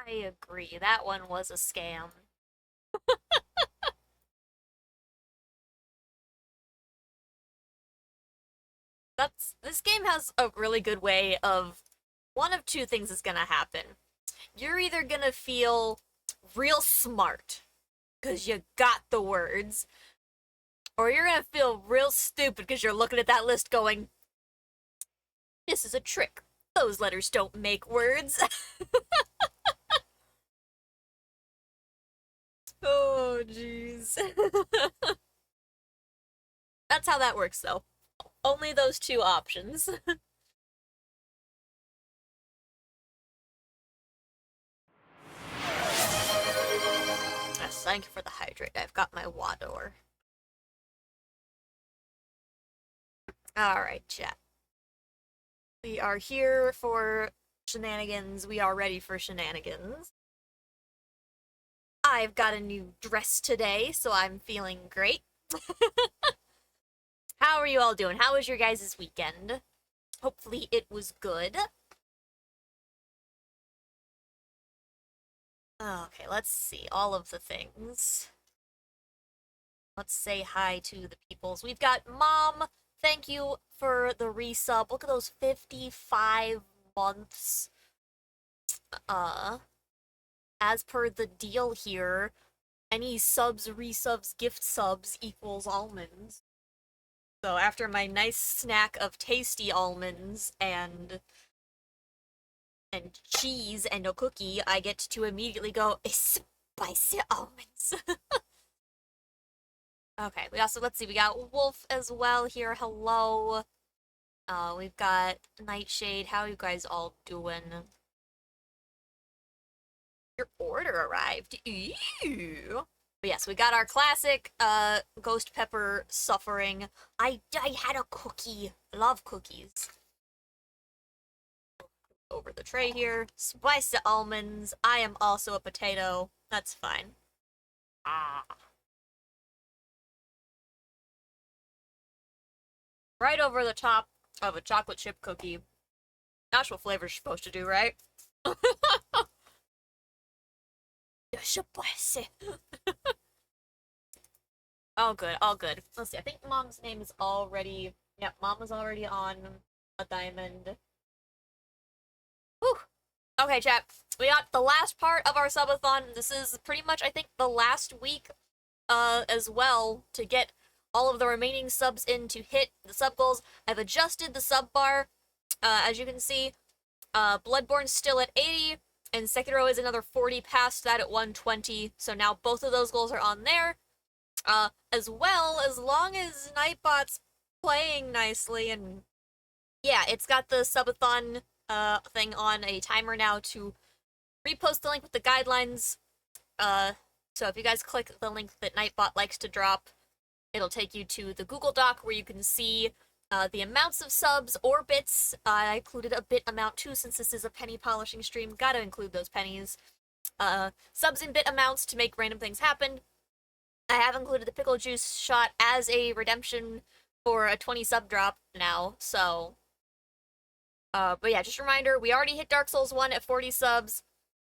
I agree. That one was a scam. This game has a really good way of one of two things is gonna happen. You're either gonna feel real smart because you got the words, or you're gonna feel real stupid because you're looking at that list going, this is a trick. Those letters don't make words. Oh, jeez. That's how that works, though. Only those two options. Yes, thank you for the hydrate. I've got my water. Alright, chat. We are here for shenanigans. We are ready for shenanigans. I've got a new dress today, so I'm feeling great. How are you all doing? How was your guys' weekend? Hopefully it was good. Okay, let's see. All of the things. Let's say hi to the peoples. We've got Mom. Thank you for the resub. Look at those 55 months. As per the deal here, any subs, resubs, gift subs equals almonds. So after my nice snack of tasty almonds and cheese and a cookie, I get to immediately go, spicy almonds. Okay, we also, let's see, we got Wolf as well here, hello. We've got Nightshade, how are you guys all doing? Your order arrived, ew. But yes, we got our classic, Ghost Pepper Suffering. I had a cookie, love cookies. Over the tray here, spicy almonds, I am also a potato, that's fine. Ah. Right over the top of a chocolate chip cookie. That's what flavor's supposed to do, right? You're spicy. All good, all good. Let's see, I think Mom's name is already... Yep, Mom was already on a diamond. Whew. Okay, chat. We got the last part of our subathon. This is pretty much, I think, the last week as well to get all of the remaining subs in to hit the sub goals. I've adjusted the sub bar. As you can see, Bloodborne's still at 80, and Sekiro is another 40 past that at 120. So now both of those goals are on there. As well, as long as Nightbot's playing nicely, and yeah, it's got the subathon thing on a timer now to repost the link with the guidelines. So if you guys click the link that Nightbot likes to drop, it'll take you to the Google Doc where you can see the amounts of subs or bits. I included a bit amount too since this is a penny polishing stream. Gotta include those pennies. Subs and bit amounts to make random things happen. I have included the pickle juice shot as a redemption for a 20 sub drop now, so... but yeah, just a reminder, we already hit Dark Souls 1 at 40 subs.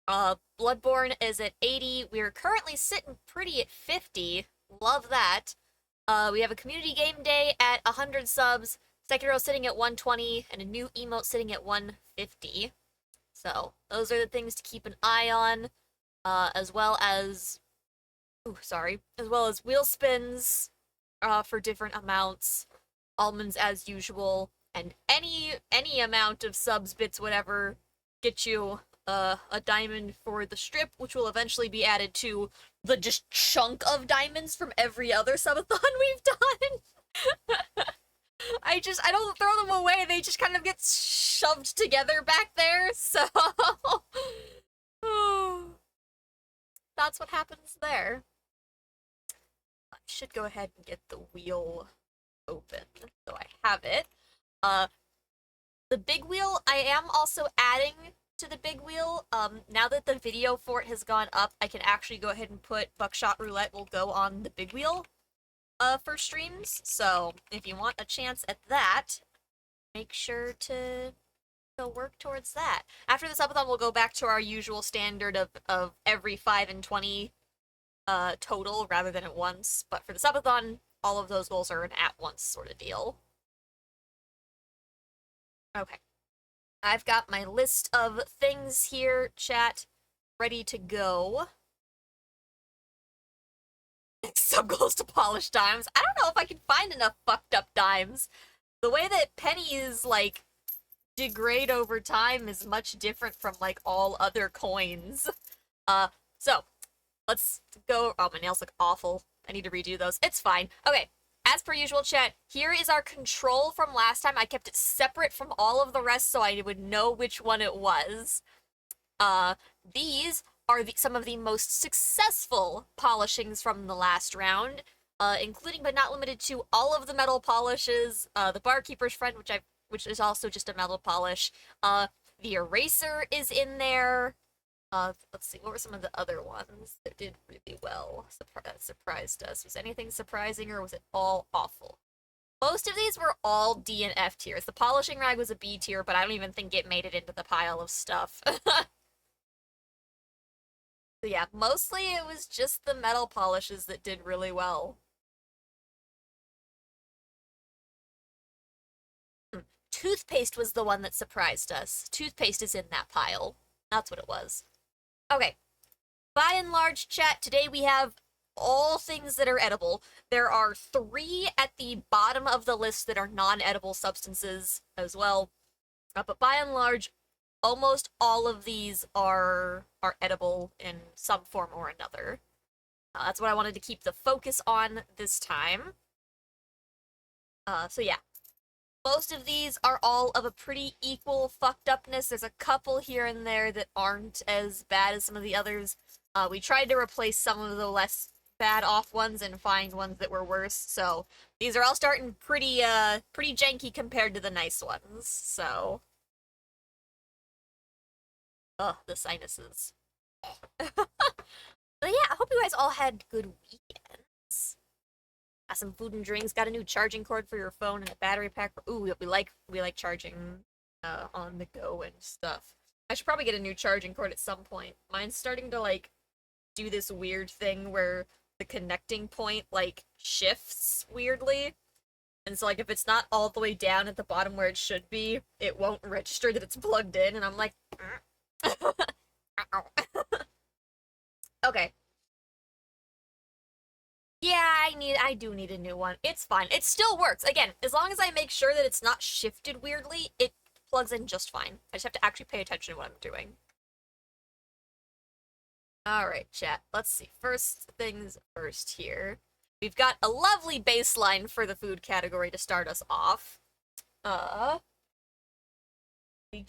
Bloodborne is at 80. We're currently sitting pretty at 50. Love that. We have a community game day at 100 subs. Sekiro sitting at 120, and a new emote sitting at 150. So, those are the things to keep an eye on. As well as... Ooh, sorry. As well as wheel spins for different amounts. Almonds as usual. And any amount of subs, bits, whatever, get you a diamond for the strip, which will eventually be added to the just chunk of diamonds from every other subathon we've done. I don't throw them away, they just kind of get shoved together back there, so... That's what happens there. I should go ahead and get the wheel open, so I have it. The big wheel, I am also adding to the big wheel. Now that the video for it has gone up, I can actually go ahead and put Buckshot Roulette will go on the big wheel for streams. So if you want a chance at that, make sure to work towards that. After the subathon, we'll go back to our usual standard of every 5 and 20 total rather than at once. But for the subathon, all of those goals are an at-once sort of deal. Okay. I've got my list of things here, chat, ready to go. Sub goals to polish dimes. I don't know if I can find enough fucked up dimes. The way that pennies, like, degrade over time is much different from, like, all other coins. So, let's go. Oh, my nails look awful. I need to redo those. It's fine. Okay. As per usual, chat, here is our control from last time. I kept it separate from all of the rest so I would know which one it was. These are some of the most successful polishings from the last round, including but not limited to all of the metal polishes, the Barkeeper's Friend, which is also just a metal polish. The eraser is in there. Let's see, what were some of the other ones that did really well? That surprised us. Was anything surprising, or was it all awful? Most of these were all D and F tiers. The polishing rag was a B tier, but I don't even think it made it into the pile of stuff. So yeah, mostly it was just the metal polishes that did really well. Toothpaste was the one that surprised us. Toothpaste is in that pile. That's what it was. Okay. By and large, chat, today we have all things that are edible. There are 3 at the bottom of the list that are non-edible substances as well. But by and large, almost all of these are edible in some form or another. That's what I wanted to keep the focus on this time. So yeah. Most of these are all of a pretty equal fucked upness. There's a couple here and there that aren't as bad as some of the others. We tried to replace some of the less bad off ones and find ones that were worse. So these are all starting pretty janky compared to the nice ones. So, ugh, the sinuses. But yeah, I hope you guys all had good weekends. Got some food and drinks. Got a new charging cord for your phone and a battery pack. Ooh, we like charging on the go and stuff. I should probably get a new charging cord at some point. Mine's starting to like do this weird thing where the connecting point like shifts weirdly. And so like if it's not all the way down at the bottom where it should be, it won't register that it's plugged in, and I'm like Okay. Yeah, I do need a new one. It's fine. It still works. Again, as long as I make sure that it's not shifted weirdly, it plugs in just fine. I just have to actually pay attention to what I'm doing. Alright, chat. Let's see. First things first here. We've got a lovely baseline for the food category to start us off. We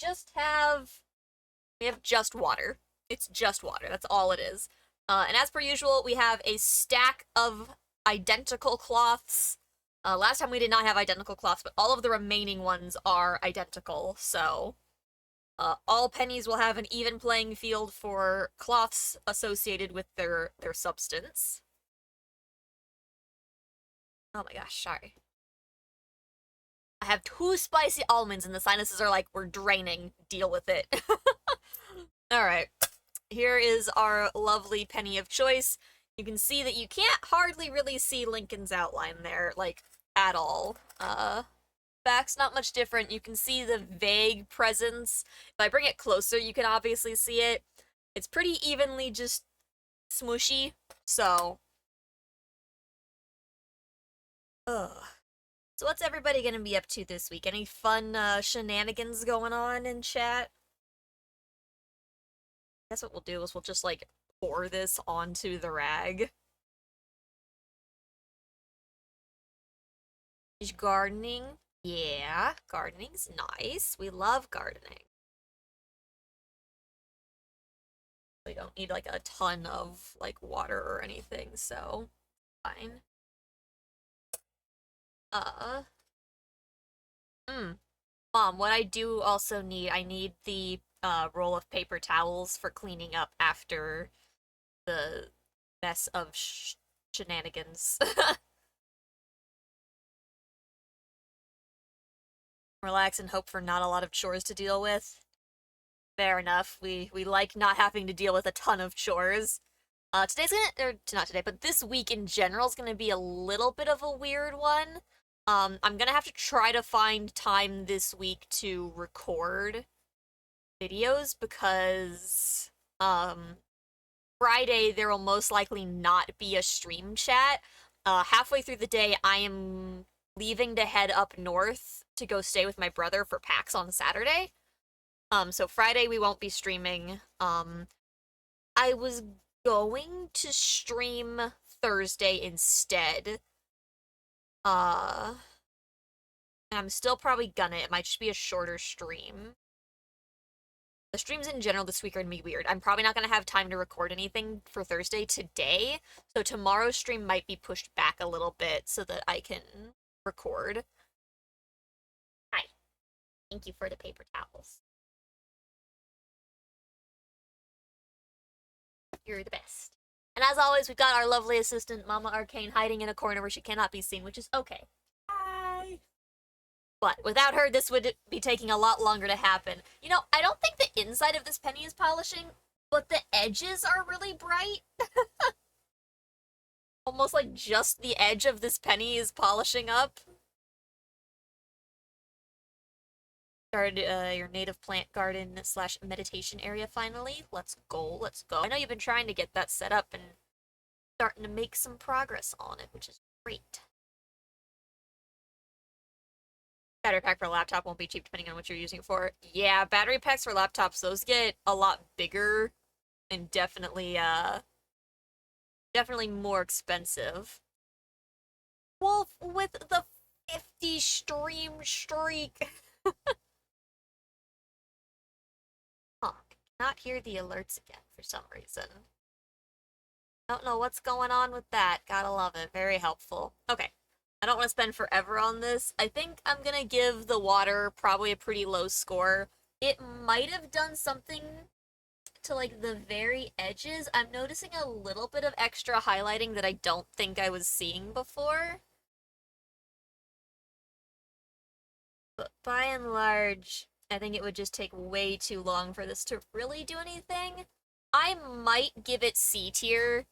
have just water. It's just water. That's all it is. And as per usual, we have a stack of identical cloths. Last time we did not have identical cloths, but all of the remaining ones are identical, so all pennies will have an even playing field for cloths associated with their substance. Oh my gosh, sorry. I have 2 spicy almonds and the sinuses are like, we're draining. Deal with it. Alright. Here is our lovely penny of choice. You can see that you can't hardly really see Lincoln's outline there, like, at all. Back's not much different. You can see the vague presence. If I bring it closer, you can obviously see it. It's pretty evenly just smooshy, so... Ugh. So what's everybody gonna be up to this week? Any fun, shenanigans going on in chat? I guess what we'll do is we'll just, like, pour this onto the rag. Is gardening? Yeah, gardening's nice. We love gardening. We don't need, like, a ton of, like, water or anything, so fine. Mom, what I do also need, I need the roll of paper towels for cleaning up after the mess of shenanigans. Relax and hope for not a lot of chores to deal with. Fair enough. We like not having to deal with a ton of chores. Today's gonna, or not today, but this week in general is gonna be a little bit of a weird one. I'm gonna have to try to find time this week to record videos because, Friday there will most likely not be a stream chat. Halfway through the day, I am leaving to head up north to go stay with my brother for PAX on Saturday. So Friday we won't be streaming. I was going to stream Thursday instead. Uh, I'm still probably gonna. It might just be a shorter stream. The streams in general this week are gonna be weird. I'm probably not gonna have time to record anything for Thursday today, so tomorrow's stream might be pushed back a little bit so that I can record. Hi. Thank you for the paper towels. You're the best. And as always, we've got our lovely assistant, Mama Arcane, hiding in a corner where she cannot be seen, which is okay. Hi! But without her, this would be taking a lot longer to happen. You know, I don't think the inside of this penny is polishing, but the edges are really bright. Almost like just the edge of this penny is polishing up. Started your native plant garden / meditation area finally. Let's go, let's go. I know you've been trying to get that set up and starting to make some progress on it, which is great. Battery pack for a laptop won't be cheap depending on what you're using it for. Yeah, battery packs for laptops, those get a lot bigger and definitely more expensive. Wolf with the 50 stream streak. Huh, cannot hear the alerts again for some reason. Don't know what's going on with that. Gotta love it. Very helpful. Okay. I don't want to spend forever on this. I think I'm gonna give the water probably a pretty low score. It might have done something to like the very edges. I'm noticing a little bit of extra highlighting that I don't think I was seeing before. But by and large, I think it would just take way too long for this to really do anything. I might give it C tier.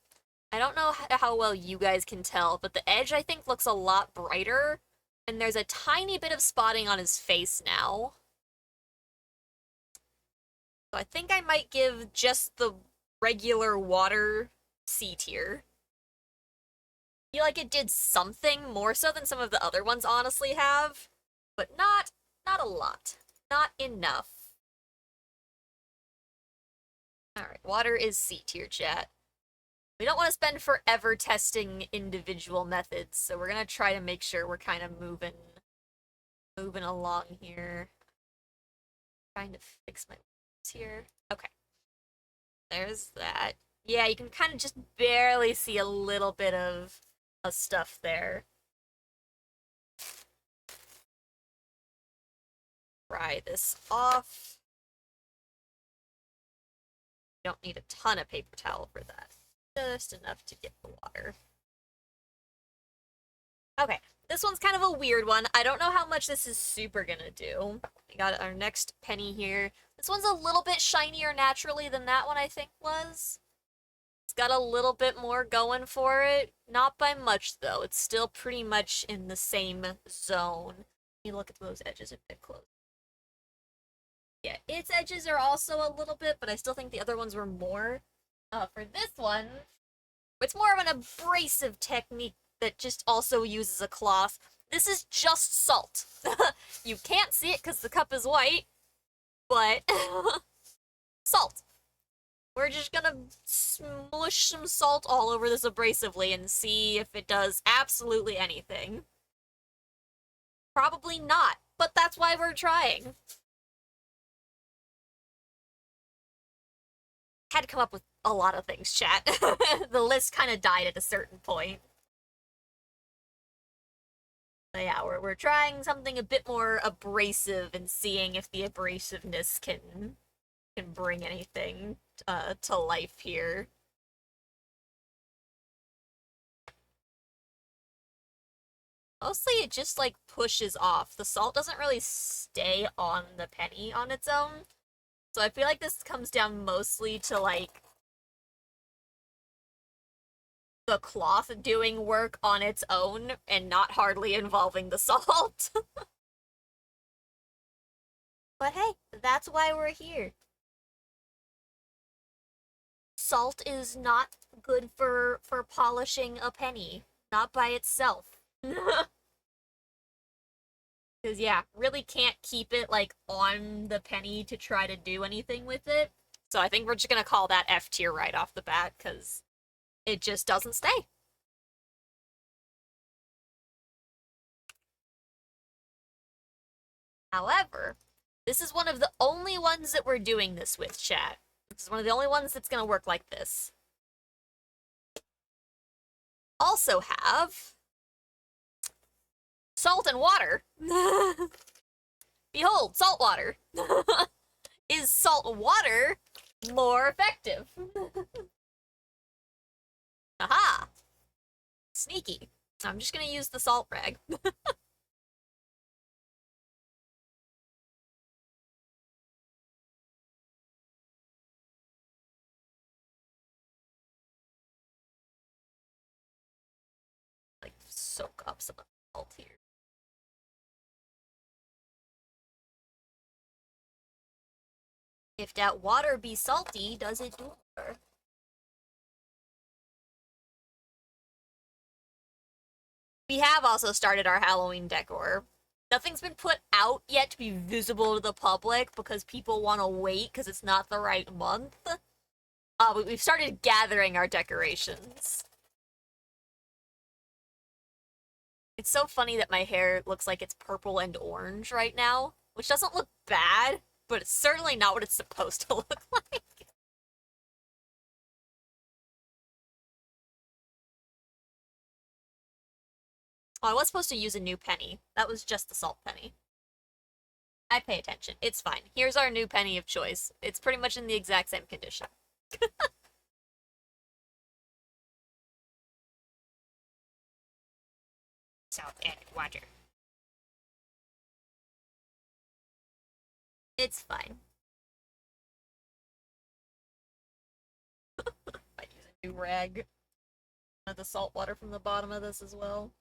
I don't know how well you guys can tell, but the edge I think looks a lot brighter, and there's a tiny bit of spotting on his face now. So I think I might give just the regular water C tier. I feel like it did something more so than some of the other ones honestly have, but not a lot. Not enough. Alright, water is C tier, chat. We don't want to spend forever testing individual methods, so we're gonna try to make sure we're kind of moving along here. Trying to fix my here. Okay. There's that. Yeah, you can kind of just barely see a little bit of stuff there. Dry this off. You don't need a ton of paper towel for that. Just enough to get the water. Okay, this one's kind of a weird one. I don't know how much this is super gonna do. We got our next penny here. This one's a little bit shinier naturally than that one I think was. It's got a little bit more going for it. Not by much though. It's still pretty much in the same zone. Let me look at those edges a bit close. Yeah, its edges are also a little bit, but I still think the other ones were more. For this one, it's more of an abrasive technique that just also uses a cloth. This is just salt. You can't see it because the cup is white, but salt. We're just gonna smush some salt all over this abrasively and see if it does absolutely anything. Probably not, but that's why we're trying. Had to come up with a lot of things, chat. The list kind of died at a certain point. But yeah, we're trying something a bit more abrasive and seeing if the abrasiveness can bring anything to life here. Mostly it just like pushes off. The salt doesn't really stay on the penny on its own. So I feel like this comes down mostly to like the cloth doing work on its own and not hardly involving the salt. But hey, that's why we're here. Salt is not good for polishing a penny. Not by itself. Because, yeah, really can't keep it, like, on the penny to try to do anything with it. So I think we're just gonna call that F tier right off the bat, because it just doesn't stay. However, this is one of the only ones that we're doing this with, chat. This is one of the only ones that's gonna work like this. Also have salt and water. Behold, salt water. Is salt water more effective? Aha! Sneaky. I'm just gonna use the salt rag. Like, soak up some salt here. If that water be salty, does it do more? We have also started our Halloween decor. Nothing's been put out yet to be visible to the public because people want to wait because it's not the right month. But we've started gathering our decorations. It's so funny that my hair looks like it's purple and orange right now, which doesn't look bad, but it's certainly not what it's supposed to look like. Oh, I was supposed to use a new penny. That was just the salt penny. I pay attention. It's fine. Here's our new penny of choice. It's pretty much in the exact same condition. Salt and water. It's fine. I use a new rag. The salt water from the bottom of this as well.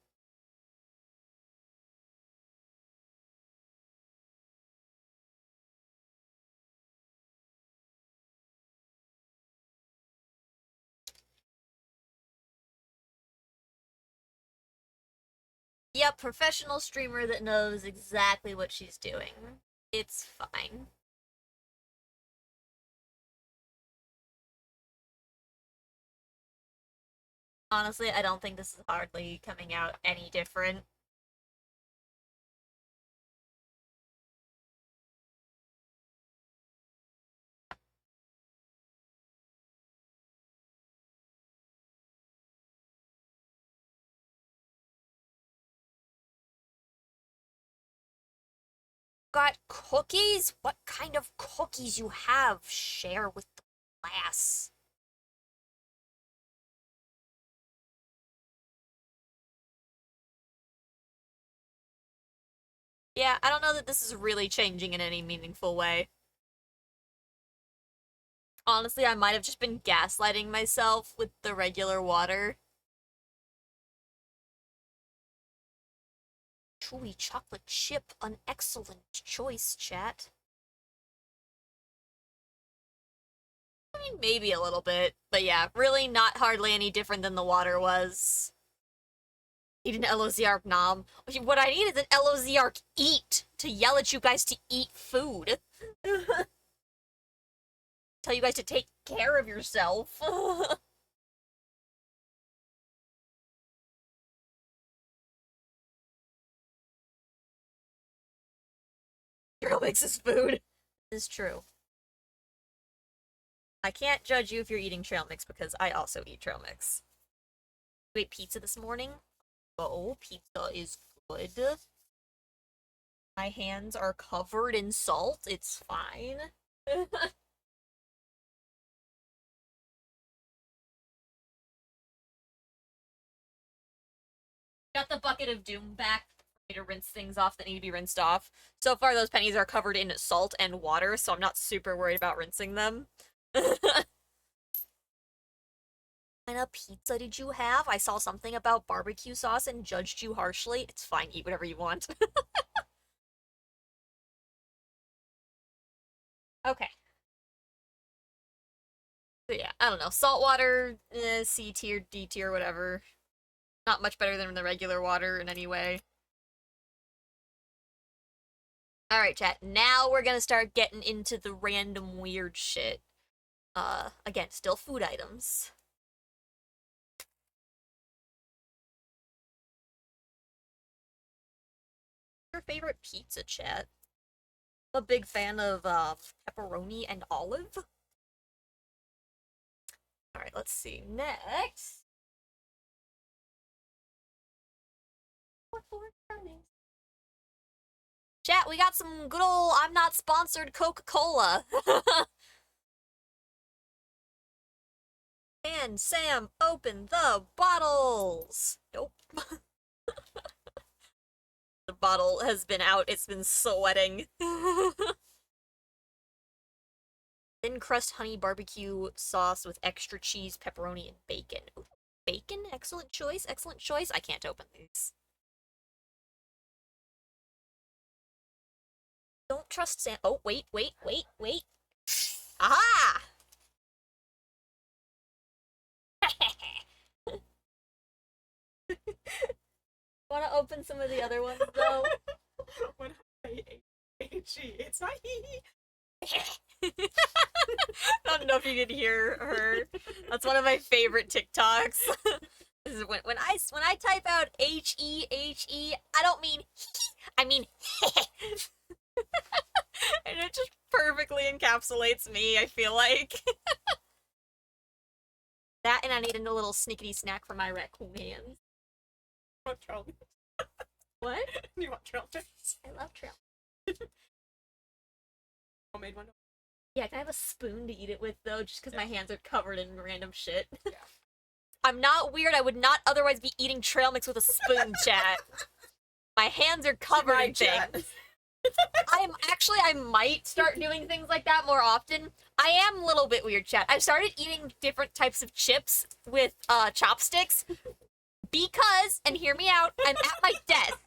Yep, professional streamer that knows exactly what she's doing. It's fine. Honestly, I don't think this is hardly coming out any different. Got cookies? What kind of cookies you have? Share with the class. Yeah, I don't know that this is really changing in any meaningful way. Honestly, I might have just been gaslighting myself with the regular water. Chewy chocolate chip, an excellent choice, chat. I mean, maybe a little bit, but yeah, really not hardly any different than the water was. Need an LOZark nom. What I need is an LOZark eat to yell at you guys to eat food. Tell you guys to take care of yourself. Trail mix is food. This is true. I can't judge you if you're eating trail mix because I also eat trail mix. You ate pizza this morning? Oh, pizza is good. My hands are covered in salt. It's fine. Got the bucket of doom back for me to rinse things off that need to be rinsed off. So far, those pennies are covered in salt and water, so I'm not super worried about rinsing them. What kind of pizza did you have? I saw something about barbecue sauce and judged you harshly. It's fine, eat whatever you want. Okay. So yeah, I don't know. Salt water, C tier, D tier, whatever. Not much better than the regular water in any way. Alright, chat. Now we're gonna start getting into the random weird shit. Again, still food items. Your favorite pizza, chat? I'm a big fan of pepperoni and olive. Alright, let's see. Next. What for earnings? Chat, we got some good old I'm not sponsored Coca-Cola. And Sam, open the bottles. Nope. The bottle has been out. It's been sweating. Thin crust honey barbecue sauce with extra cheese, pepperoni, and bacon. Ooh, bacon? Excellent choice. Excellent choice. I can't open these. Don't trust Sam. Oh, wait. Aha! Want to open some of the other ones, though? When I H-E, it's not he. I don't know if you could hear her. That's one of my favorite TikToks. This is when I type out H-E, I don't mean I mean and it just perfectly encapsulates me, I feel like. That, and I need a little snickety snack for my raccoon hands. Want trail mix? What? You want trail mix? I love trail. Homemade one? Yeah, can I have a spoon to eat it with, though? Just because my hands are covered in random shit. Yeah. I'm not weird. I would not otherwise be eating trail mix with a spoon, chat. My hands are covered in things. I might start doing things like that more often. I am a little bit weird, chat. I've started eating different types of chips with chopsticks because, and hear me out, I'm at my desk.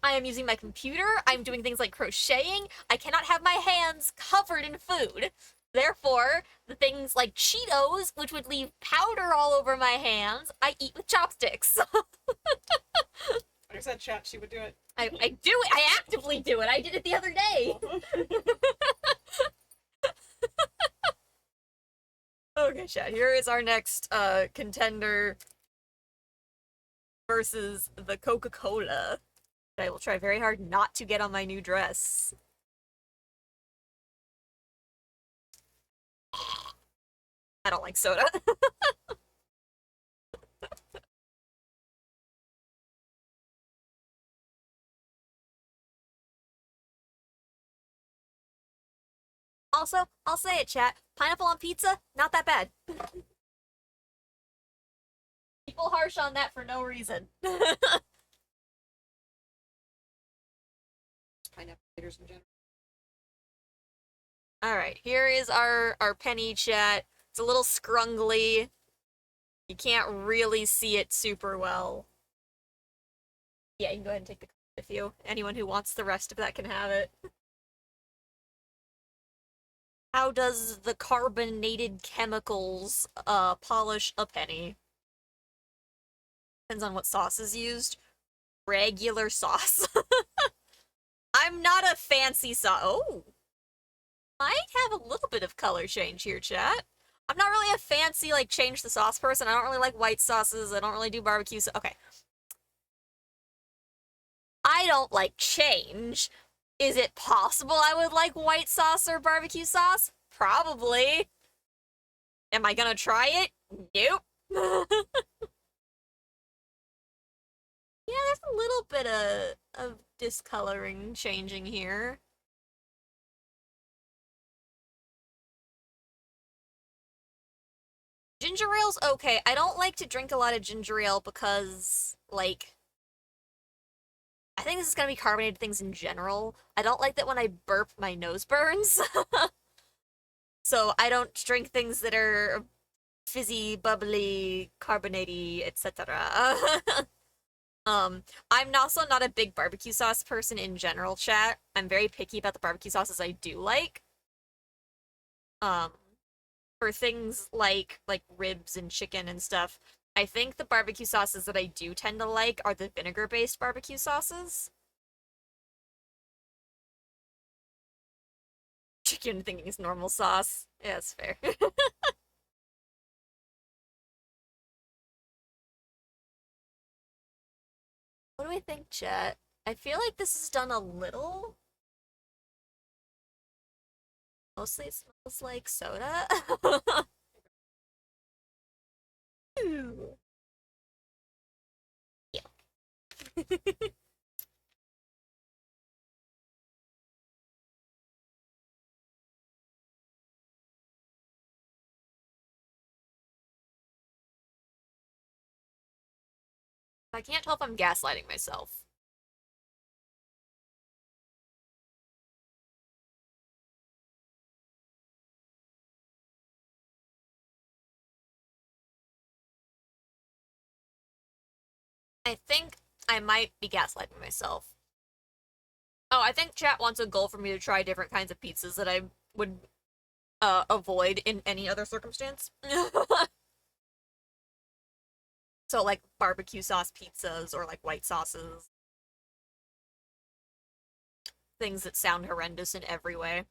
I am using my computer. I'm doing things like crocheting. I cannot have my hands covered in food. Therefore, the things like Cheetos, which would leave powder all over my hands, I eat with chopsticks. Like I said, chat, she would do it. I do it. I actively do it. I did it the other day. Okay, chat. Here is our next contender versus the Coca-Cola. I will try very hard not to get on my new dress. I don't like soda. Also, I'll say it, chat. Pineapple on pizza, not that bad. People harsh on that for no reason. Pineapple haters in general. Alright, here is our penny, chat. It's a little scrungly. You can't really see it super well. Yeah, you can go ahead and take the card with you. Anyone who wants the rest of that can have it. How does the carbonated chemicals polish a penny? Depends on what sauce is used. Regular sauce. I'm not a fancy sauce. Oh! Might have a little bit of color change here, chat. I'm not really a fancy, like, change the sauce person. I don't really like white sauces. I don't really do barbecue sauce. Okay. I don't like change. Is it possible I would like white sauce or barbecue sauce? Probably. Am I gonna try it? Nope. Yeah, there's a little bit of discoloring changing here. Ginger ale's okay. I don't like to drink a lot of ginger ale because, like, I think this is gonna be carbonated things in general. I don't like that when I burp, my nose burns. So I don't drink things that are fizzy, bubbly, carbonatey, etc. I'm also not a big barbecue sauce person in general, chat. I'm very picky about the barbecue sauces I do like. For things like ribs and chicken and stuff, I think the barbecue sauces that I do tend to like are the vinegar-based barbecue sauces. Chicken thinking is normal sauce. Yeah, that's fair. we think, chat? I feel like this is done a little. Mostly it smells like soda. Ooh. Yeah. I can't tell if I'm gaslighting myself. I think I might be gaslighting myself. Oh, I think chat wants a goal for me to try different kinds of pizzas that I would avoid in any other circumstance. So like barbecue sauce pizzas or like white sauces, things that sound horrendous in every way.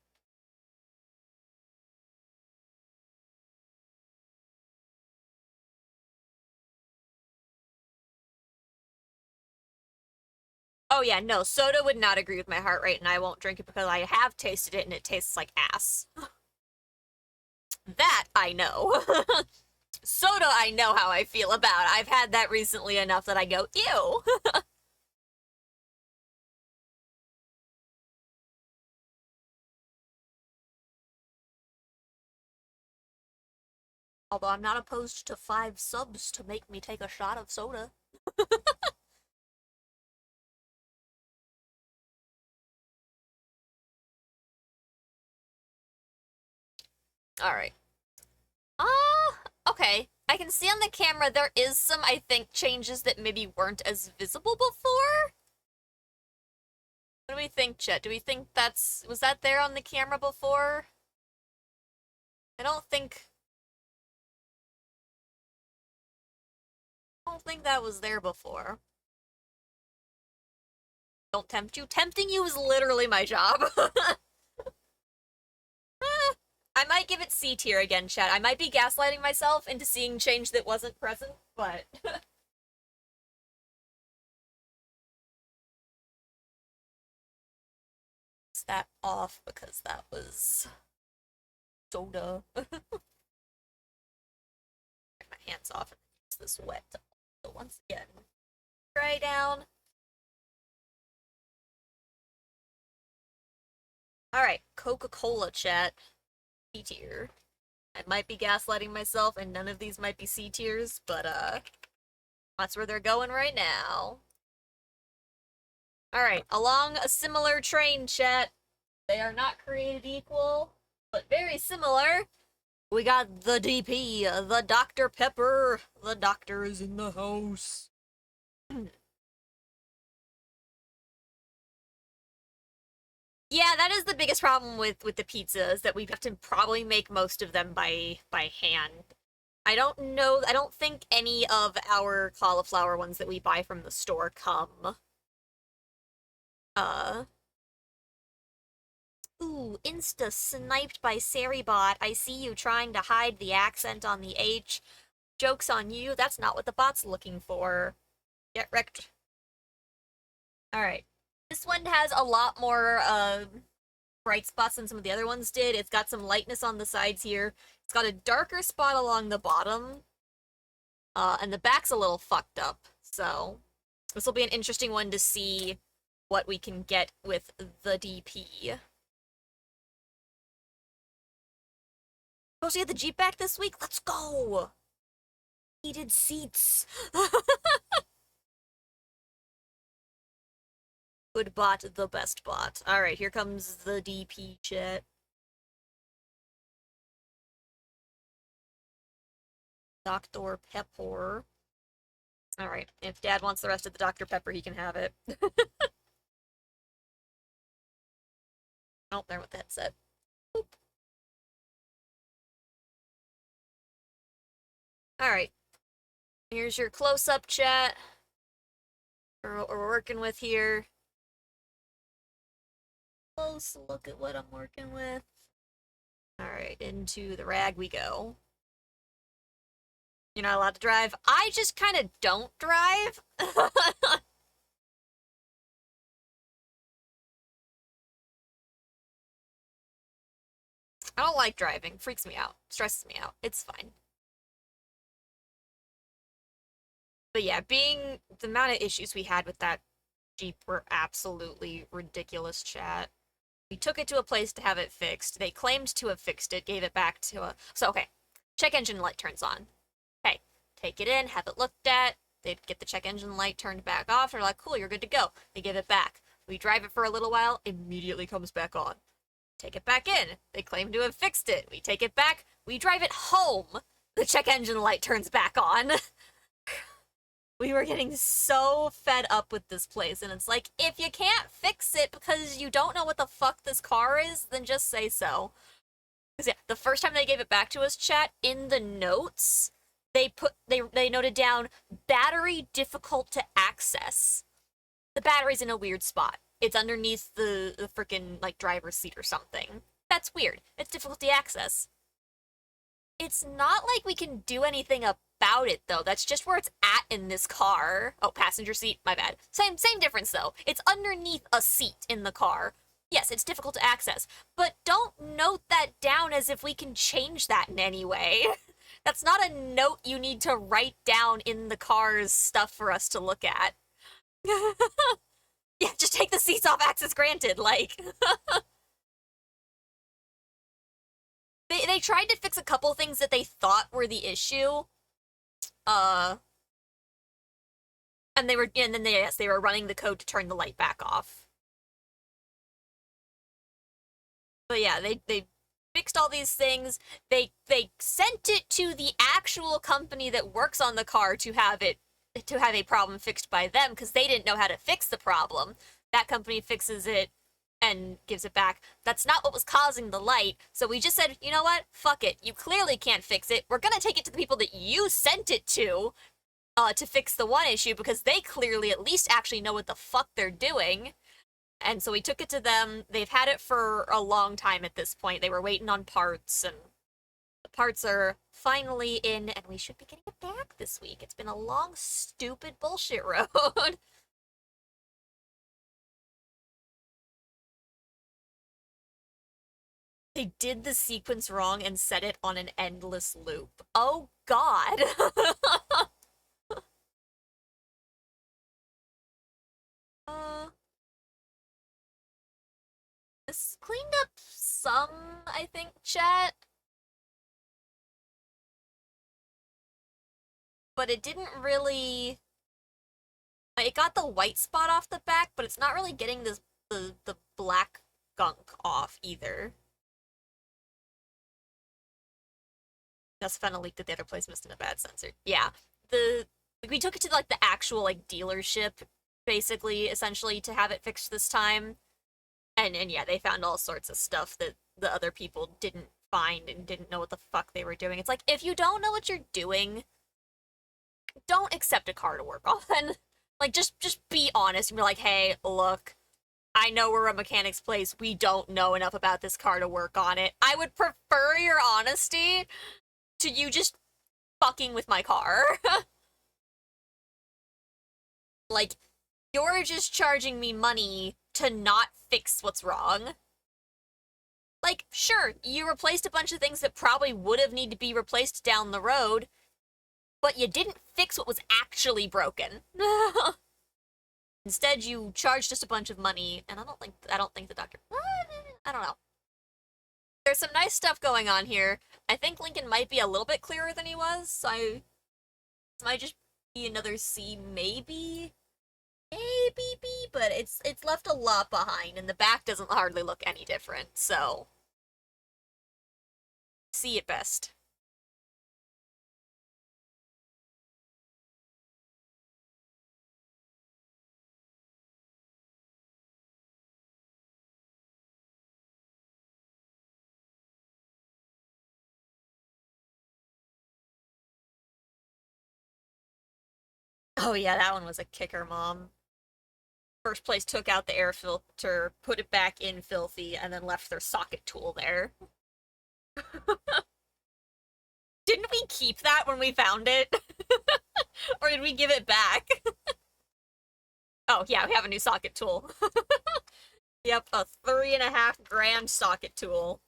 Oh yeah, no, soda would not agree with my heart rate, and I won't drink it because I have tasted it and it tastes like ass. That I know. Soda, I know how I feel about. I've had that recently enough that I go, ew. Although I'm not opposed to 5 subs to make me take a shot of soda. Alright. Okay. I can see on the camera there is some, I think, changes that maybe weren't as visible before. What do we think, Chet? Do we think was that there on the camera before? I don't think that was there before. Don't tempt you. Tempting you is literally my job. I might give it C tier again, chat. I might be gaslighting myself into seeing change that wasn't present, but it's that off because that was soda. Get my hands off and use this wet. So once again, dry down. Alright, Coca-Cola chat. C tier. I might be gaslighting myself, and none of these might be C tiers, but that's where they're going right now. Alright, along a similar train, chat. They are not created equal, but very similar. We got the DP, the Dr. Pepper. The doctor is in the house. Yeah, that is the biggest problem with the pizzas, that we have to probably make most of them by hand. I don't know, I don't think any of our cauliflower ones that we buy from the store come. Uh Ooh, Insta sniped by Saribot. I see you trying to hide the accent on the H. Joke's on you, that's not what the bot's looking for. Get wrecked. Alright. This one has a lot more bright spots than some of the other ones did. It's got some lightness on the sides here. It's got a darker spot along the bottom. And the back's a little fucked up. So this will be an interesting one to see what we can get with the DP. Supposed to get the Jeep back this week? Let's go! Heated seats. Good bot, the best bot. Alright, here comes the DP chat. Dr. Pepper. Alright, if Dad wants the rest of the Dr. Pepper, he can have it. Oh, there with the headset. Boop. Alright. Here's your close-up chat. Or what we're working with here. Close look at what I'm working with. Alright, into the rag we go. You're not allowed to drive. I just kind of don't drive. I don't like driving. Freaks me out. Stresses me out. It's fine. But yeah, being the amount of issues we had with that Jeep were absolutely ridiculous, chat. We took it to a place to have it fixed. They claimed to have fixed it, gave it back to a. So, okay. Check engine light turns on. Okay. Take it in, have it looked at. They get the check engine light turned back off. They're like, cool, you're good to go. They give it back. We drive it for a little while, immediately comes back on. Take it back in. They claim to have fixed it. We take it back. We drive it home. The check engine light turns back on. We were getting so fed up with this place, and it's like, if you can't fix it because you don't know what the fuck this car is, then just say so. Because yeah, the first time they gave it back to us, chat, in the notes, they noted down battery difficult to access. The battery's in a weird spot. It's underneath the freaking like driver's seat or something. That's weird. It's difficult to access. It's not like we can do anything about it though. That's just where it's at in this car. Oh, passenger seat, my bad. Same difference though. It's underneath a seat in the car. Yes, it's difficult to access, but don't note that down as if we can change that in any way. That's not a note you need to write down in the car's stuff for us to look at. Yeah, just take the seats off, access granted, like. They tried to fix a couple things that they thought were the issue. Uh and they were running the code to turn the light back off. But yeah, they fixed all these things. They sent it to the actual company that works on the car to have a problem fixed by them because they didn't know how to fix the problem. That company fixes it and gives it back. That's not what was causing the light. So we just said, you know what? Fuck it. You clearly can't fix it. We're gonna take it to the people that you sent it to fix the one issue because they clearly at least actually know what the fuck they're doing. And so we took it to them. They've had it for a long time at this point. They were waiting on parts, and the parts are finally in, and we should be getting it back this week. It's been a long, stupid bullshit road. They did the sequence wrong and set it on an endless loop. Oh god. uh, this cleaned up some, I think, chat. But it didn't really... It got the white spot off the back, but it's not really getting the black gunk off either. Just found a leak that the other place missed in a bad sensor. Yeah. We took it to like the actual like dealership, basically, essentially, to have it fixed this time. And yeah, they found all sorts of stuff that the other people didn't find and didn't know what the fuck they were doing. It's like, if you don't know what you're doing, don't accept a car to work on. Like, just be honest and be like, hey, look, I know we're a mechanic's place. We don't know enough about this car to work on it. I would prefer your honesty to you just fucking with my car. Like, you're just charging me money to not fix what's wrong. Like, sure, you replaced a bunch of things that probably would have needed to be replaced down the road, but you didn't fix what was actually broken. Instead, you charged us a bunch of money, and I don't think the doctor... I don't know. There's some nice stuff going on here. I think Lincoln might be a little bit clearer than he was, so this might just be another C, maybe? Maybe B, but it's left a lot behind, and the back doesn't hardly look any different, so... C at best. Oh yeah, that one was a kicker, Mom. First place took out the air filter, put it back in filthy, and then left their socket tool there. Didn't we keep that when we found it? Or did we give it back? Oh, yeah, we have a new socket tool. Yep, a $3.5 grand socket tool.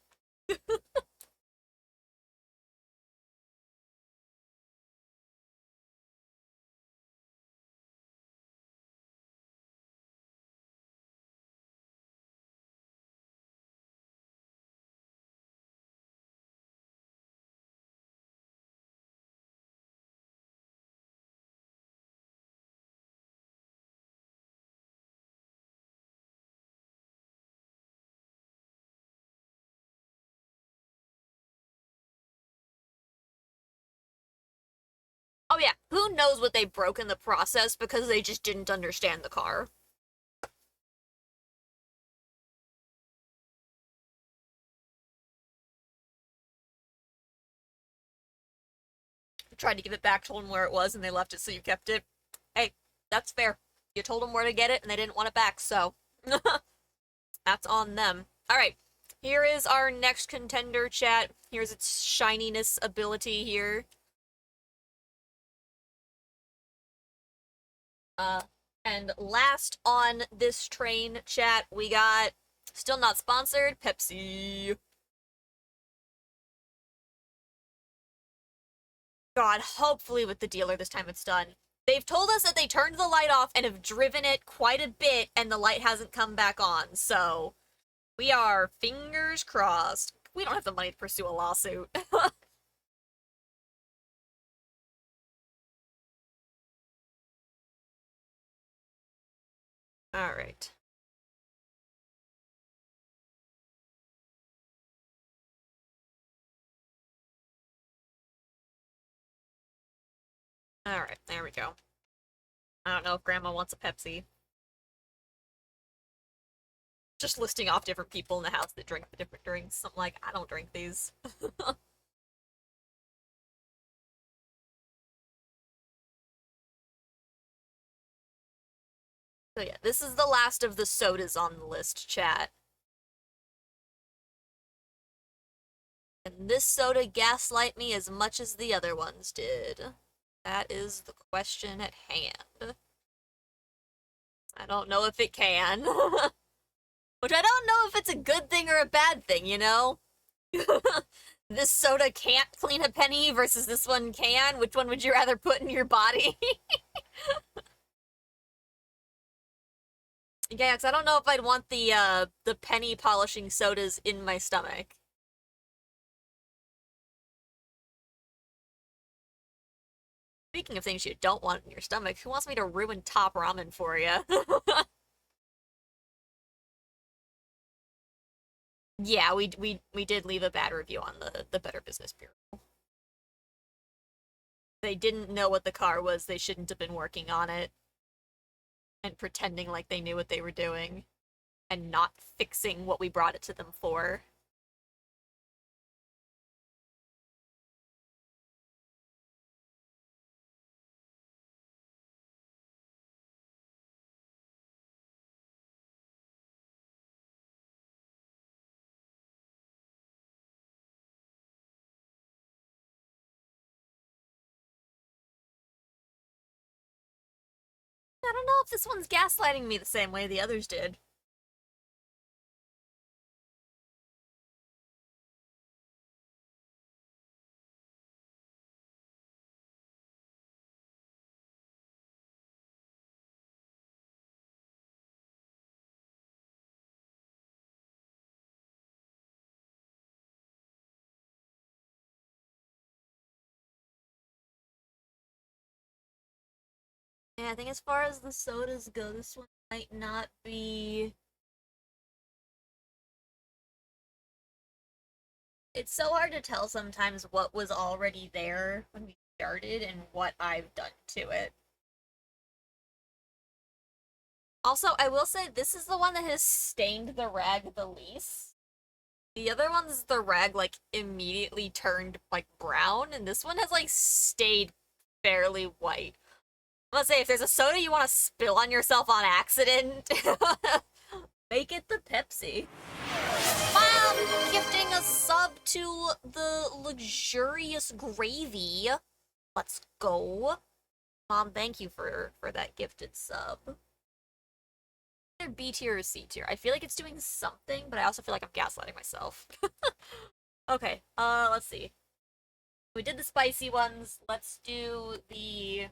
Oh yeah, who knows what they broke in the process because they just didn't understand the car. Tried to give it back, told them where it was, and they left it, so you kept it. Hey, that's fair. You told them where to get it, and they didn't want it back, so that's on them. All right, here is our next contender, chat. Here's its shininess ability here. Uh, and last on this train, chat, we got still not sponsored Pepsi. God, hopefully with the dealer this time it's done. They've told us that they turned the light off and have driven it quite a bit, and the light hasn't come back on. So we are fingers crossed. We don't have the money to pursue a lawsuit. All right. All right, there we go. I don't know if Grandma wants a Pepsi. Just listing off different people in the house that drink the different drinks. I'm like, I don't drink these. So yeah, this is the last of the sodas on the list, chat. And this soda gaslight me as much as the other ones did. That is the question at hand. I don't know if it can. Which I don't know if it's a good thing or a bad thing, you know? This soda can't clean a penny versus this one can. Which one would you rather put in your body? Yeah, because I don't know if I'd want the penny polishing sodas in my stomach. Speaking of things you don't want in your stomach, who wants me to ruin top ramen for you? Yeah, we did leave a bad review on the Better Business Bureau. They didn't know what the car was. They shouldn't have been working on it and pretending like they knew what they were doing and not fixing what we brought it to them for. I don't know if this one's gaslighting me the same way the others did. Yeah, I think as far as the sodas go, this one might not be. It's so hard to tell sometimes what was already there when we started and what I've done to it. Also, I will say this is the one that has stained the rag the least. The other one's the rag like immediately turned like brown, and this one has like stayed fairly white. I'm gonna say if there's a soda you want to spill on yourself on accident, make it the Pepsi. Wow, gifting a sub to the luxurious gravy. Let's go. Mom, thank you for that gifted sub. Either B tier or C tier. I feel like it's doing something, but I also feel like I'm gaslighting myself. Okay, let's see. We did the spicy ones. Let's do the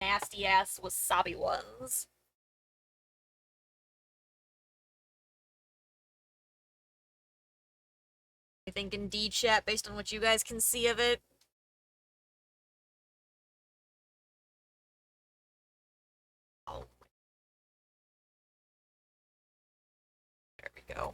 we did the spicy ones. Let's do the nasty ass wasabi ones. I think in D chat, based on what you guys can see of it. Oh, there we go.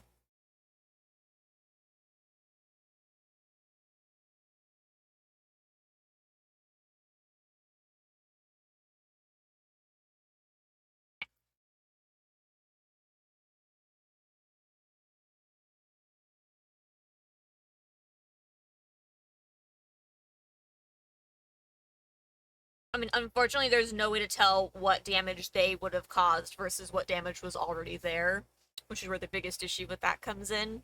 I mean, unfortunately, there's no way to tell what damage they would have caused versus what damage was already there, which is where the biggest issue with that comes in.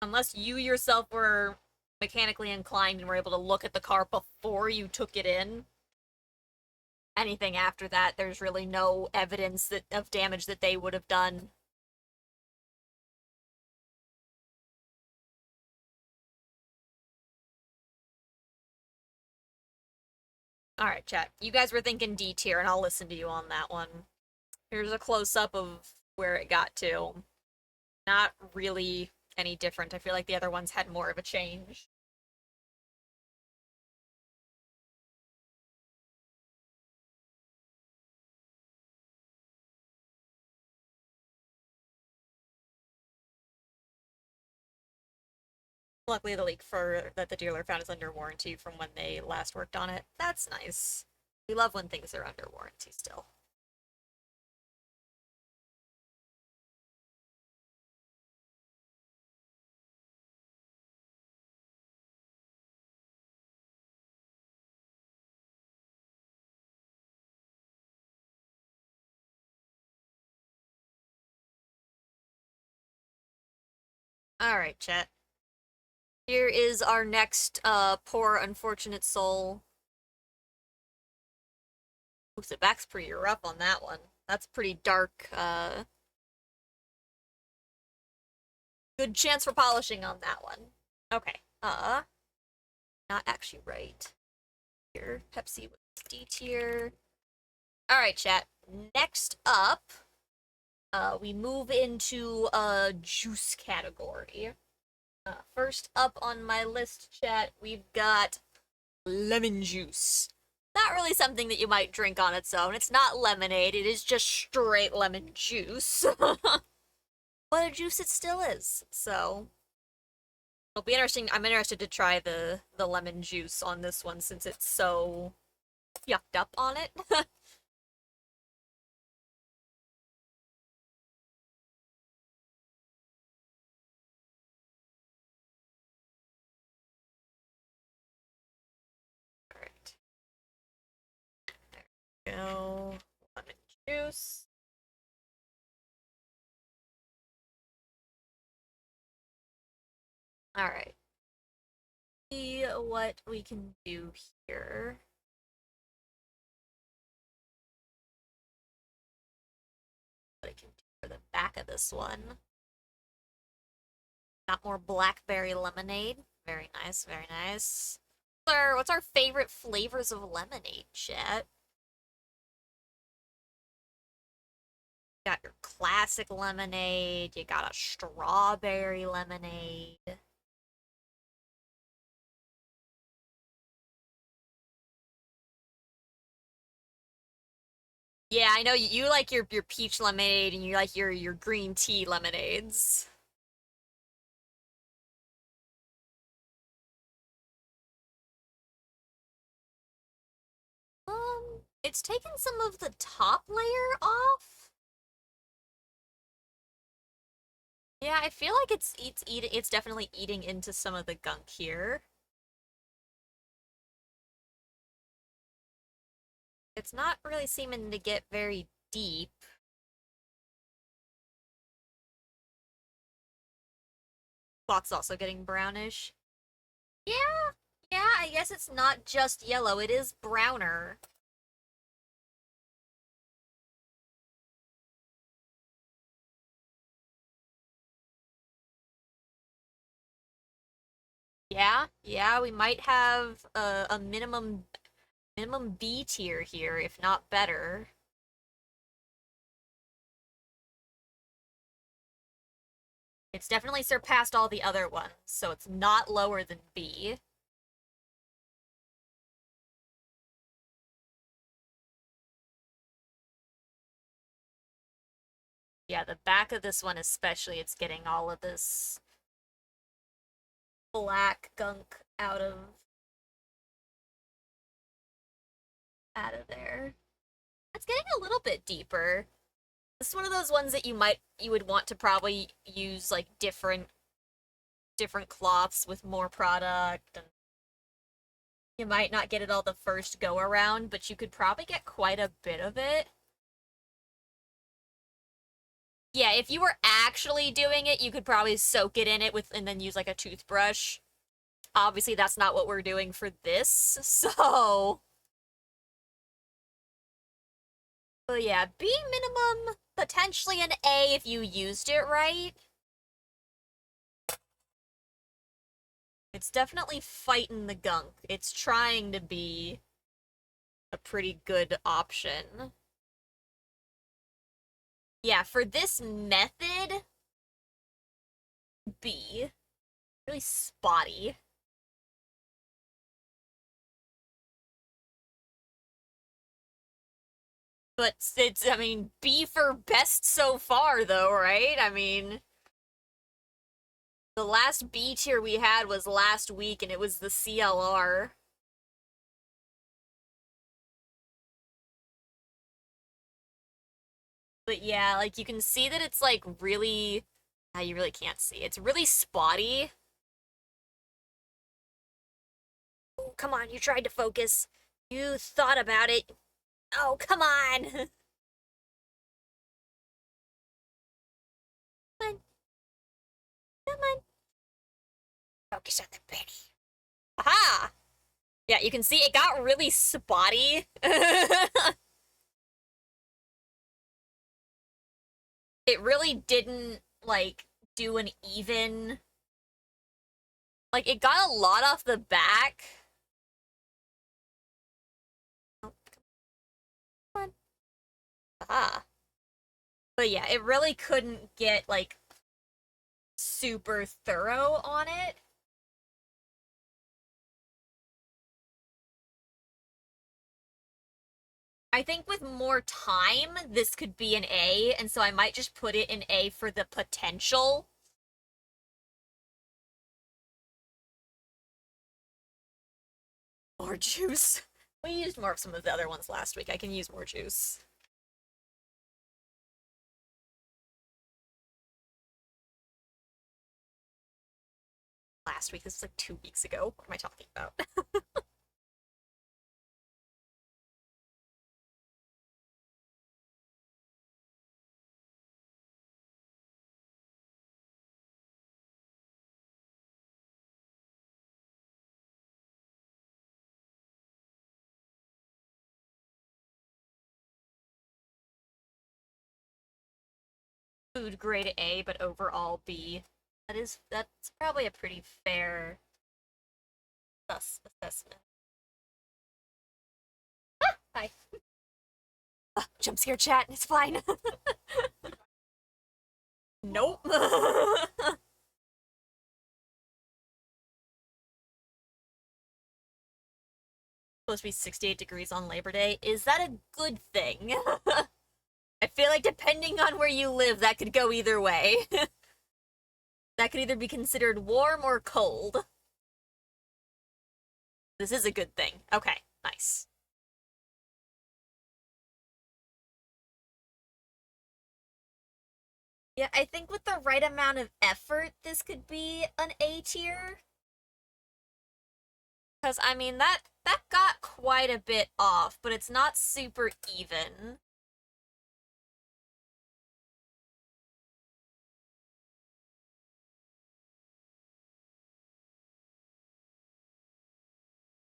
Unless you yourself were mechanically inclined and were able to look at the car before you took it in, anything after that, there's really no evidence of damage that they would have done. Alright, chat. You guys were thinking D tier, and I'll listen to you on that one. Here's a close up of where it got to. Not really any different. I feel like the other ones had more of a change. Luckily, the leak for that the dealer found is under warranty from when they last worked on it. That's nice. We love when things are under warranty still. Alright, chat. Here is our next poor unfortunate soul. Ooh, the back's pretty rough on that one. That's pretty dark. Good chance for polishing on that one. Okay. Not actually right. Here, Pepsi was D tier. Alright, chat. Next up, we move into a juice category. First up on my list, chat, we've got lemon juice. Not really something that you might drink on its own. It's not lemonade, it is just straight lemon juice. But a juice it still is, so it'll be interesting. I'm interested to try the lemon juice on this one since it's so yucked up on it. Alright. There we go. Lemon juice. Alright. See what we can do here. What I can do for the back of this one. Got more blackberry lemonade. Very nice, very nice. What's our favorite flavors of lemonade, chat? Got your classic lemonade, you got a strawberry lemonade. Yeah, I know you like your peach lemonade and you like your green tea lemonades. It's taken some of the top layer off. Yeah, I feel like it's definitely eating into some of the gunk here. It's not really seeming to get very deep. Clock's also getting brownish. Yeah, yeah, I guess it's not just yellow, it is browner. Yeah, we might have a minimum B tier here, if not better. It's definitely surpassed all the other ones, so it's not lower than B. Yeah, the back of this one especially, it's getting all of this black gunk out of there. It's getting a little bit deeper. It's one of those ones that you would want to probably use like different cloths with more product, and you might not get it all the first go around, but you could probably get quite a bit of it. Yeah, if you were actually doing it, you could probably soak it in it with and then use like a toothbrush. Obviously, that's not what we're doing for this, so. But yeah, B minimum, potentially an A if you used it right. It's definitely fighting the gunk. It's trying to be a pretty good option. Yeah, for this method, B. Really spotty. But I mean, B for best so far, though, right? I mean, the last B tier we had was last week, and it was the CLR. But yeah, like, you can see that it's, like, really. You really can't see. It's really spotty. Oh, come on, you tried to focus. You thought about it. Oh, come on. Come on, come on. Focus on the penny. Aha! Yeah, you can see it got really spotty. It really didn't, like, do an even. Like, it got a lot off the back. Oh, come on. Ah. But yeah, it really couldn't get, like, super thorough on it. I think with more time, this could be an A, and so I might just put it in A for the potential. More juice. We used more of some of the other ones last week. I can use more juice. Last week? This was like 2 weeks ago. What am I talking about? Food grade A, but overall B. That's probably a pretty fair assessment. Hi. Jump scare chat. It's fine. Nope. Supposed to be 68 degrees on Labor Day. Is that a good thing? I feel like depending on where you live, that could go either way. That could either be considered warm or cold. This is a good thing. Okay, nice. Yeah, I think with the right amount of effort, this could be an A tier. Because, I mean, that got quite a bit off, but it's not super even.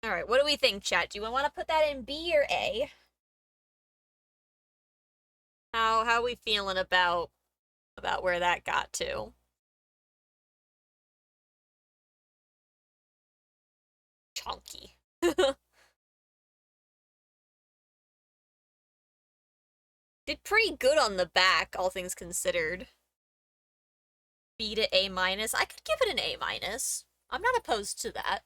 Alright, what do we think, chat? Do you want to put that in B or A? How are we feeling about where that got to? chunky. Did pretty good on the back, all things considered. B to A minus. I could give it an A minus. I'm not opposed to that.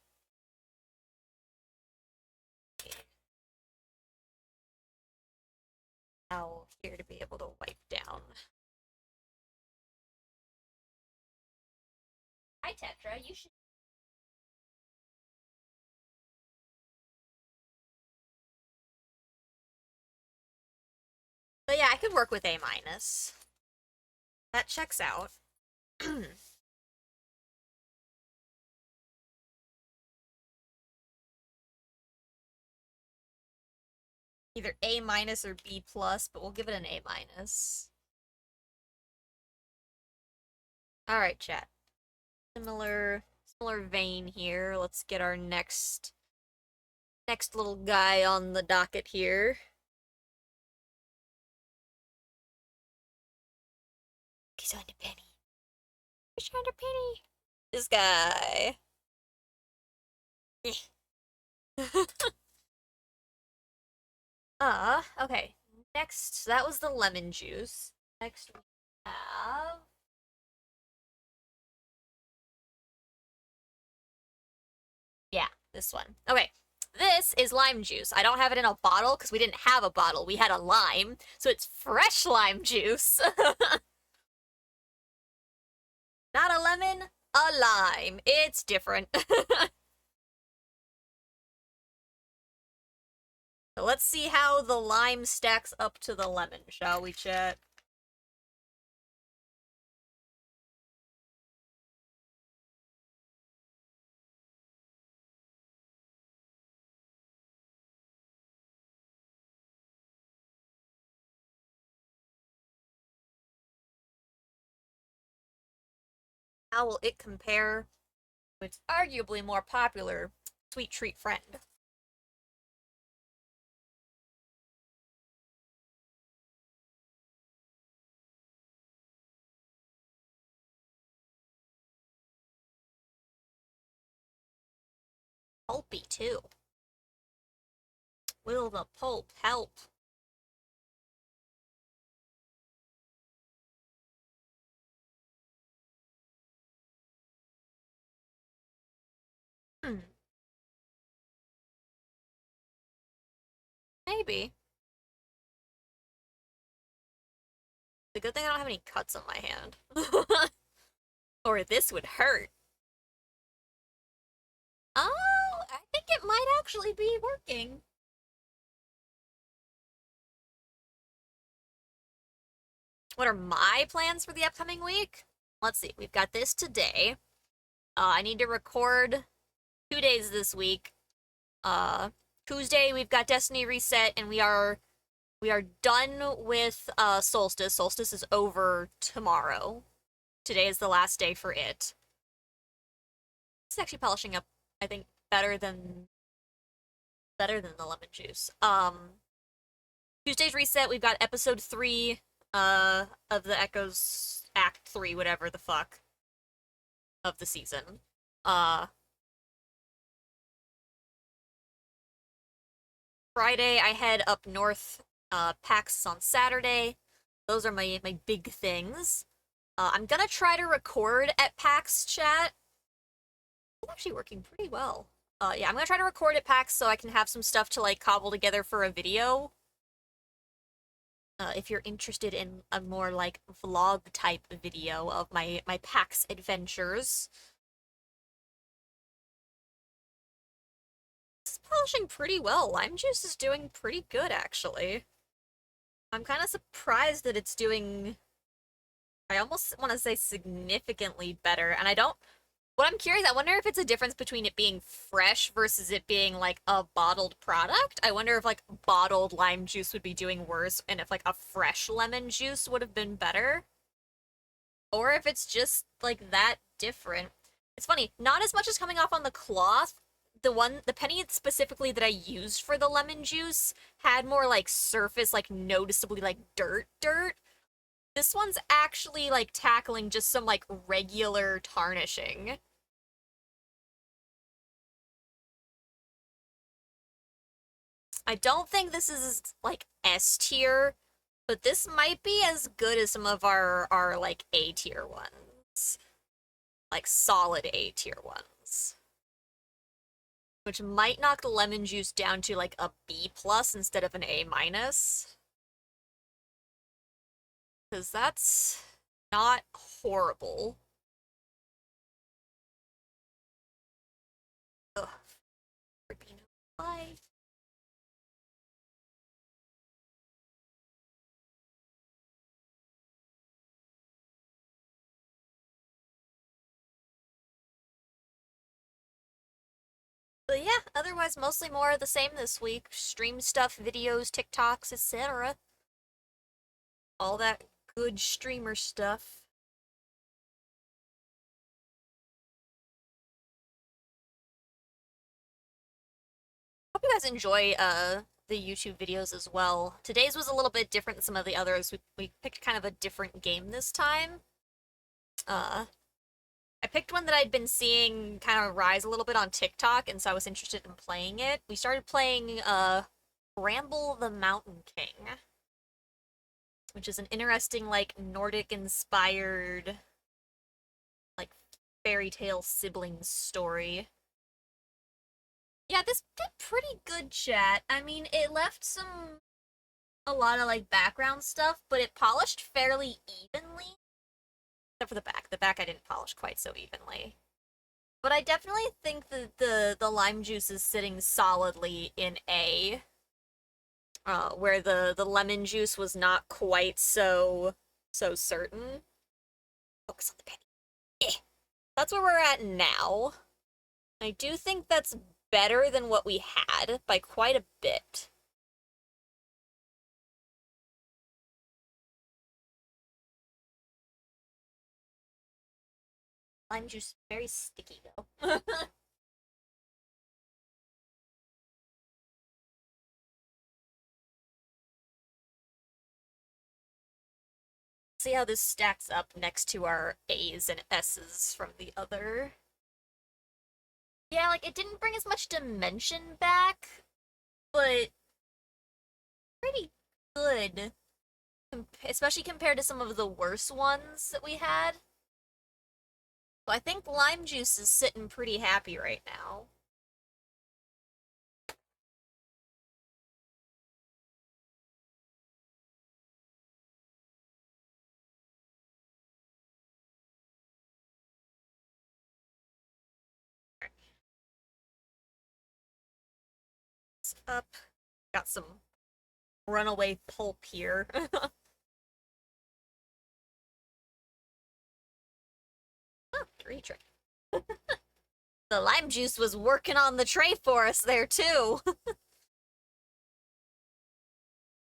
Now here to be able to wipe down. Hi Tetra, you should. But yeah, I could work with A minus. That checks out. Either A minus or B plus, but we'll give it an A minus. Alright, chat. Similar vein here. Let's get our next little guy on the docket here. He's on the penny. He's on the penny. This guy. Okay. Next, that was the lemon juice. Next we have... Yeah, this one. Okay. This is lime juice. I don't have it in a bottle because we didn't have a bottle. We had a lime. So it's fresh lime juice. Not a lemon, a lime. It's different. So let's see how the lime stacks up to the lemon, shall we, chat? How will it compare to its arguably more popular Sweet Treat Friend? Pulpy, too. Will the pulp help? Hmm. Maybe. The good thing I don't have any cuts on my hand. Or this would hurt. Oh, I think it might actually be working. What are my plans for the upcoming week? Let's see. We've got this today. I need to record 2 days this week. Tuesday we've got Destiny Reset, and we are done with Solstice. Solstice is over tomorrow. Today is the last day for it. It's actually polishing up, I think, better than the lemon juice. Tuesday's Reset, we've got episode 3 of the Echoes Act 3, whatever the fuck, of the season. Friday, I head up north. PAX on Saturday. Those are my big things. I'm gonna try to record at PAX, chat. It's actually working pretty well. Yeah, I'm gonna try to record at PAX so I can have some stuff to, like, cobble together for a video. If you're interested in a more, like, vlog-type video of my PAX adventures. It's polishing pretty well. Lime juice is doing pretty good, actually. I'm kind of surprised that it's doing... I almost want to say significantly better, and I don't... What I'm curious, I wonder if it's a difference between it being fresh versus it being, like, a bottled product. I wonder if, like, bottled lime juice would be doing worse, and if, like, a fresh lemon juice would have been better. Or if it's just, like, that different. It's funny, not as much as coming off on the cloth. The penny specifically that I used for the lemon juice had more, like, surface, like, noticeably, like, dirt. This one's actually, like, tackling just some, like, regular tarnishing. I don't think this is like S tier, but this might be as good as some of our like A tier ones. Like solid A tier ones. Which might knock the lemon juice down to like a B plus instead of an A minus. Because that's not horrible. Ugh. Bye. But yeah, otherwise mostly more of the same this week. Stream stuff, videos, TikToks, etc. All that good streamer stuff. Hope you guys enjoy the YouTube videos as well. Today's was a little bit different than some of the others. We picked kind of a different game this time. I picked one that I'd been seeing kind of rise a little bit on TikTok, and so I was interested in playing it. We started playing Bramble the Mountain King, which is an interesting, like, Nordic-inspired, like, fairy tale sibling story. Yeah, this did pretty good, chat. I mean, it left a lot of, like, background stuff, but it polished fairly evenly. Except for the back. The back I didn't polish quite so evenly. But I definitely think that the lime juice is sitting solidly in A. Where the lemon juice was not quite so certain. Focus on the penny. Eh. That's where we're at now. I do think that's better than what we had by quite a bit. Lime juice very sticky though. See how this stacks up next to our A's and S's from the other. Yeah, like it didn't bring as much dimension back, but pretty good, especially compared to some of the worst ones that we had. So I think lime juice is sitting pretty happy right now. It's up. Got some runaway pulp here. Oh, tree trick. The lime juice was working on the tray for us there too.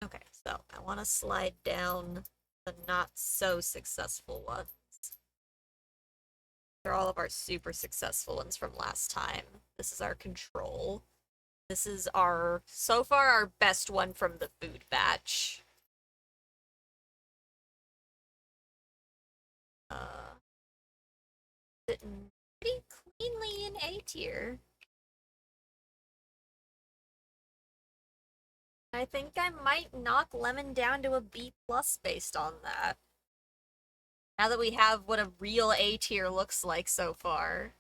Okay, so I want to slide down the not so successful ones. They're all of our super successful ones from last time. This is our control. This is our, so far, our best one from the food batch. Sitting pretty cleanly in A tier. I think I might knock Lemon down to a B plus based on that. Now that we have what a real A tier looks like so far.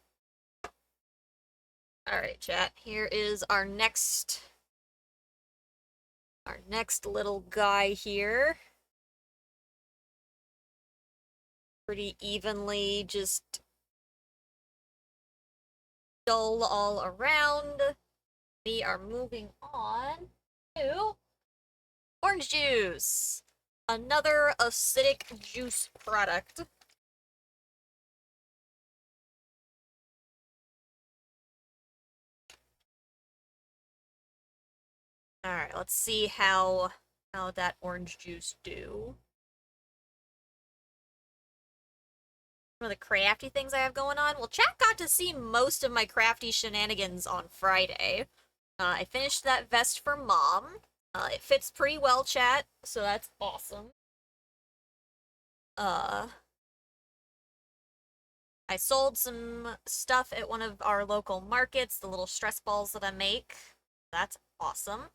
Alright, chat. Here is our next little guy here. Pretty evenly just dull all around. We are moving on to orange juice. Another acidic juice product. Alright, let's see how that orange juice do. Some of the crafty things I have going on. Well, chat got to see most of my crafty shenanigans on Friday. I finished that vest for mom. It fits pretty well, chat, so that's awesome. I sold some stuff at one of our local markets, the little stress balls that I make. That's awesome.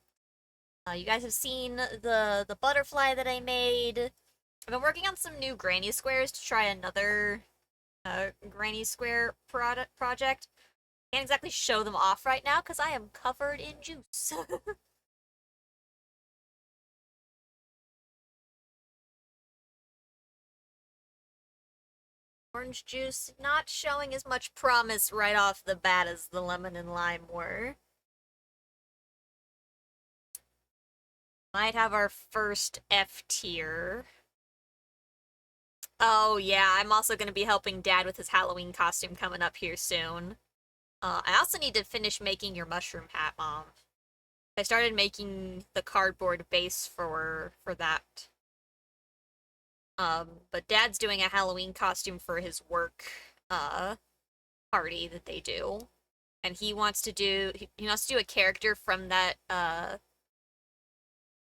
You guys have seen the butterfly that I made. I've been working on some new granny squares to try another granny square project. Can't exactly show them off right now because I am covered in juice. Orange juice not showing as much promise right off the bat as the lemon and lime were. Might have our first F tier. Oh yeah, I'm also going to be helping Dad with his Halloween costume coming up here soon. I also need to finish making your mushroom hat, Mom. I started making the cardboard base for that. But Dad's doing a Halloween costume for his work party that they do. And he wants to do a character from that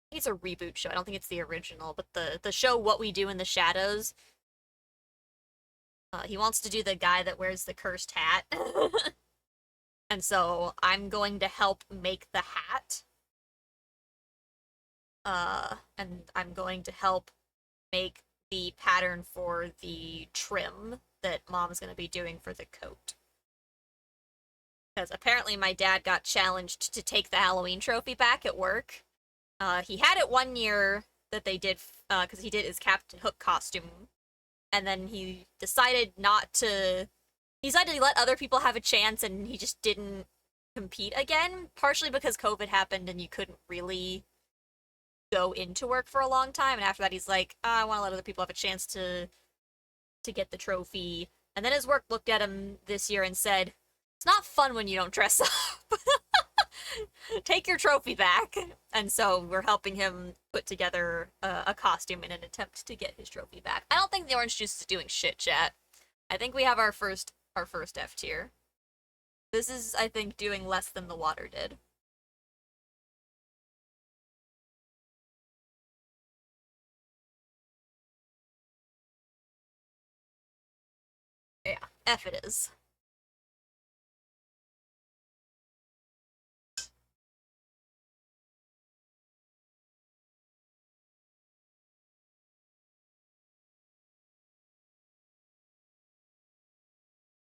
it's a reboot show. I don't think it's the original, but the show What We Do in the Shadows. He wants to do the guy that wears the cursed hat. And so I'm going to help make the hat. And I'm going to help make the pattern for the trim that Mom's going to be doing for the coat. Because apparently my dad got challenged to take the Halloween trophy back at work. He had it one year that they did, because he did his Captain Hook costume. And then he decided not to. He decided to let other people have a chance, and he just didn't compete again. Partially because COVID happened and you couldn't really go into work for a long time. And after that, he's like, I want to let other people have a chance to get the trophy. And then his work looked at him this year and said, "It's not fun when you don't dress up. Take your trophy back." And so we're helping him put together a costume in an attempt to get his trophy back. I don't think the orange juice is doing shit, chat. I think we have our first F tier. This is, I think, doing less than the water did. Yeah, F it is.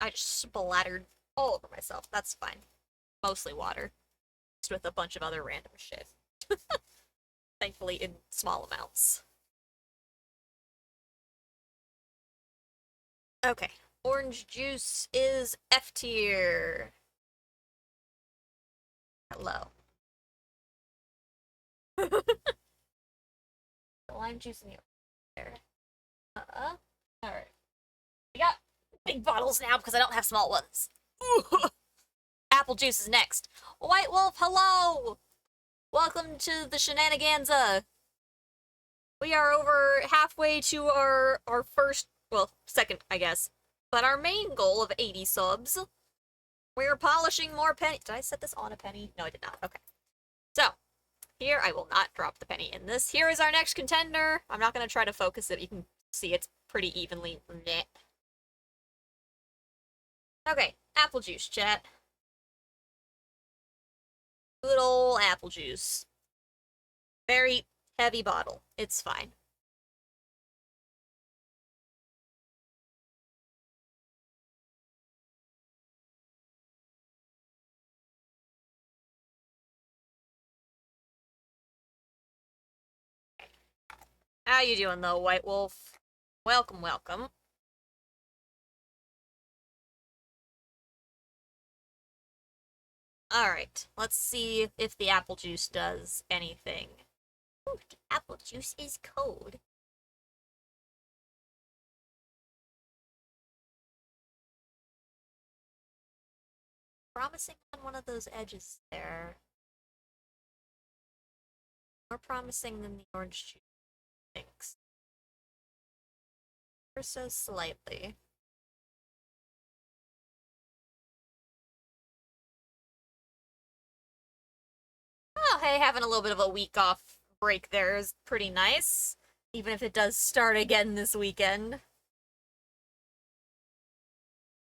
I just splattered all over myself. That's fine. Mostly water. Just with a bunch of other random shit. Thankfully in small amounts. Okay. Orange juice is F tier. Hello. Lime juice in the there. Alright. We got big bottles now because I don't have small ones. Apple juice is next. White Wolf, hello! Welcome to the shenaniganza. We are over halfway to our first, well, second, I guess. But our main goal of 80 subs. We're polishing more pennies. Did I set this on a penny? No, I did not. Okay. So, here, I will not drop the penny in this. Here is our next contender. I'm not going to try to focus it. You can see it's pretty evenly knit. Okay, apple juice, chat. Good old apple juice. Very heavy bottle. It's fine. How you doing, though, White Wolf? Welcome, welcome. Alright, let's see if the apple juice does anything. Ooh, the apple juice is cold. Promising on one of those edges there. More promising than the orange juice thinks. Or so slightly. Oh, hey, having a little bit of a week off break there is pretty nice. Even if it does start again this weekend.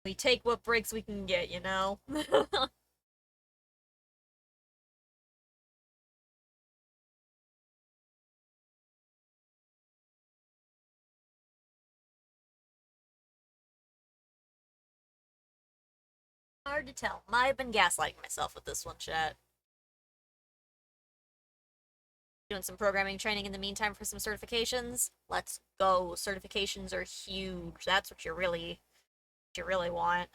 We take what breaks we can get, you know? Hard to tell. Might have been gaslighting myself with this one, chat. Doing some programming training in the meantime for some certifications. Let's go. Certifications are huge. That's what you really want.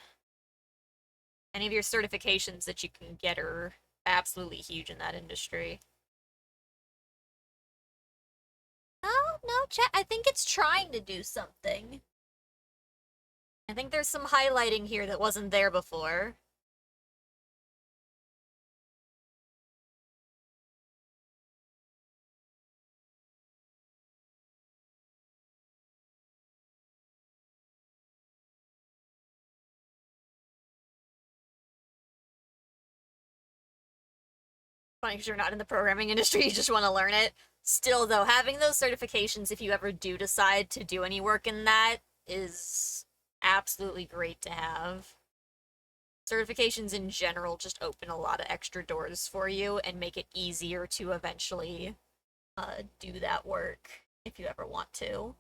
Any of your certifications that you can get are absolutely huge in that industry. No, no, chat. I think it's trying to do something. I think there's some highlighting here that wasn't there before. Funny because you're not in the programming industry, you just want to learn it. Still, though, having those certifications, if you ever do decide to do any work in that, is absolutely great to have. Certifications in general just open a lot of extra doors for you and make it easier to eventually do that work if you ever want to.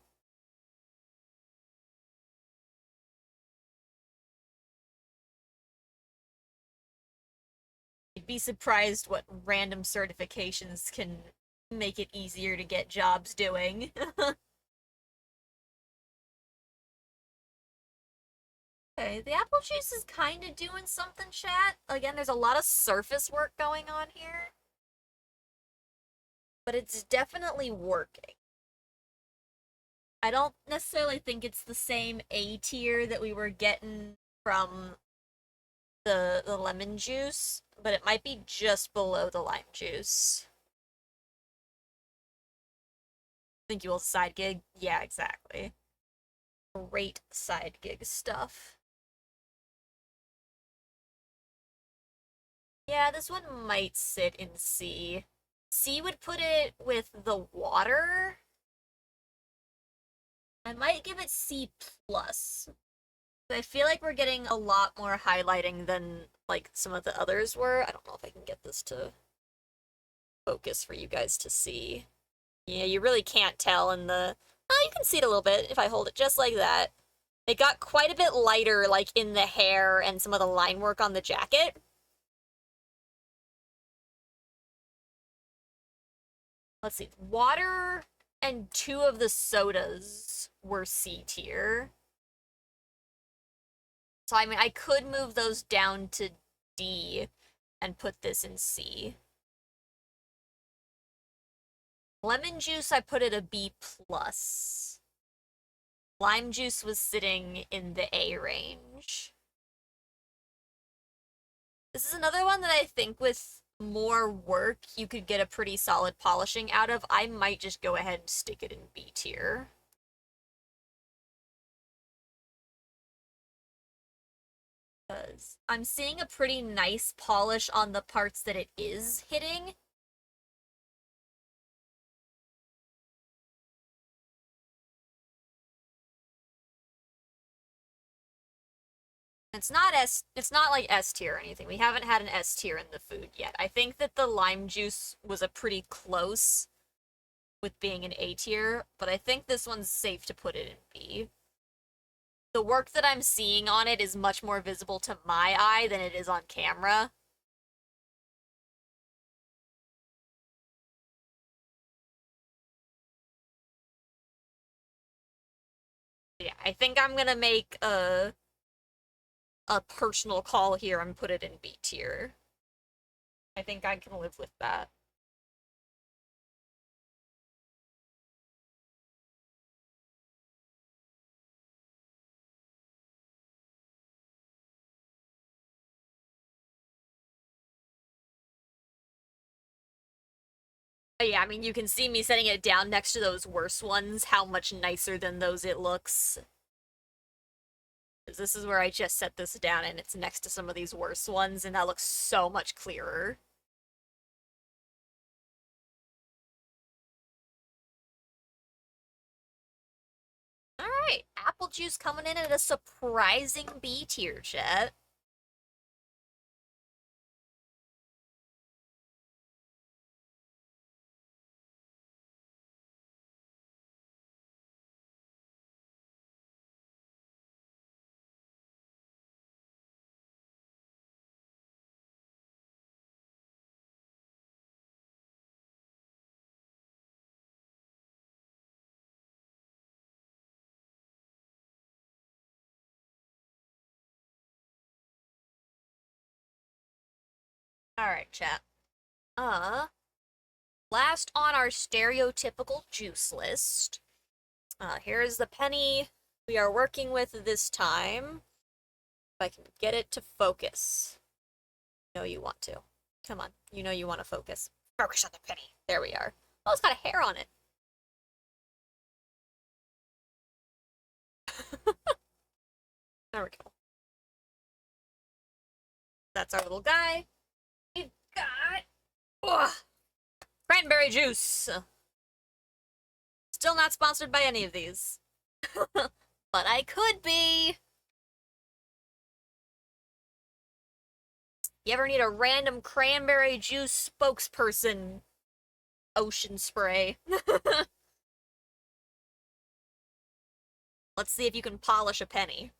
You'd be surprised what random certifications can make it easier to get jobs doing. Okay, the apple juice is kind of doing something, chat. Again, there's a lot of surface work going on here, but it's definitely working. I don't necessarily think it's the same A tier that we were getting from the lemon juice, but it might be just below the lime juice. Think you will side gig? Yeah, exactly. Great side gig stuff. Yeah, this one might sit in C. C would put it with the water. I might give it C plus. I feel like we're getting a lot more highlighting than like some of the others were. I don't know if I can get this to focus for you guys to see. Yeah, you really can't tell in the... Oh, you can see it a little bit if I hold it just like that. It got quite a bit lighter, like, in the hair and some of the line work on the jacket. Let's see. Water and two of the sodas were C tier. So, I mean, I could move those down to D and put this in C. Lemon juice, I put it a B plus. Lime juice was sitting in the A range. This is another one that I think with more work you could get a pretty solid polishing out of. I might just go ahead and stick it in B tier. Because I'm seeing a pretty nice polish on the parts that it is hitting. It's not like S tier or anything. We haven't had an S tier in the food yet. I think that the lime juice was a pretty close with being an A tier, but I think this one's safe to put it in B. The work that I'm seeing on it is much more visible to my eye than it is on camera. Yeah, I think I'm gonna make a personal call here and put it in B tier. I think I can live with that. Yeah, I mean, you can see me setting it down next to those worse ones, how much nicer than those it looks. This is where I just set this down, and it's next to some of these worse ones, and that looks so much clearer. Alright, apple juice coming in at a surprising B tier, chat. Alright, chat. Uh, Last on our stereotypical juice list. Here's the penny we are working with this time. If I can get it to focus. You know you want to. Come on, you know you want to focus. Focus on the penny. There we are. Oh, it's got a hair on it. There we go. That's our little guy. We got ugh, cranberry juice. Still not sponsored by any of these. But I could be. You ever need a random cranberry juice spokesperson? Ocean spray. Let's see if you can polish a penny.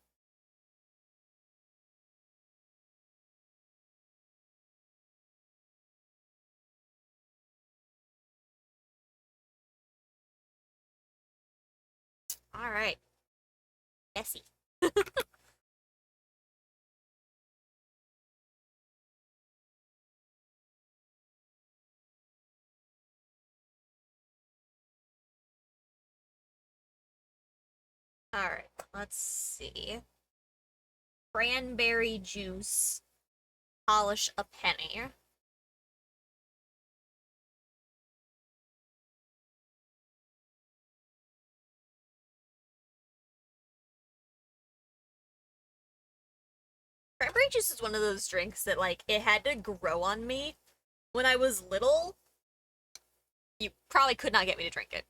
Alright. Messy. Alright, let's see. Cranberry juice. Polish a penny. Cranberry juice is one of those drinks that, like, it had to grow on me. When I was little, you probably could not get me to drink it.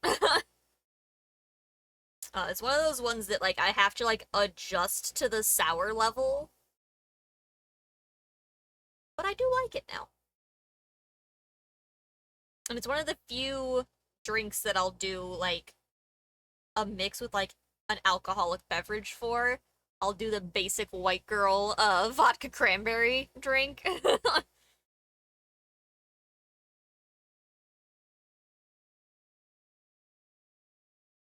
It's one of those ones that, like, I have to, like, adjust to the sour level. But I do like it now. And it's one of the few drinks that I'll do, like, a mix with, like, an alcoholic beverage for. I'll do the basic white girl, vodka cranberry drink.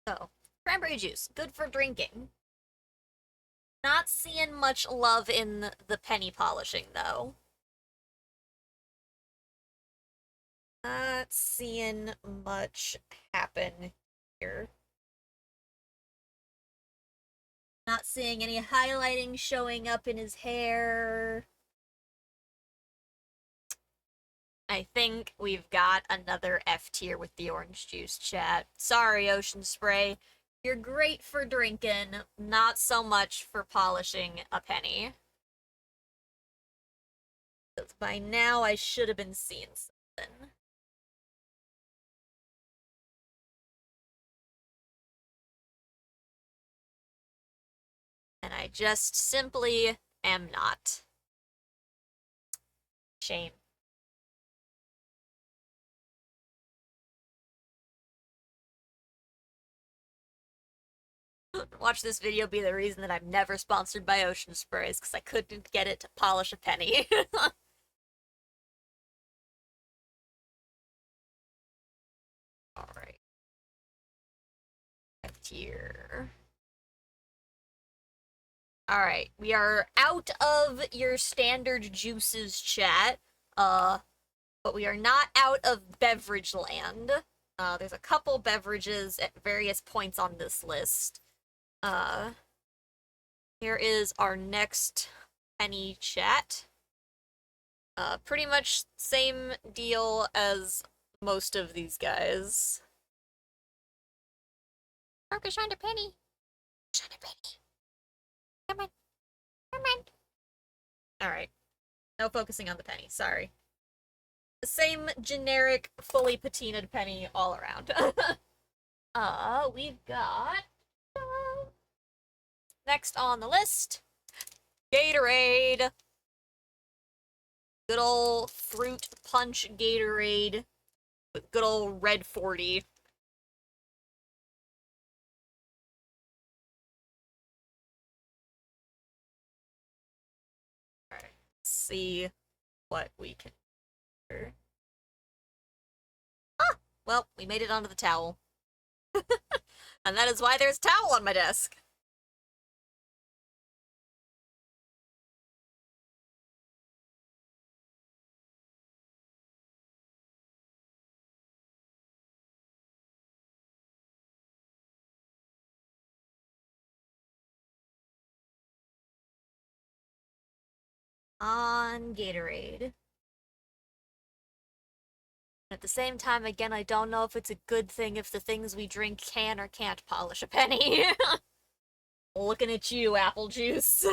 So, cranberry juice, good for drinking. Not seeing much love in the penny polishing, though. Not seeing much happen here. Not seeing any highlighting showing up in his hair. I think we've got another F tier with the orange juice, chat. Sorry, Ocean Spray. You're great for drinking, not so much for polishing a penny. By now, I should have been seeing something. And I just simply am not. Shame. Watch this video be the reason that I'm never sponsored by Ocean Sprays, because I couldn't get it to polish a penny. Alright. F tier. Alright, we are out of your standard juices, chat. But we are not out of beverage land. There's a couple beverages at various points on this list. Here is our next penny, chat. Pretty much same deal as most of these guys. Focus on the penny. Focus on the penny. Come on. Come on. Alright. No focusing on the penny, sorry. The same generic, fully patinaed penny all around. We've got... next on the list, Gatorade. Good old fruit punch Gatorade. With good old red 40. Alright, let's see what we can do. Ah! Well, we made it onto the towel. And that is why there's a towel on my desk. on Gatorade. At the same time, again, I don't know if it's a good thing if the things we drink can or can't polish a penny. Looking at you, apple juice.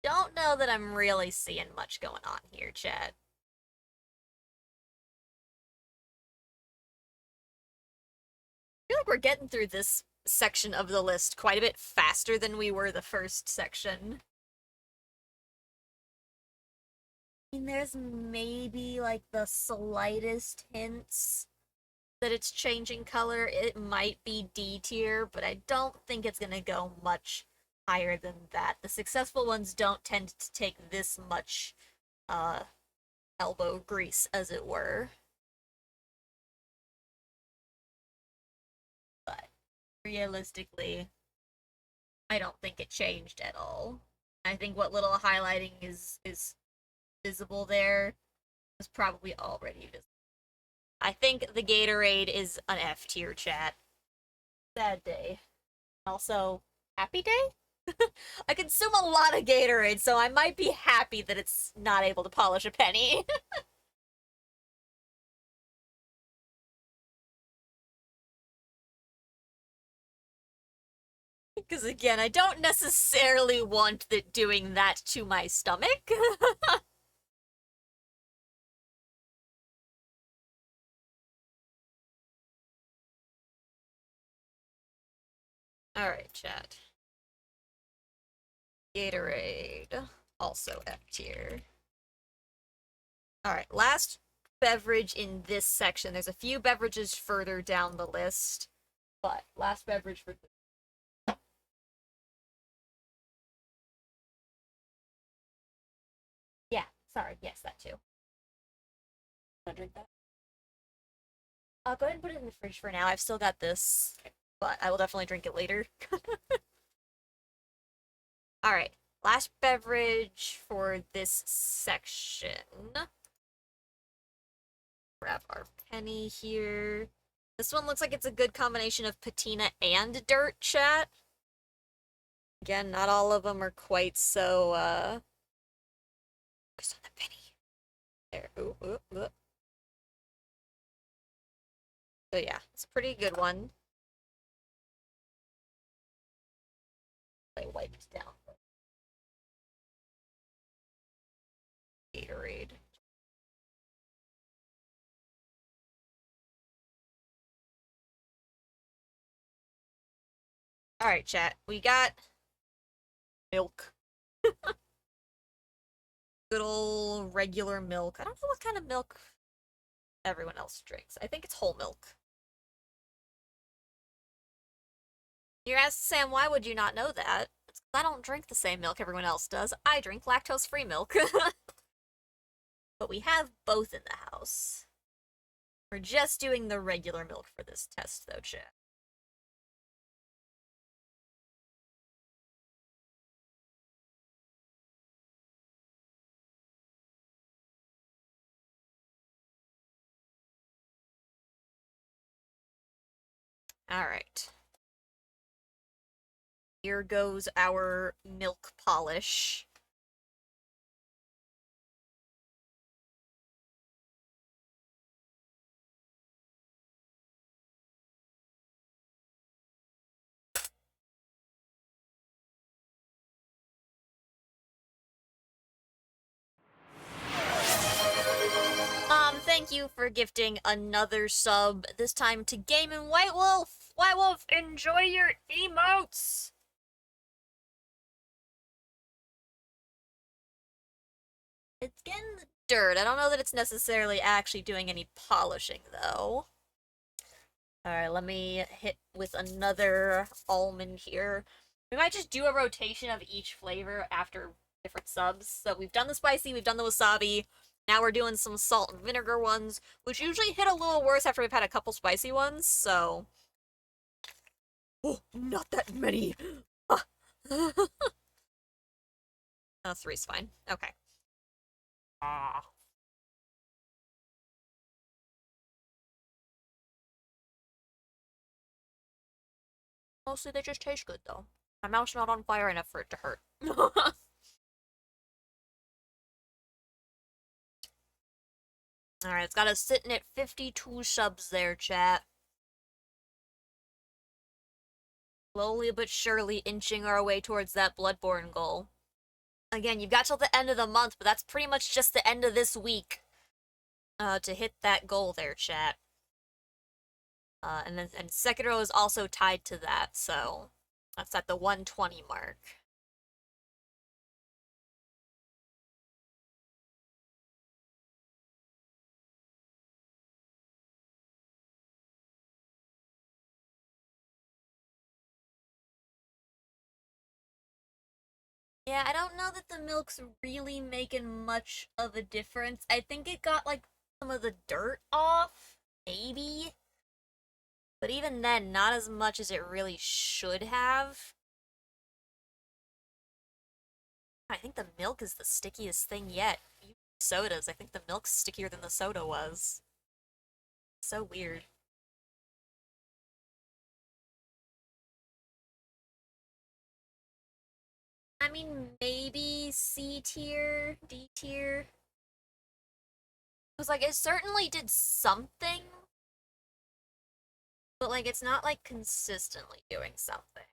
Don't know that I'm really seeing much going on here, Chad. I feel like we're getting through this section of the list quite a bit faster than we were the first section. I mean, there's maybe like the slightest hints that it's changing color. It might be D tier, but I don't think it's gonna go much higher than that. The successful ones don't tend to take this much uh elbow grease, as it were. But realistically, I don't think it changed at all. I think what little highlighting is visible there is probably already visible. I think the Gatorade is an F tier, chat. Sad day. Also, happy day? I consume a lot of Gatorade, so I might be happy that it's not able to polish a penny. Because again, I don't necessarily want that doing that to my stomach. Alright, chat. Gatorade. Also F tier. Alright, last beverage in this section. There's a few beverages further down the list, but last beverage for. Yeah, sorry, yes, that too. Wanna drink that? I'll go ahead and put it in the fridge for now. I've still got this, but I will definitely drink it later. Alright, last beverage for this section. Grab our penny here. This one looks like it's a good combination of patina and dirt, chat. Again, not all of them are quite so, focus on the penny. There. Ooh, ooh, ooh. So yeah, it's a pretty good one. I wiped down the Gatorade. Alright, chat. We got milk. Good old regular milk. I don't know what kind of milk everyone else drinks. I think it's whole milk. You're asked, Sam, why would you not know that? It's 'cause I don't drink the same milk everyone else does. I drink lactose-free milk. But we have both in the house. We're just doing the regular milk for this test, though, chat. Alright. Here goes our milk polish. Thank you for gifting another sub, this time to Game and White Wolf. White Wolf, enjoy your emotes! It's getting the dirt. I don't know that it's necessarily actually doing any polishing, though. Alright, let me hit with another almond here. We might just do a rotation of each flavor after different subs. So we've done the spicy, we've done the wasabi. Now we're doing some salt and vinegar ones, which usually hit a little worse after we've had a couple spicy ones, so. Oh, not that many! Ah. Three's fine. Okay. Ah. Mostly they just taste good, though. My mouth's not on fire enough for it to hurt. Alright, it's got us sitting at 52 subs there, chat. Slowly but surely inching our way towards that Bloodborne goal. Again, you've got till the end of the month, but that's pretty much just the end of this week to hit that goal there, chat. And Sekiro is also tied to that, so that's at the 120 mark. Yeah, I don't know that the milk's really making much of a difference. I think it got, like, some of the dirt off, maybe. But even then, not as much as it really should have. I think the milk is the stickiest thing yet. Sodas, I think the milk's stickier than the soda was. So weird. I mean, maybe C tier, D tier. Because, like, it certainly did something, but, like, it's not, like, consistently doing something.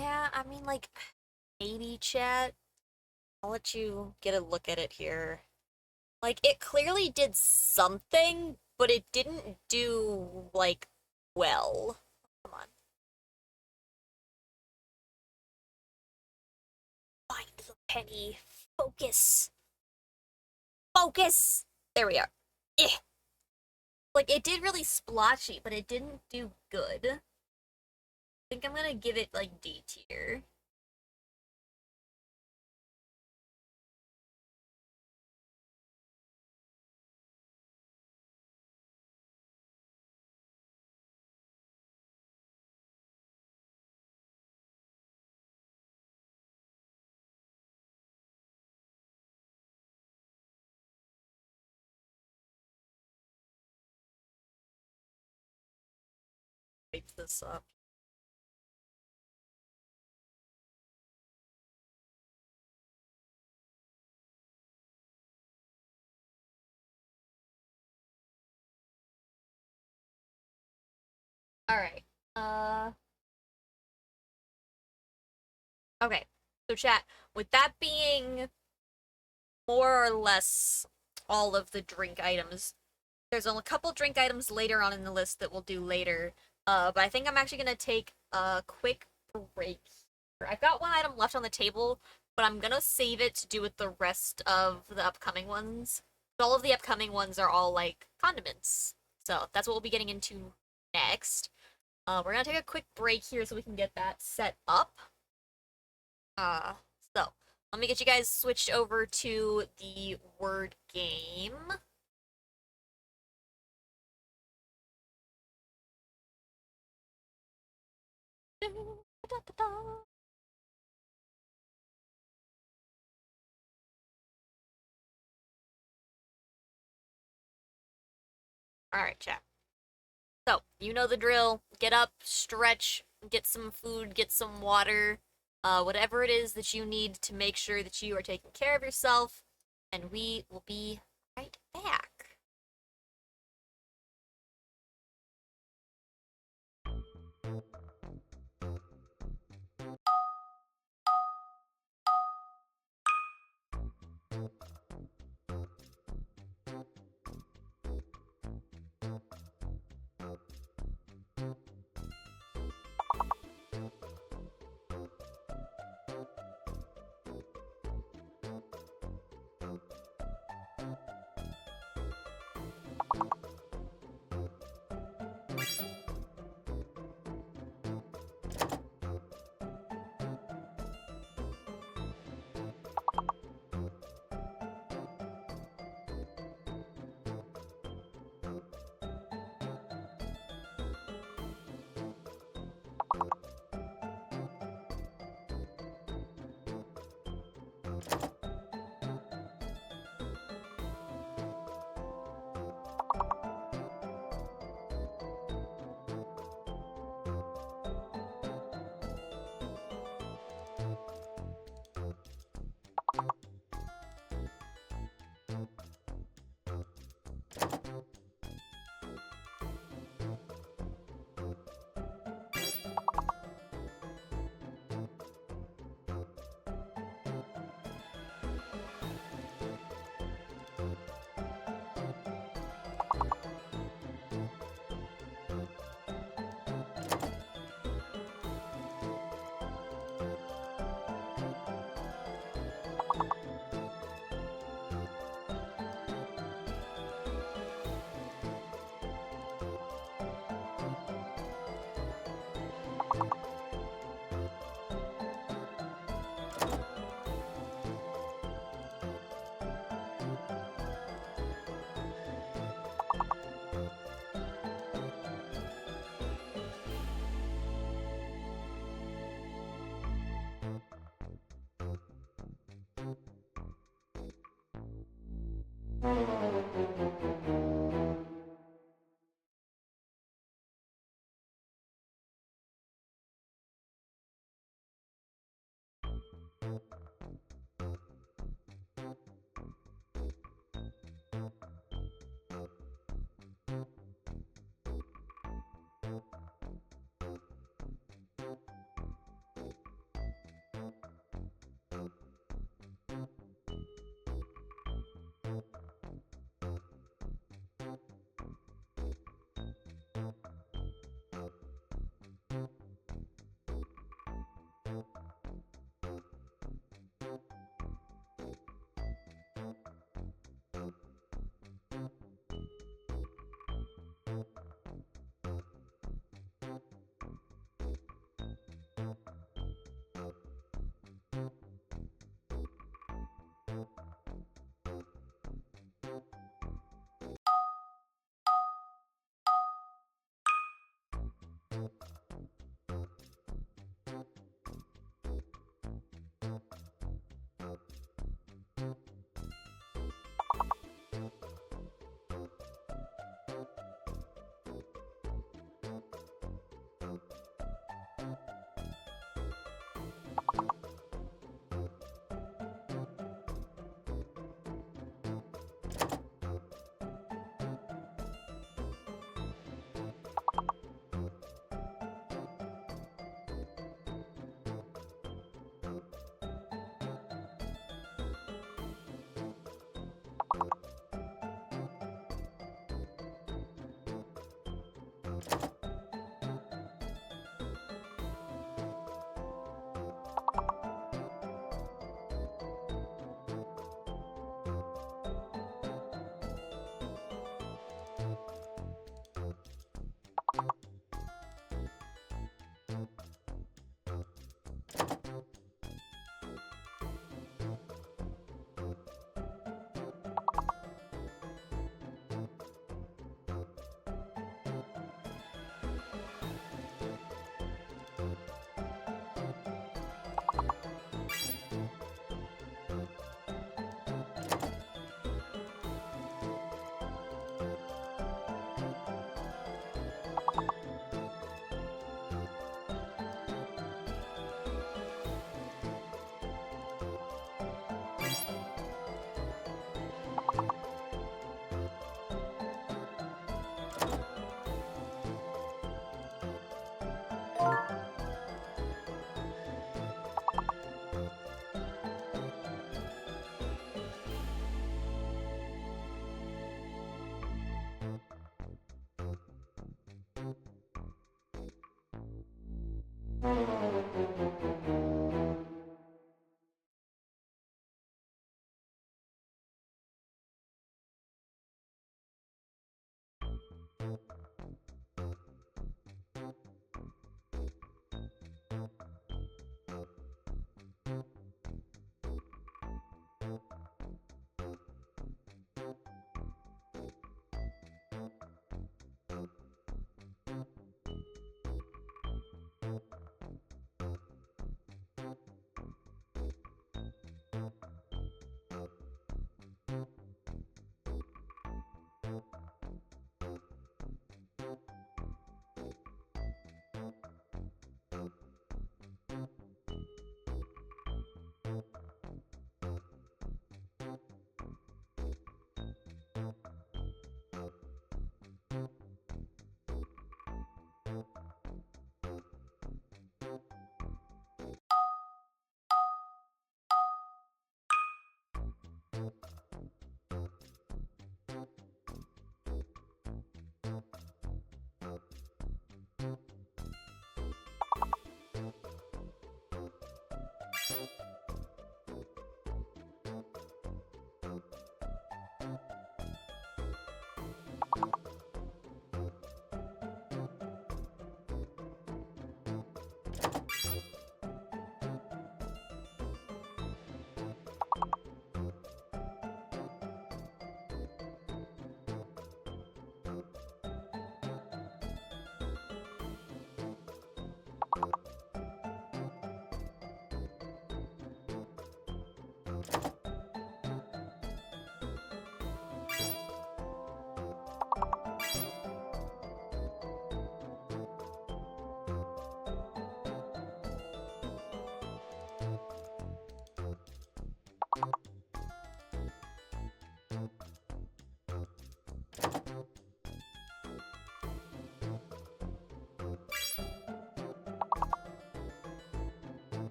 Yeah, I mean, like, maybe chat. I'll let you get a look at it here. Like, it clearly did something, but it didn't do, like, well. Come on. Find the penny. Focus. Focus! There we are. Eh. Like, it did really splotchy, but it didn't do good. I think I'm gonna give it, like, D tier. Wipe this up. Alright. Okay. So, chat, with that being more or less all of the drink items, there's only a couple drink items later on in the list that we'll do later. But I think I'm actually gonna take a quick break here. I've got one item left on the table, but I'm gonna save it to do with the rest of the upcoming ones. All of the upcoming ones are all like condiments. So that's what we'll be getting into next. We're gonna take a quick break here so we can get that set up. Uh, so let me get you guys switched over to the word game. Alright, chat. So, you know the drill. Get up, stretch, get some food, get some water, whatever it is that you need to make sure that you are taking care of yourself, and we will be right back.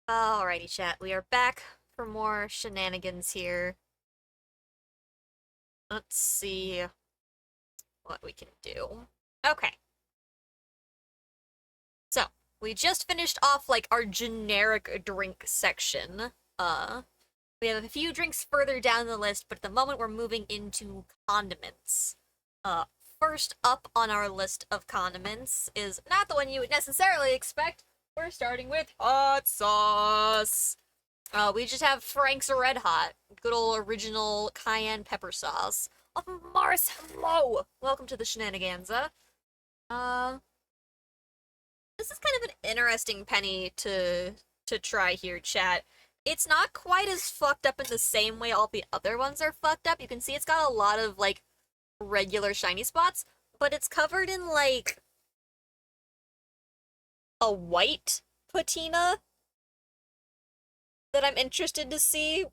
Alrighty, chat. We are back for more shenanigans here. Let's see what we can do. Okay, so we just finished off like our generic drink section. We have a few drinks further down the list, but at the moment we're moving into condiments. Uh, First up on our list of condiments is not the one you would necessarily expect. We're starting with hot sauce. We just have Frank's Red Hot, good old original cayenne pepper sauce. Oh, Mars, hello! Welcome to the shenaniganza. Uh, this is kind of an interesting penny to try here, chat. It's not quite as fucked up in the same way all the other ones are fucked up. You can see it's got a lot of, like, regular shiny spots, but it's covered in, like, a white patina that I'm interested to see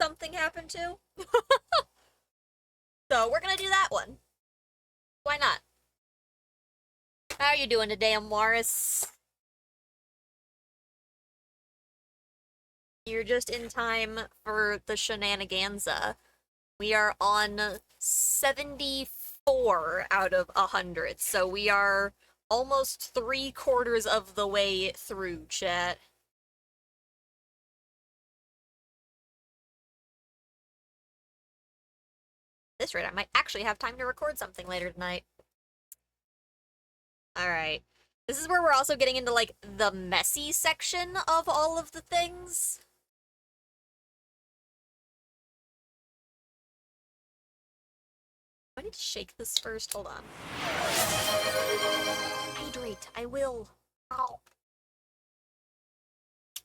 something happen to. So we're gonna do that one. Why not? How are you doing today, Morris? You're just in time for the shenaniganza. We are on 74 out of 100, so we are almost 3/4 of the way through, chat. At this rate, I might actually have time to record something later tonight. Alright. This is where we're also getting into, like, the messy section of all of the things. I need to shake this first. Hold on. Hydrate. I will. Ow.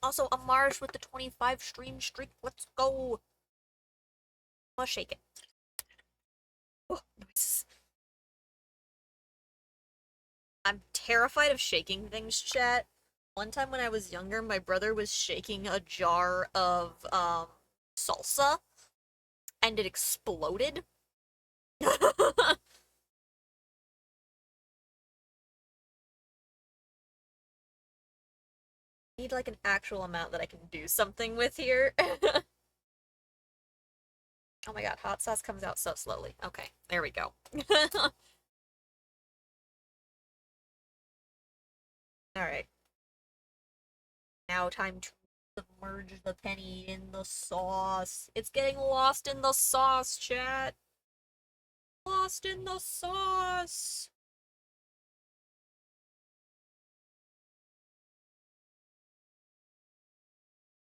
Also, a Marsh with the 25 stream streak. Let's go. Let's shake it. Oh, noises. I'm terrified of shaking things, chat. One time when I was younger, my brother was shaking a jar of salsa and it exploded. Need like an actual amount that I can do something with here. Oh my god, hot sauce comes out so slowly. Okay, there we go. Alright. Now time to submerge the penny in the sauce. It's getting lost in the sauce, chat. Lost in the sauce.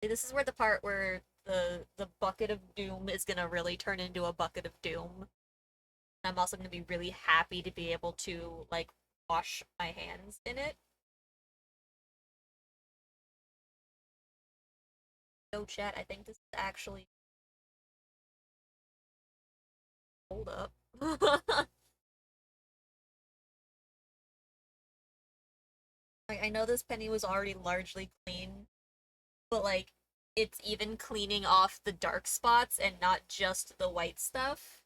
This is where the part where the bucket of doom is gonna really turn into a bucket of doom. I'm also gonna be really happy to be able to like wash my hands in it. Go chat, I think this is actually hold up. Like I know this penny was already largely clean, but like it's even cleaning off the dark spots and not just the white stuff.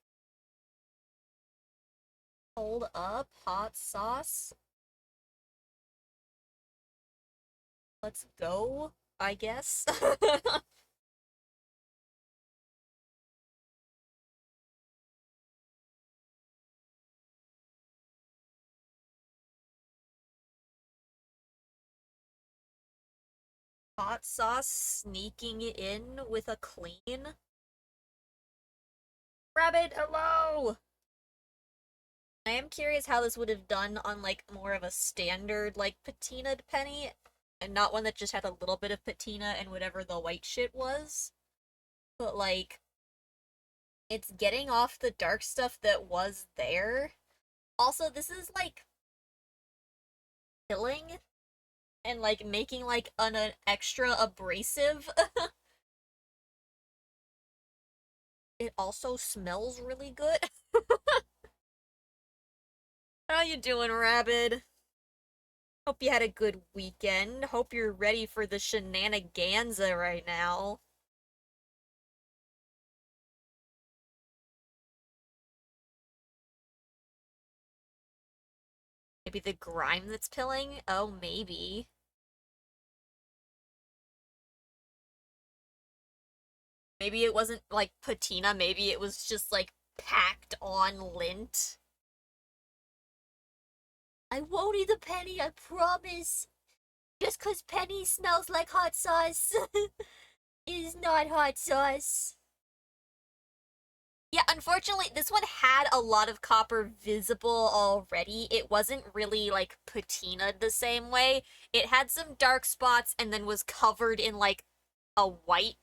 Hold up, hot sauce. Let's go, I guess. Hot sauce sneaking in with a clean. Rabbit, hello! I am curious how this would have done on like more of a standard like patinaed penny and not one that just had a little bit of patina and whatever the white shit was. But like it's getting off the dark stuff that was there. Also, this is like killing and like making like an extra abrasive. It also smells really good. How you doing, Rabbit? Hope you had a good weekend. Hope you're ready for the shenaniganza right now. Maybe the grime that's pilling? Oh, maybe. Maybe it wasn't like patina, maybe it was just like packed on lint. I won't eat the penny, I promise. Just 'cause penny smells like hot sauce is not hot sauce. Yeah, unfortunately, this one had a lot of copper visible already. It wasn't really like patinaed the same way. It had some dark spots and then was covered in like a white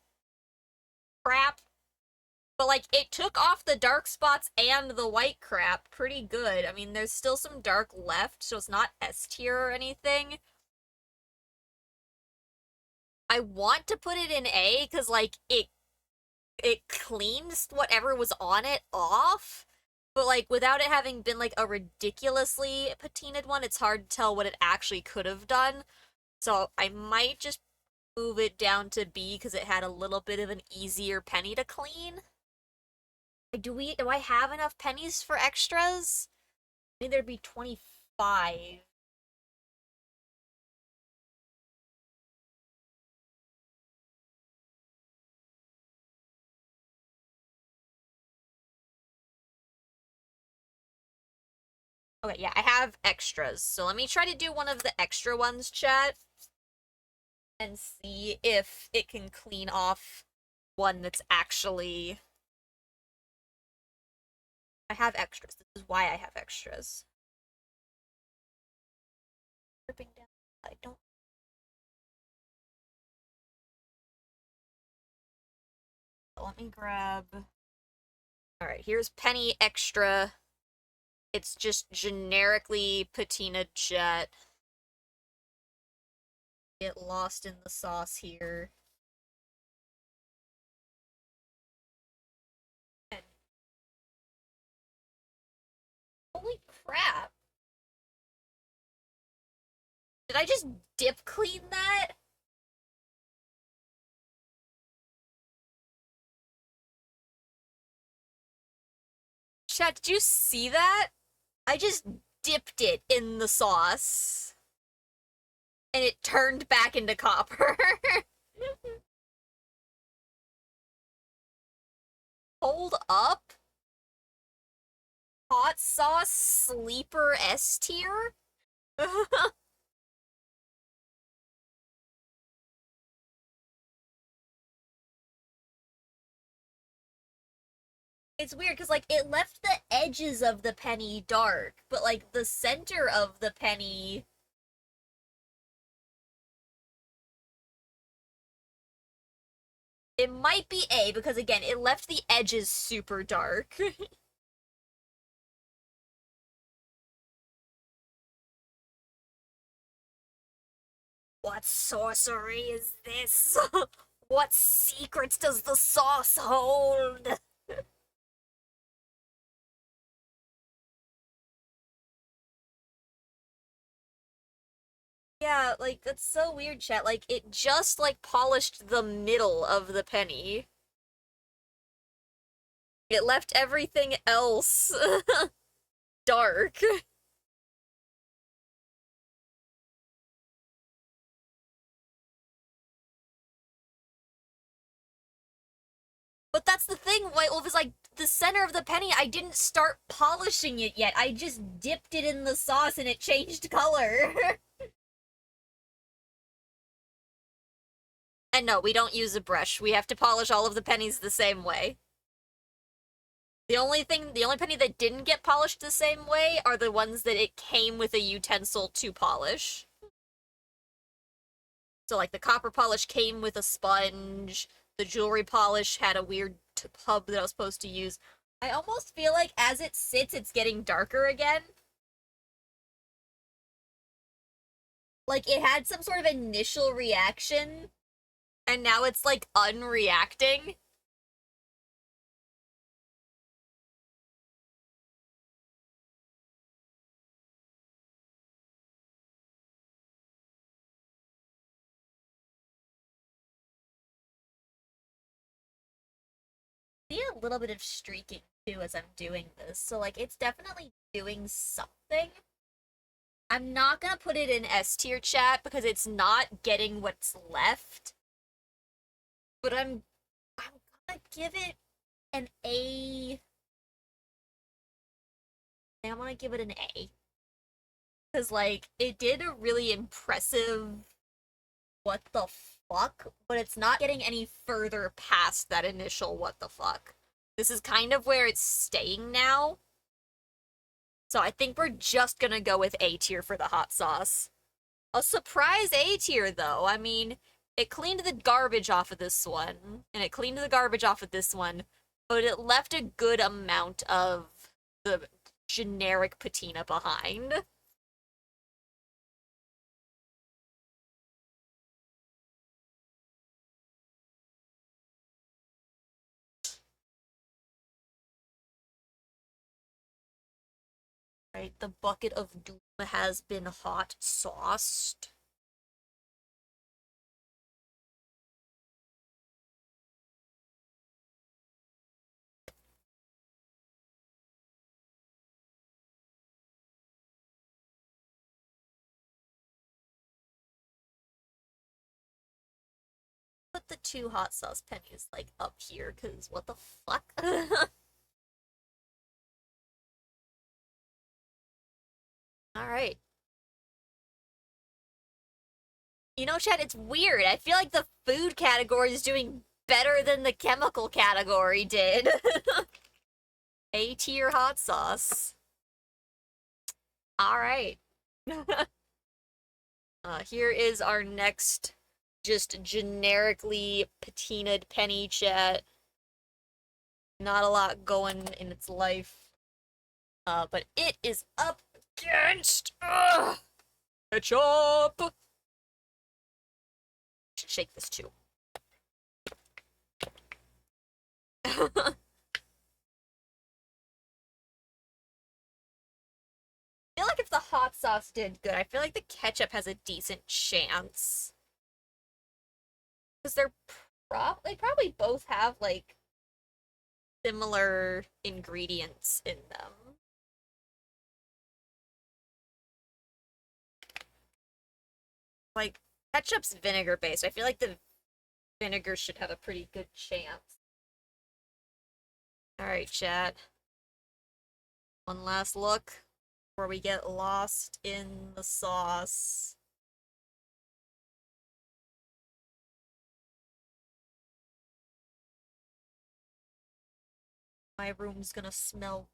crap. But like it took off the dark spots and the white crap pretty good. I mean, there's still some dark left, so it's not S tier or anything. I want to put it in A because like it cleans whatever was on it off. But like without it having been like a ridiculously patinaed one, it's hard to tell what it actually could have done. So I might just move it down to B because it had a little bit of an easier penny to clean. Do I have enough pennies for extras? I think there'd be 25. Okay, yeah, I have extras. So let me try to do one of the extra ones, chat, and see if it can clean off one that's actually... I have extras. This is why I have extras. Dripping down. I don't... Let me grab... Alright, here's Penny Extra. It's just generically patina jet. Get lost in the sauce here. And holy crap. Did I just dip clean that? Chat, did you see that? I just dipped it in the sauce. And it turned back into copper. Hold up. Hot sauce sleeper S tier? It's weird because like it left the edges of the penny dark, but like the center of the penny, it might be A because again it left the edges super dark. What sorcery is this? What secrets does the sauce hold? Yeah, like that's so weird, chat. Like it just like polished the middle of the penny. It left everything else dark. But that's the thing, White Wolf, is like the center of the penny, I didn't start polishing it yet. I just dipped it in the sauce and it changed color. And no, we don't use a brush. We have to polish all of the pennies the same way. The only penny that didn't get polished the same way are the ones that it came with a utensil to polish. So like the copper polish came with a sponge, the jewelry polish had a weird tub that I was supposed to use. I almost feel like as it sits, it's getting darker again. Like it had some sort of initial reaction, and now it's like unreacting. See a little bit of streaking too as I'm doing this, so like it's definitely doing something. I'm not gonna put it in S tier, chat, because it's not getting what's left. But I'm I give it an A. I'm gonna give it an A. Because, like, it did a really impressive what the fuck, but it's not getting any further past that initial what the fuck. This is kind of where it's staying now. So I think we're just gonna go with A tier for the hot sauce. A surprise A tier, though. I mean, it cleaned the garbage off of this one, and it cleaned the garbage off of this one, but it left a good amount of the generic patina behind. Right, the bucket of doom has been hot sauced. Put the two hot sauce pennies, like, up here, because what the fuck? Alright. You know, Chad, it's weird. I feel like the food category is doing better than the chemical category did. A tier hot sauce. Alright. Here is our next just generically patinaed penny, chat. Not a lot going in its life. But it is up against ketchup. Should shake this too. I feel like if the hot sauce did good, I feel like the ketchup has a decent chance. Because they probably both have, like, similar ingredients in them. Like, ketchup's vinegar based. I feel like the vinegar should have a pretty good chance. Alright, chat. One last look before we get lost in the sauce. My room's gonna smell.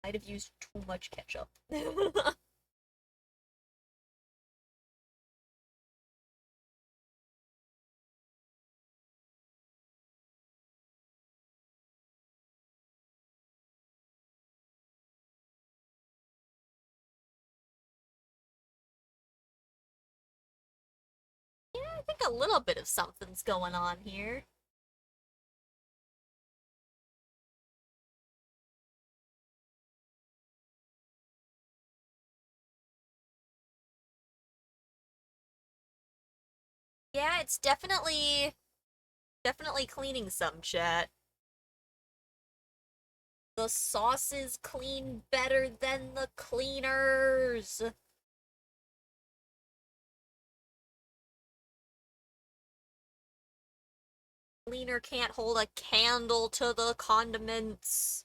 Might have used too much ketchup. Yeah, I think a little bit of something's going on here. Yeah, it's definitely cleaning some, chat. The sauces clean better than the cleaners. Cleaner can't hold a candle to the condiments.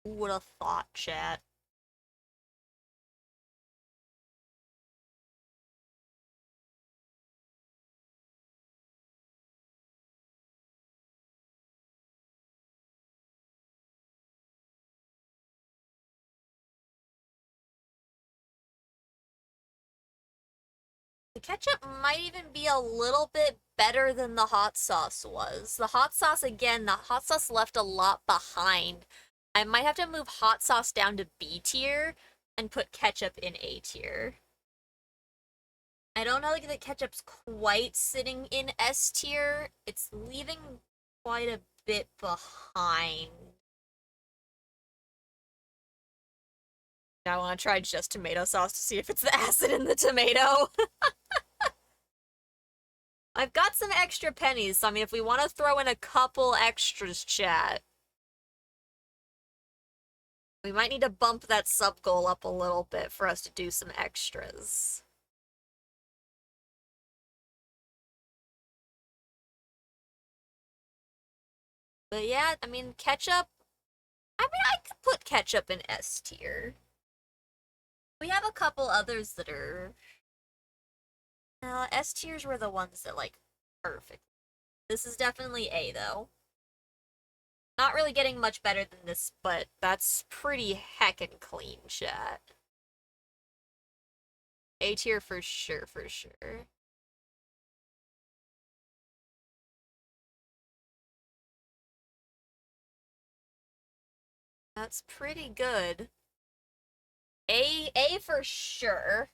Who would have thought, chat? The ketchup might even be a little bit better than the hot sauce was. The hot sauce, again, the hot sauce left a lot behind. I might have to move hot sauce down to B tier and put ketchup in A tier. I don't know if the ketchup's quite sitting in S tier. It's leaving quite a bit behind. Now I want to try just tomato sauce to see if it's the acid in the tomato. I've got some extra pennies, so I mean, if we want to throw in a couple extras, chat. We might need to bump that sub goal up a little bit for us to do some extras. But yeah, I mean, ketchup. I mean, I could put ketchup in S tier. We have a couple others that are. S tiers were the ones that, like, perfect. This is definitely A, though. Not really getting much better than this, but that's pretty heckin' clean, chat. A tier for sure, for sure. That's pretty good. A for sure.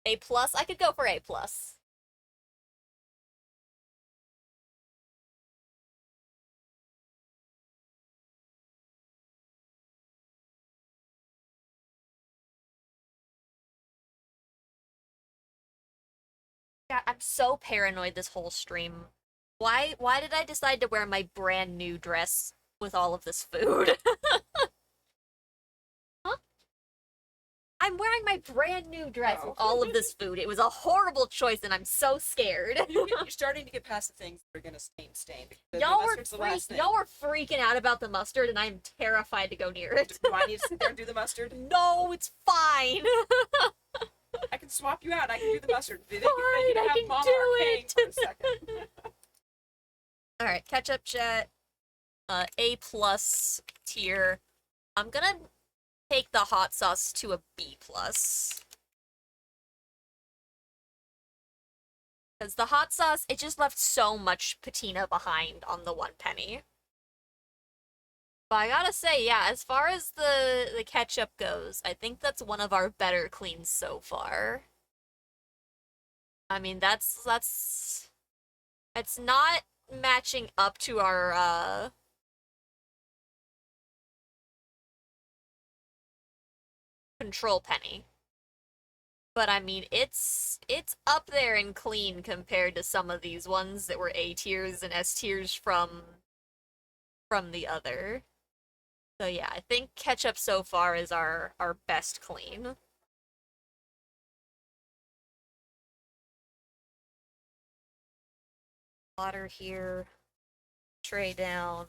A plus. I could go for A plus. God, I'm so paranoid this whole stream. Why did I decide to wear my brand new dress with all of this food? Huh? I'm wearing my brand new dress with all of this food. It was a horrible choice and I'm so scared. You're starting to get past the things that are gonna stain. Y'all were freaking out about the mustard and I'm terrified to go near it. Do I need to sit there and do the mustard? No, it's fine. I can swap you out. I can do the mustard. They Fine, I have can Mama do Arcane it. for a second. Alright, ketchup chat. A plus tier. I'm gonna take the hot sauce to a B plus. Because the hot sauce, it just left so much patina behind on the 1 penny. But I gotta say, yeah, as far as the ketchup goes, I think that's one of our better cleans so far. I mean, it's not matching up to our control penny. But I mean, it's up there in clean compared to some of these ones that were A tiers and S tiers from the other. So yeah, I think ketchup so far is our best clean. Water here, tray down.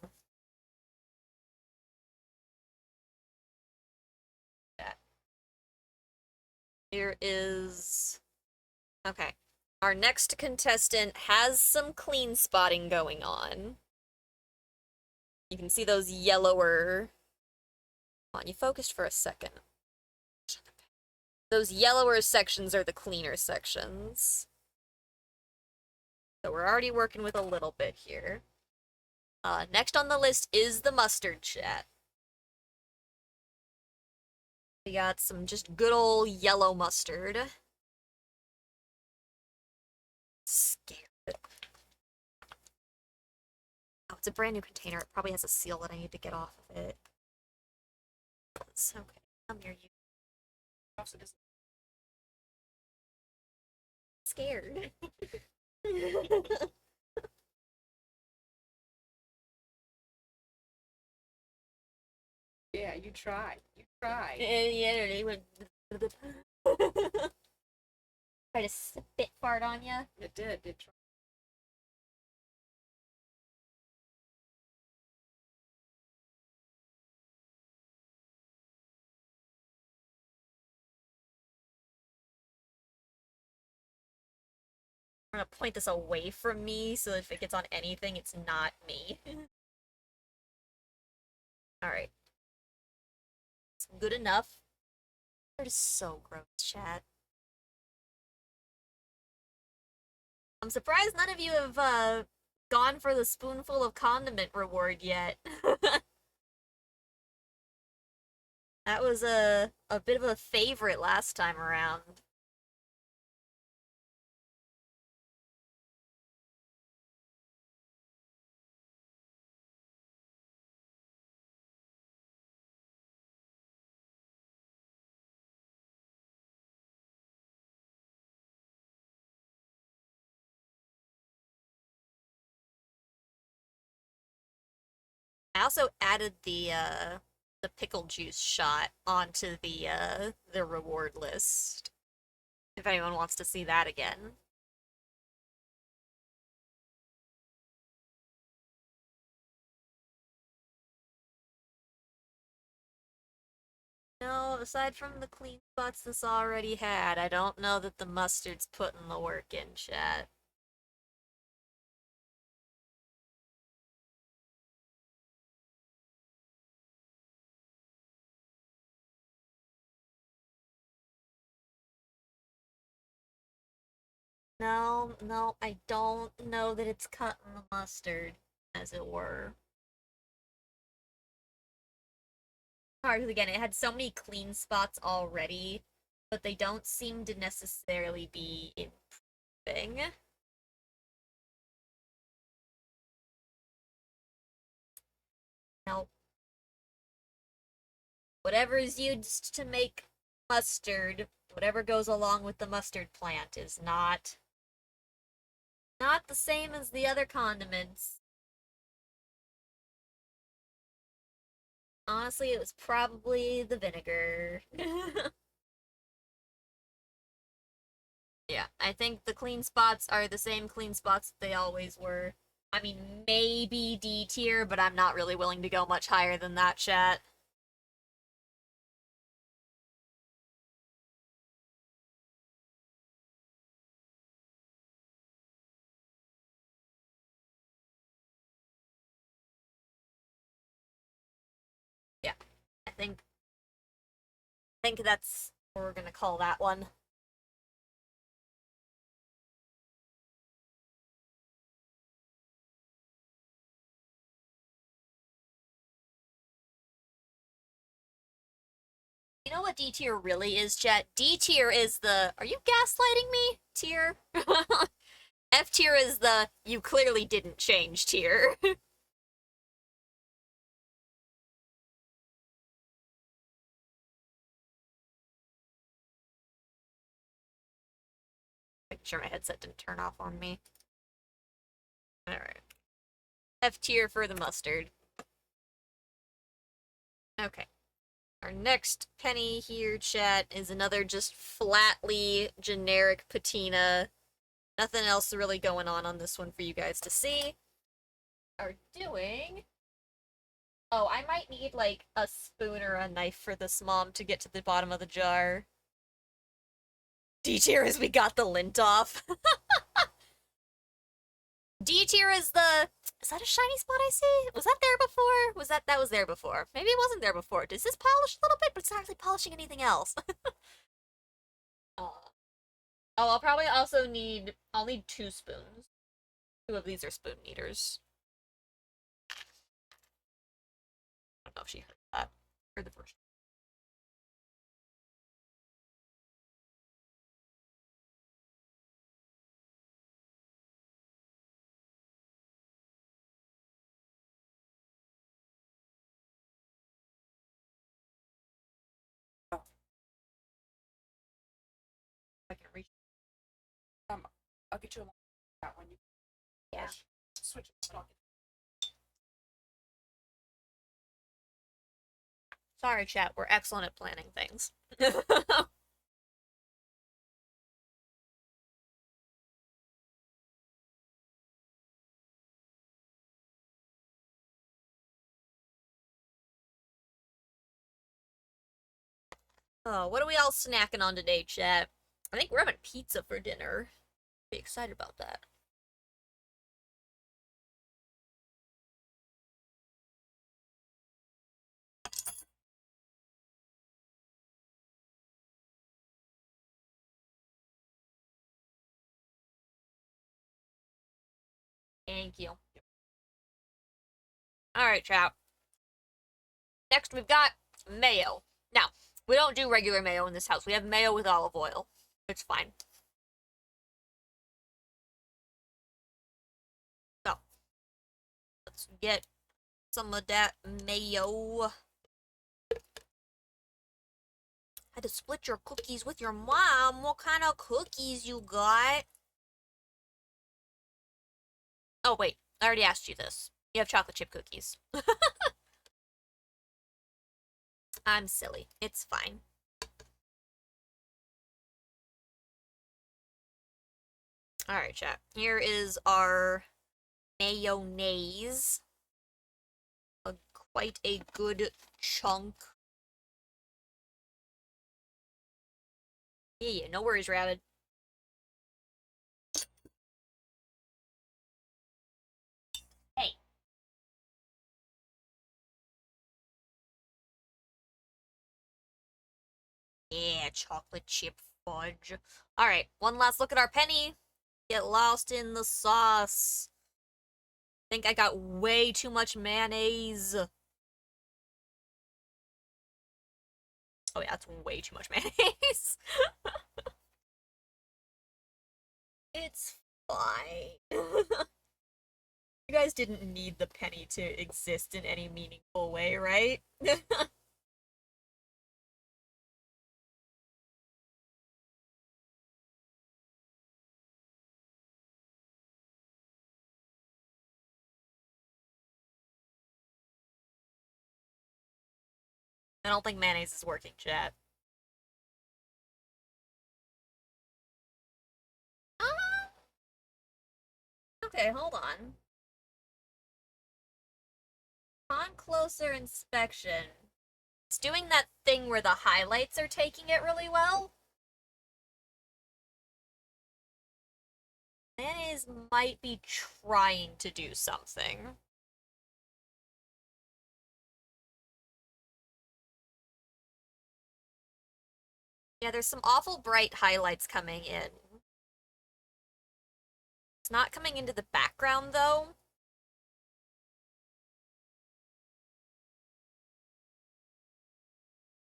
Yeah. Here is okay. Our next contestant has some clean spotting going on. You can see those yellower. Come on, you focused for a second. Those yellower sections are the cleaner sections. So we're already working with a little bit here. Next on the list is the mustard chat. We got some just good old yellow mustard. Scared. Oh, it's a brand new container. It probably has a seal that I need to get off of it. It's okay. I'm near you. Scared. Yeah, you try. You try. Yeah, they went. Try to spit fart on ya. It did. It tried. I'm gonna point this away from me so if it gets on anything, it's not me. Alright. It's good enough. It is so gross, chat. I'm surprised none of you have gone for the spoonful of condiment reward yet. That was a bit of a favorite last time around. I also added the the pickle juice shot onto the reward list. If anyone wants to see that again. No, aside from the clean spots this already had, I don't know that the mustard's putting the work in, chat. No, no, I don't know that it's cutting the mustard, as it were. Because again, it had so many clean spots already, but they don't seem to necessarily be improving. Now, whatever is used to make mustard, whatever goes along with the mustard plant is not the same as the other condiments. Honestly, it was probably the vinegar. Yeah, I think the clean spots are the same clean spots that they always were. I mean, maybe D tier, but I'm not really willing to go much higher than that, chat. Yeah, I think that's what we're gonna call that one. You know what D tier really is, chat? D tier is the "Are you gaslighting me?" tier. F tier is the "You clearly didn't change" tier. Making sure my headset didn't turn off on me. Alright. F tier for the mustard. Okay. Our next penny here, chat, is another just flatly generic patina. Nothing else really going on this one for you guys to see. Are doing... Oh, I might need, like, a spoon or a knife for this, Mom, to get to the bottom of the jar. D tier is we got the lint off. D tier is the... Is that a shiny spot I see? Was that there before? That was there before? Maybe it wasn't there before. Does this polish a little bit, but it's not actually polishing anything else. uh, Oh, I'll need 2 spoons. 2 of these are spoon meters. I don't know if she heard that. Or the first. Oh, I can reach. Um, I'll get you a that one. You Yeah. switch it. Sorry, chat. We're excellent at planning things. Oh, what are we all snacking on today, chat? I think we're having pizza for dinner. Be excited about that. Thank you. Alright, chat. Next, we've got mayo. Now, we don't do regular mayo in this house. We have mayo with olive oil. It's fine. So, let's get some of that mayo. Had to split your cookies with your mom. What kind of cookies you got? Oh, wait. I already asked you this. You have chocolate chip cookies. I'm silly. It's fine. Alright, chat. Here is our mayonnaise. Quite a good chunk. Yeah, no worries, Rabbit. Hey. Yeah, chocolate chip fudge. Alright, one last look at our penny. Get lost in the sauce. Think I got way too much mayonnaise. Oh yeah, that's way too much mayonnaise. It's fine. You guys didn't need the penny to exist in any meaningful way, right? I don't think mayonnaise is working, chat. Okay, hold on. On closer inspection, it's doing that thing where the highlights are taking it really well. Mayonnaise might be trying to do something. Yeah, there's some awful bright highlights coming in. It's not coming into the background, though.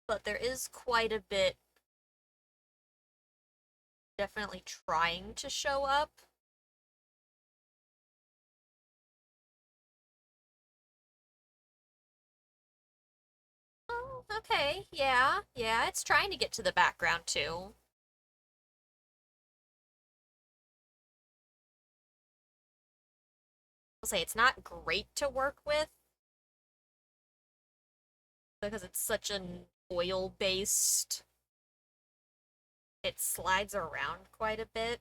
But there is quite a bit definitely trying to show up. Oh, okay. Yeah, yeah, it's trying to get to the background, too. I'll say it's not great to work with because it's such an oil-based. It slides around quite a bit.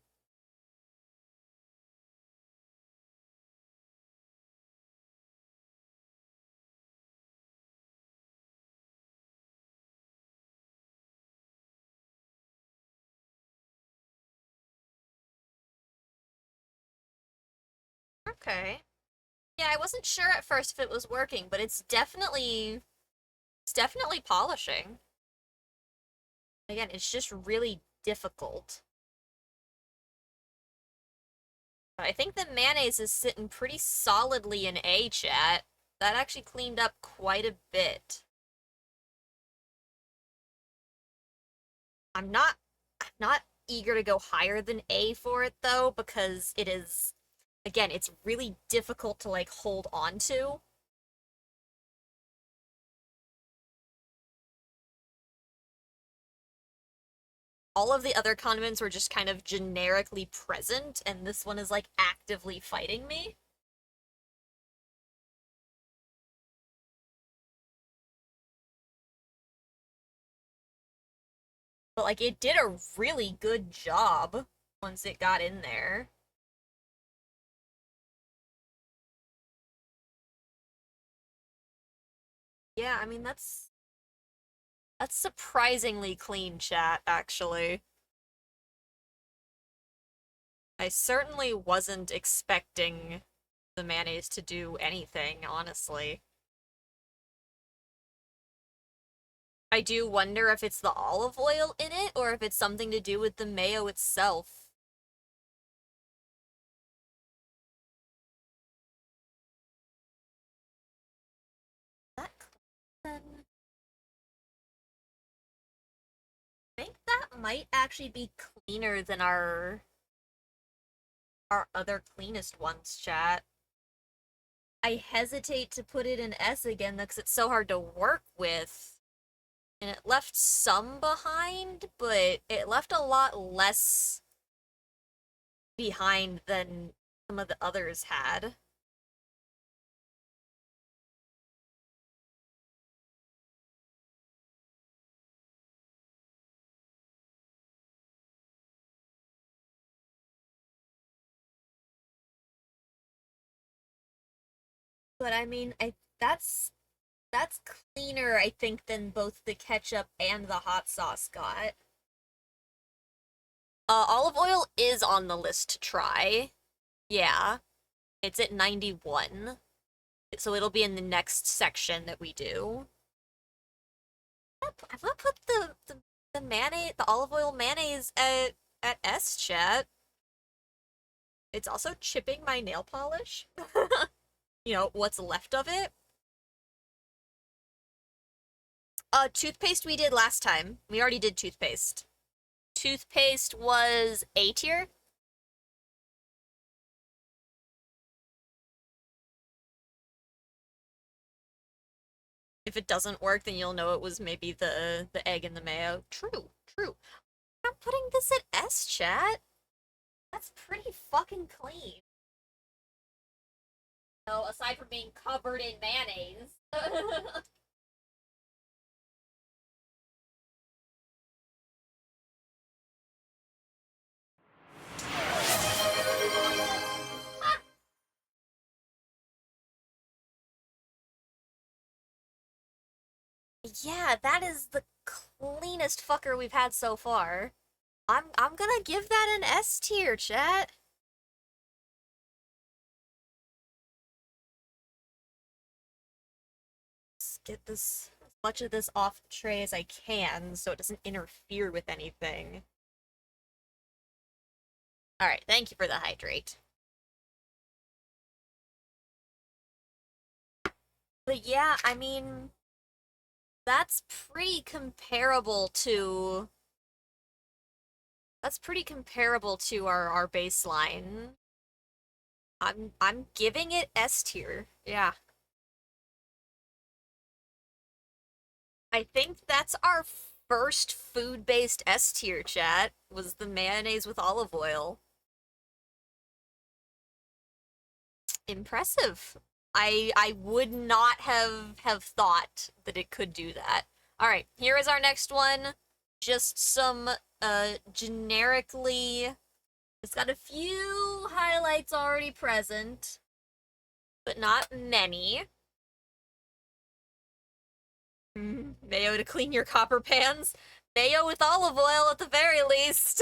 Okay. Yeah, I wasn't sure at first if it was working, but it's definitely polishing. Again, it's just really difficult. But I think the mayonnaise is sitting pretty solidly in A chat. That actually cleaned up quite a bit. I'm not eager to go higher than A for it though, because it is again, it's really difficult to like hold on to. All of the other condiments were just kind of generically present, and this one is like actively fighting me. But like it did a really good job once it got in there. Yeah, I mean that's surprisingly clean chat, actually. I certainly wasn't expecting the mayonnaise to do anything, honestly. I do wonder if it's the olive oil in it or if it's something to do with the mayo itself. That then I think that might actually be cleaner than our other cleanest ones, chat. I hesitate to put it in S again because it's so hard to work with. And it left some behind, but it left a lot less behind than some of the others had. but I mean, that's cleaner, I think, than both the ketchup and the hot sauce got. Olive oil is on the list to try. Yeah, it's at 91. So it'll be in the next section that we do. I'm gonna put the mayonnaise, the olive oil mayonnaise at S chat. It's also chipping my nail polish. You know, what's left of it. Toothpaste we did last time. We already did toothpaste. Toothpaste was A tier. If it doesn't work, then you'll know it was maybe the egg and the mayo. True, true. I'm putting this at S chat. That's pretty fucking clean. So aside from being covered in mayonnaise. Yeah, that is the cleanest fucker we've had so far. I'm gonna give that an S tier, chat. Let's get this as much of this off the tray as I can so it doesn't interfere with anything. Alright, thank you for the hydrate. But yeah, I mean, that's pretty comparable to our baseline. I'm giving it S tier. Yeah. I think that's our first food-based S tier, chat, was the mayonnaise with olive oil. Impressive. I would not have thought that it could do that. All right, here is our next one. Just some generically, it's got a few highlights already present, but not many. Mayo to clean your copper pans. Mayo with olive oil at the very least.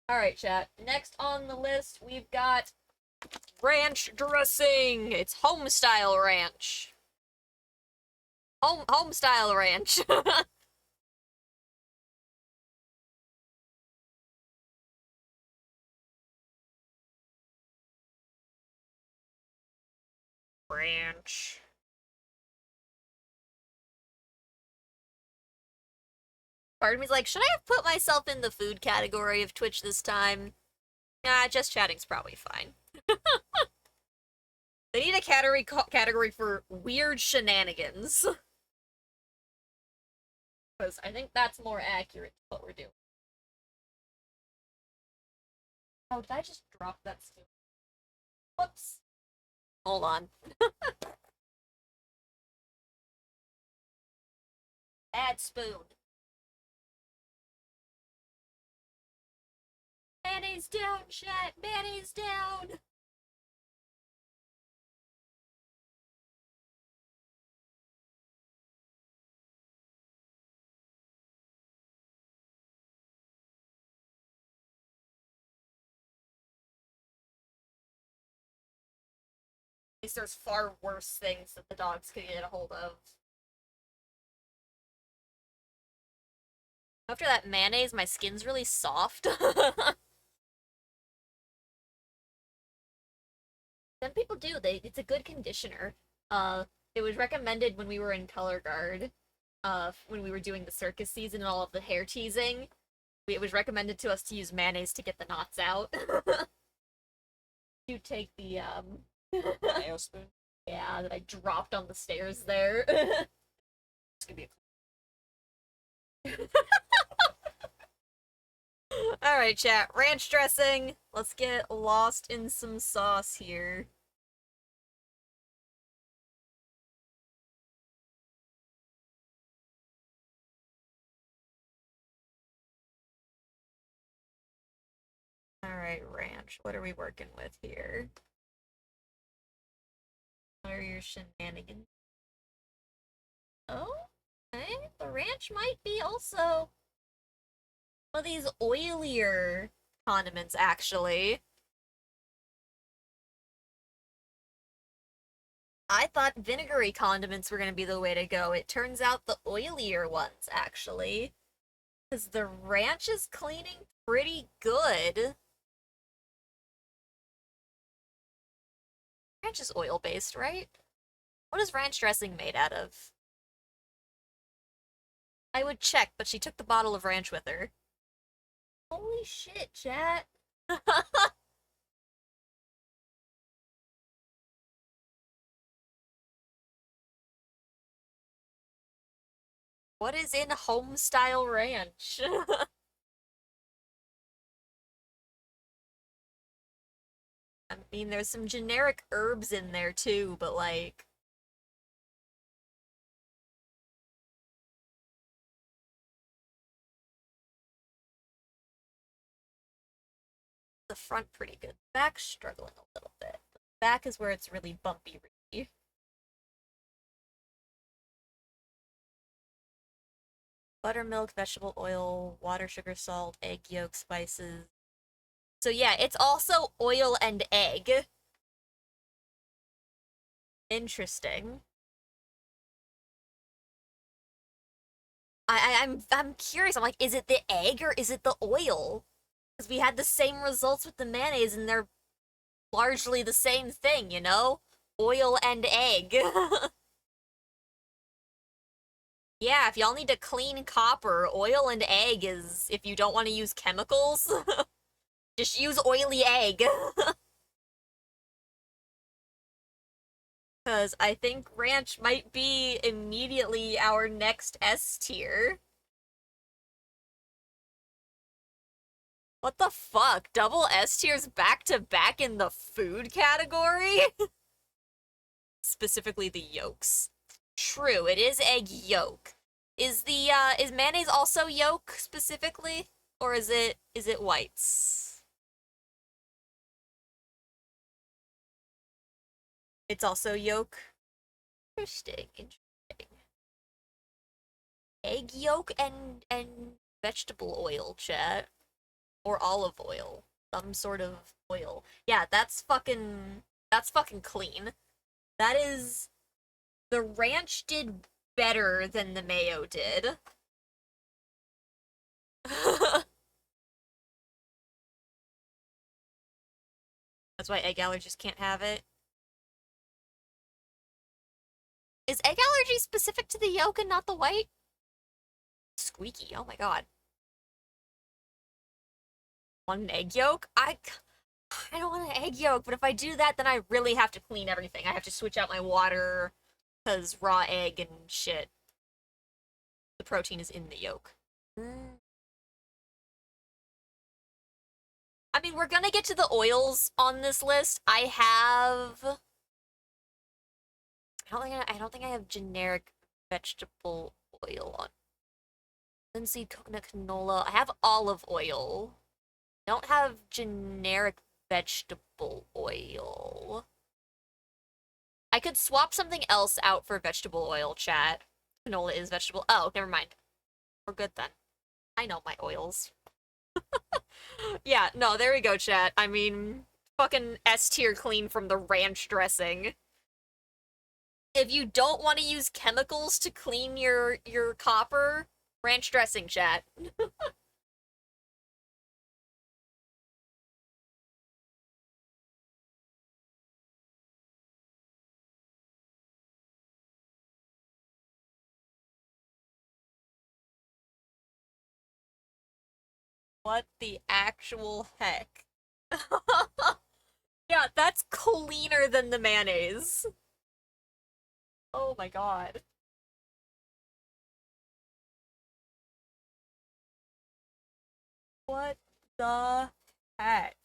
All right, chat. Next on the list, we've got ranch dressing. It's home style ranch. Home style ranch. Ranch. Part of me's like, should I have put myself in the food category of Twitch this time? Nah, just chatting's probably fine. They need a category for weird shenanigans. Because I think that's more accurate to what we're doing. Oh, did I just drop that spoon? Whoops. Hold on. Bad spoon. Mayonnaise down, chat! Mayonnaise down! At least there's far worse things that the dogs could get a hold of. After that mayonnaise, my skin's really soft. Some people do. It's a good conditioner. Uh, it was recommended when we were in color guard, when we were doing the circus season and all of the hair teasing. It was recommended to us to use mayonnaise to get the knots out. You take the Mayo spoon. yeah, that I dropped on the stairs there. It's gonna be All right, chat. Ranch dressing. Let's get lost in some sauce here. All right, ranch. What are we working with here? What are your shenanigans? Oh, okay. The ranch might be also one of these oilier condiments, actually. I thought vinegary condiments were going to be the way to go. It turns out the oilier ones, actually. Because the ranch is cleaning pretty good. Ranch is oil-based, right? What is ranch dressing made out of? I would check, but she took the bottle of ranch with her. Holy shit, chat. What is in home-style ranch? I mean, there's some generic herbs in there too, but like... The front pretty good. The back's struggling a little bit. The back is where it's really bumpy. Buttermilk, vegetable oil, water, sugar, salt, egg yolk, spices. So yeah, it's also oil and egg. Interesting. I'm curious. I'm like, is it the egg or is it the oil? Because we had the same results with the mayonnaise, and they're largely the same thing, you know? Oil and egg. Yeah, if y'all need to clean copper, oil and egg is, if you don't want to use chemicals, just use oily egg. Because I think ranch might be immediately our next S tier. What the fuck? Double S tiers back to back in the food category? Specifically the yolks. True, it is egg yolk. Is mayonnaise also yolk specifically? Or is it whites? It's also yolk. Interesting, interesting. Egg yolk and vegetable oil, chat. Or olive oil. Some sort of oil. Yeah, that's fucking clean. That is the ranch did better than the mayo did. That's why egg allergies can't have it. Is egg allergy specific to the yolk and not the white? Squeaky, oh my god. Want an egg yolk? I don't want an egg yolk, but if I do that, then I really have to clean everything. I have to switch out my water, because raw egg and shit. The protein is in the yolk. I mean, we're gonna get to the oils on this list. I don't think I have generic vegetable oil on. Linseed, coconut, canola. I have olive oil. I don't have generic vegetable oil. I could swap something else out for vegetable oil, chat. Canola is vegetable. Oh, never mind. We're good then. I know my oils. Yeah, no, there we go, chat. I mean, fucking S tier clean from the ranch dressing. If you don't want to use chemicals to clean your copper, ranch dressing, chat. What the actual heck? Yeah, that's cleaner than the mayonnaise. Oh my god. What the heck?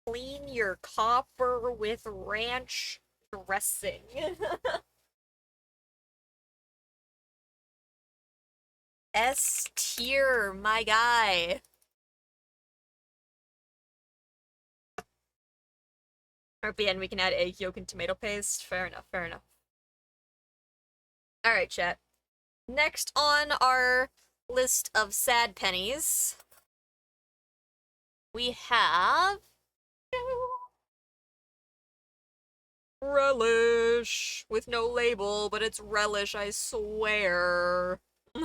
Clean your copper with ranch dressing. S tier, my guy. Or at the end we can add egg yolk and tomato paste. Fair enough, fair enough. Alright, chat. Next on our list of sad pennies, we have relish with no label, but it's relish, I swear. I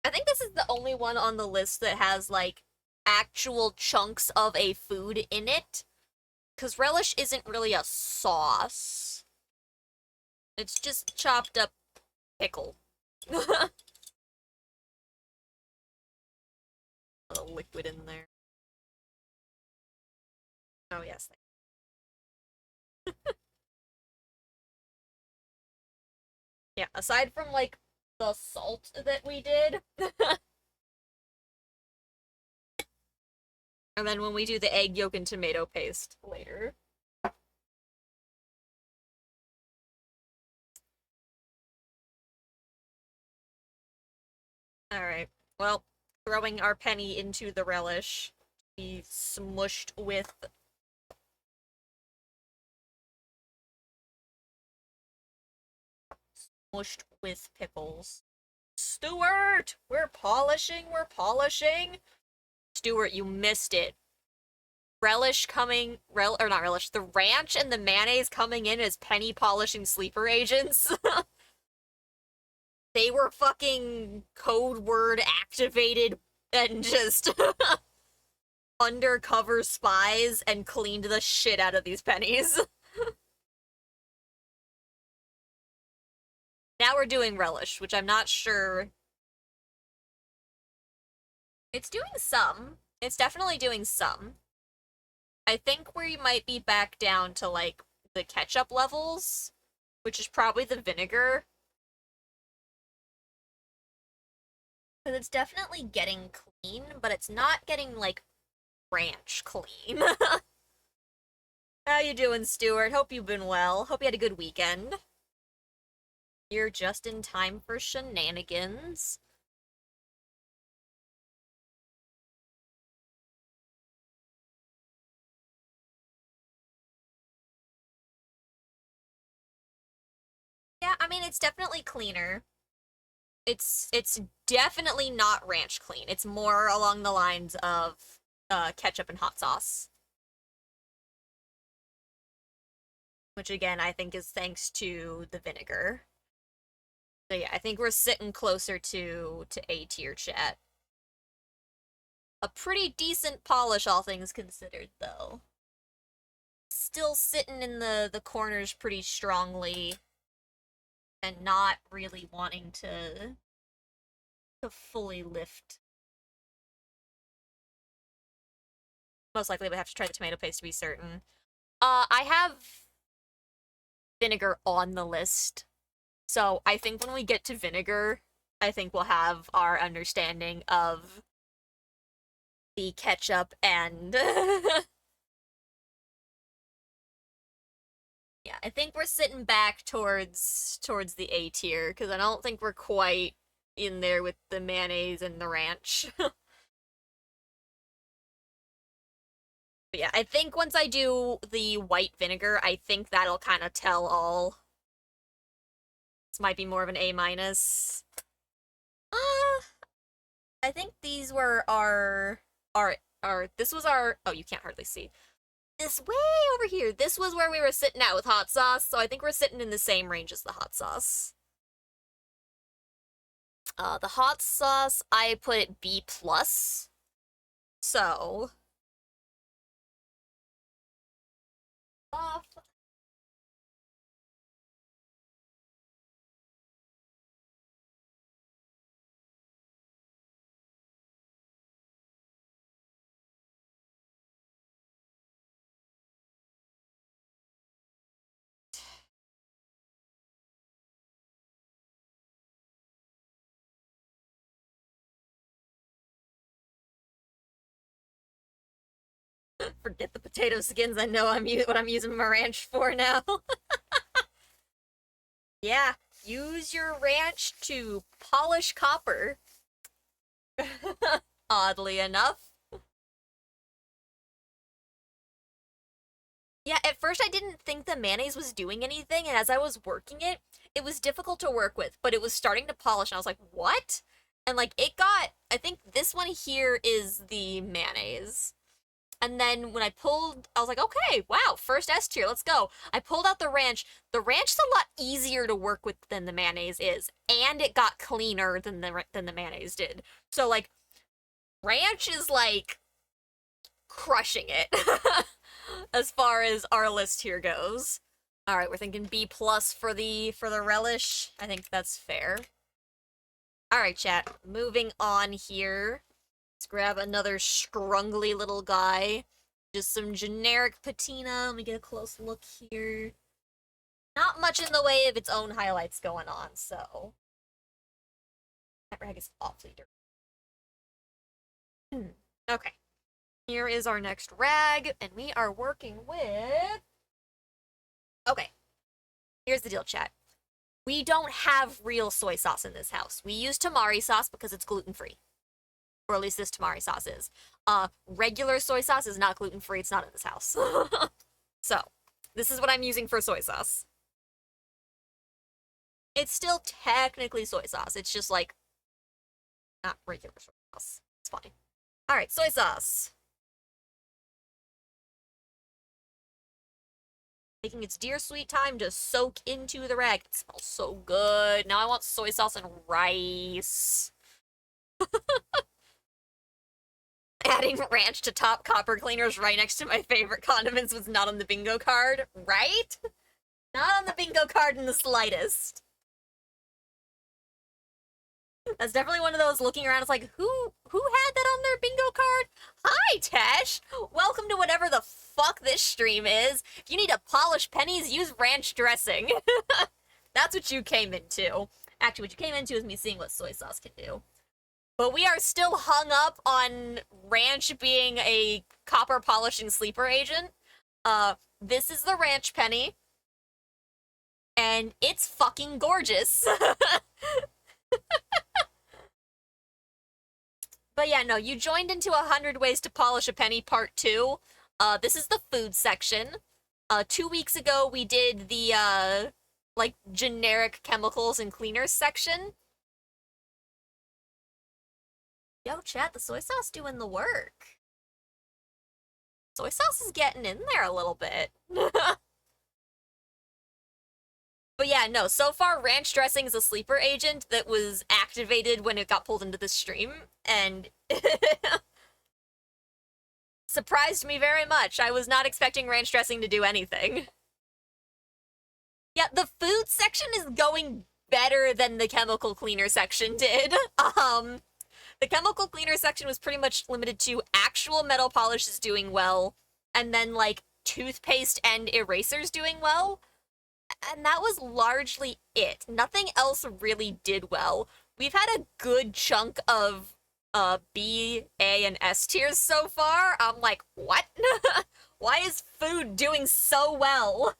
think this is the only one on the list that has like actual chunks of a food in it, because relish isn't really a sauce. It's just chopped up pickle. A liquid in there. Oh yes. Yeah, aside from like the salt that we did, and then when we do the egg yolk and tomato paste later. Alright, well, throwing our penny into the relish, be smushed with pickles. Stuart! We're polishing, we're polishing! Stuart, you missed it. Relish coming, or not relish, the ranch and the mayonnaise coming in as penny polishing sleeper agents. They were fucking code word activated and just undercover spies and cleaned the shit out of these pennies. Now we're doing relish, which I'm not sure. It's doing some. It's definitely doing some. I think we might be back down to, like, the ketchup levels, which is probably the vinegar. Because it's definitely getting clean, but it's not getting, like, ranch clean. How you doing, Stuart? Hope you've been well. Hope you had a good weekend. You're just in time for shenanigans. Yeah, I mean, it's definitely cleaner. It's definitely not ranch clean. It's more along the lines of ketchup and hot sauce. Which again, I think is thanks to the vinegar. So yeah, I think we're sitting closer to A tier chat. A pretty decent polish, all things considered, though. Still sitting in the corners pretty strongly, and not really wanting to fully lift. Most likely, I would have to try the tomato paste to be certain. I have vinegar on the list, so I think when we get to vinegar, I think we'll have our understanding of the ketchup and yeah, I think we're sitting back towards the A tier because I don't think we're quite in there with the mayonnaise and the ranch. But yeah, I think once I do the white vinegar, I think that'll kind of tell all. This might be more of an A minus. I think these were our this was our, oh, you can't hardly see. This way over here. This was where we were sitting at with hot sauce, so I think we're sitting in the same range as the hot sauce. The hot sauce, I put it B plus. So off. Forget the potato skins. I know what I'm using my ranch for now. Yeah, use your ranch to polish copper. Oddly enough. Yeah, at first I didn't think the mayonnaise was doing anything, and as I was working it, it was difficult to work with, but it was starting to polish, and I was like, what? And like it got, I think this one here is the mayonnaise. And then when I pulled, I was like, okay, wow, first S tier, let's go. I pulled out the ranch. The ranch is a lot easier to work with than the mayonnaise is, and it got cleaner than the mayonnaise did. So like, ranch is like crushing it as far as our list here goes. All right, we're thinking B plus for the relish. I think that's fair. All right, chat. Moving on here. Let's grab another scrungly little guy. Just some generic patina. Let me get a close look here. Not much in the way of its own highlights going on, so. That rag is awfully dirty. Okay. Here is our next rag, and we are working with... Okay. Here's the deal, chat. We don't have real soy sauce in this house. We use tamari sauce because it's gluten-free. Or at least this tamari sauce is. Regular soy sauce is not gluten-free. It's not in this house. So, this is what I'm using for soy sauce. It's still technically soy sauce. It's just like, not regular soy sauce. It's fine. Alright, soy sauce. Taking its dear sweet time to soak into the rag. It smells so good. Now I want soy sauce and rice. Adding ranch to top copper cleaners right next to my favorite condiments was not on the bingo card, right? Not on the bingo card in the slightest. That's definitely one of those looking around. It's like, who had that on their bingo card? Hi, Tesh. Welcome to whatever the fuck this stream is. If you need to polish pennies, use ranch dressing. That's what you came into. Actually, what you came into is me seeing what soy sauce can do. But we are still hung up on ranch being a copper polishing sleeper agent. This is the ranch penny. And it's fucking gorgeous. But yeah, no, you joined into 100 Ways to Polish a Penny Part 2. This is the food section. 2 weeks ago, we did the, like, generic chemicals and cleaners section. Yo, chat, the soy sauce doing the work. Soy sauce is getting in there a little bit. But yeah, no, so far ranch dressing is a sleeper agent that was activated when it got pulled into the stream, and surprised me very much. I was not expecting ranch dressing to do anything. Yeah, the food section is going better than the chemical cleaner section did. The chemical cleaner section was pretty much limited to actual metal polishes doing well, and then, like, toothpaste and erasers doing well. And that was largely it. Nothing else really did well. We've had a good chunk of B, A, and S tiers so far. I'm like, what? Why is food doing so well?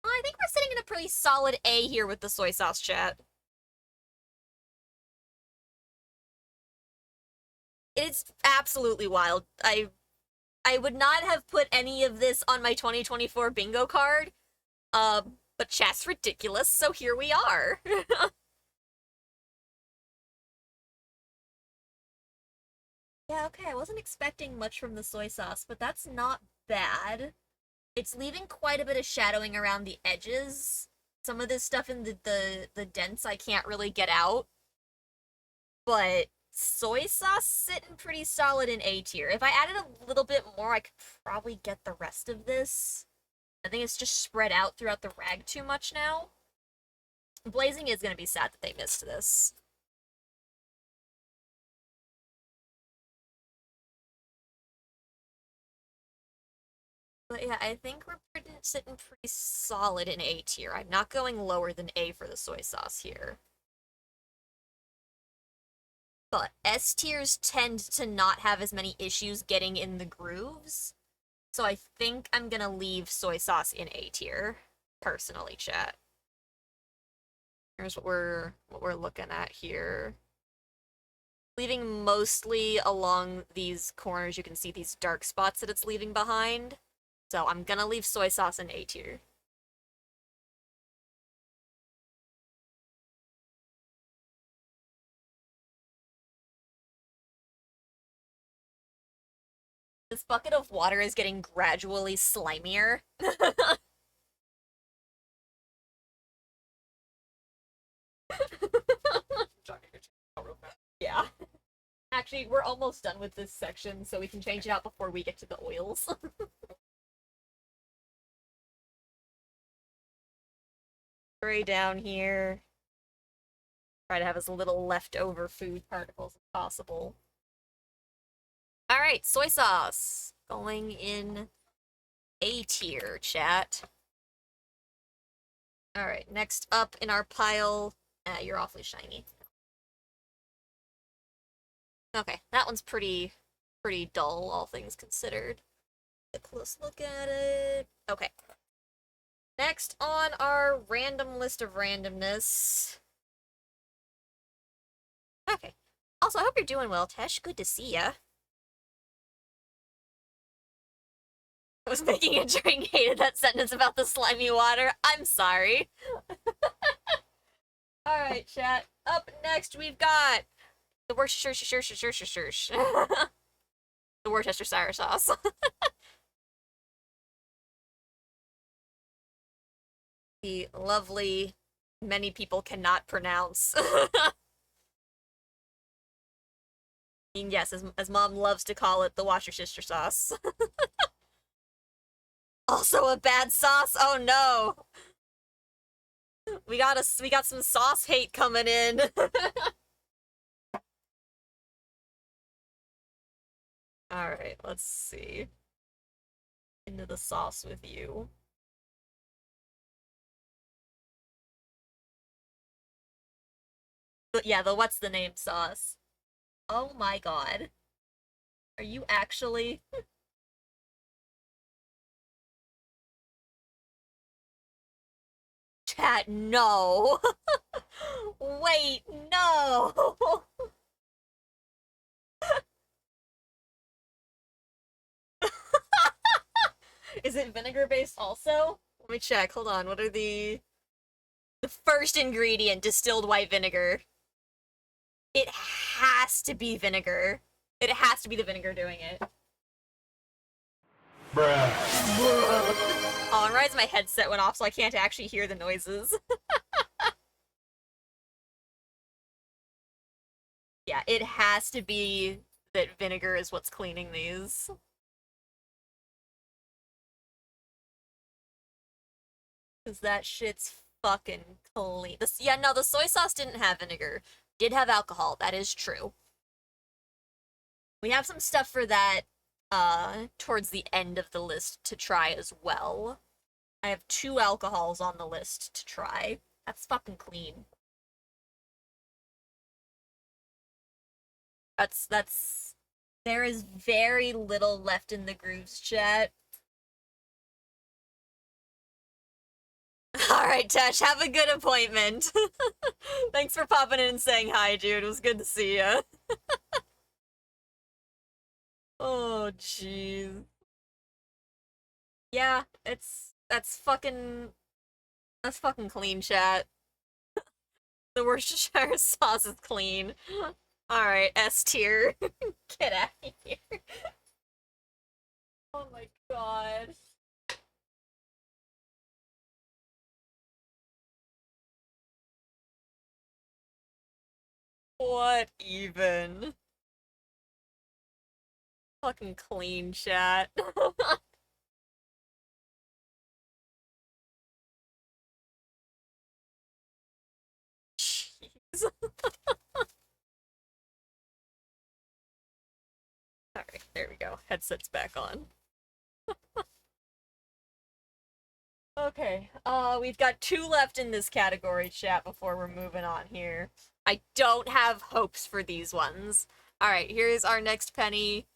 Well, I think we're sitting in a pretty solid A here with the soy sauce, chat. It's absolutely wild. I would not have put any of this on my 2024 bingo card, but chat's ridiculous, so here we are. Yeah, okay, I wasn't expecting much from the soy sauce, but that's not bad. It's leaving quite a bit of shadowing around the edges. Some of this stuff in the dents I can't really get out. But soy sauce sitting pretty solid in A tier. If I added a little bit more, I could probably get the rest of this. I think it's just spread out throughout the rag too much now. Blazing is going to be sad that they missed this. But yeah, I think we're sitting pretty solid in A tier. I'm not going lower than A for the soy sauce here. But S tiers tend to not have as many issues getting in the grooves. So I think I'm gonna leave soy sauce in A tier, personally, chat. Here's what we're looking at here. leaving mostly along these corners. You can see these dark spots that it's leaving behind. So I'm gonna leave soy sauce in A tier. This bucket of water is getting gradually slimier. Yeah. Actually, we're almost done with this section, so we can change it out before we get to the oils. Spray down here. Try to have as little leftover food particles as possible. Alright, soy sauce. Going in A tier, chat. Alright, next up in our pile. You're awfully shiny. Okay, that one's pretty dull, all things considered. A close look at it. Okay. Next on our random list of randomness. Okay. Also, I hope you're doing well, Tesh. Good to see ya. I was making a drink, hated that sentence about the slimy water. I'm sorry. Alright, chat. Up next, we've got the Worcestershire the Worcestershire sauce. The lovely, many people cannot pronounce. I mean, yes, as mom loves to call it, the Worcestershire sauce. Also a bad sauce. Oh no. We got some sauce hate coming in. All right, let's see. Into the sauce with you. But yeah, the what's the name sauce. Oh my god. Are you actually? Chat, no. Wait, no. Is it vinegar based also? Let me check. Hold on. What are the first ingredient, distilled white vinegar? It has to be vinegar. It has to be the vinegar doing it. Bruh. Oh, and right my headset went off, so I can't actually hear the noises. Yeah, it has to be that vinegar is what's cleaning these. Because that shit's fucking clean. Yeah, no, the soy sauce didn't have vinegar. Did have alcohol, that is true. We have some stuff for that towards the end of the list to try as well. I have 2 alcohols on the list to try. That's fucking clean. That's there is very little left in the grooves, chat. Alright, Tash, have a good appointment. Thanks for popping in and saying hi, dude. It was good to see ya. Oh, jeez. Yeah, that's fucking clean, chat. The Worcestershire sauce is clean. Alright, S tier. Get out of here. Oh my god. What even? Fucking clean, chat. Jeez. Alright, there we go. Headset's back on. Okay, we've got 2 left in this category, chat, before we're moving on here. I don't have hopes for these ones. Alright, here's our next penny.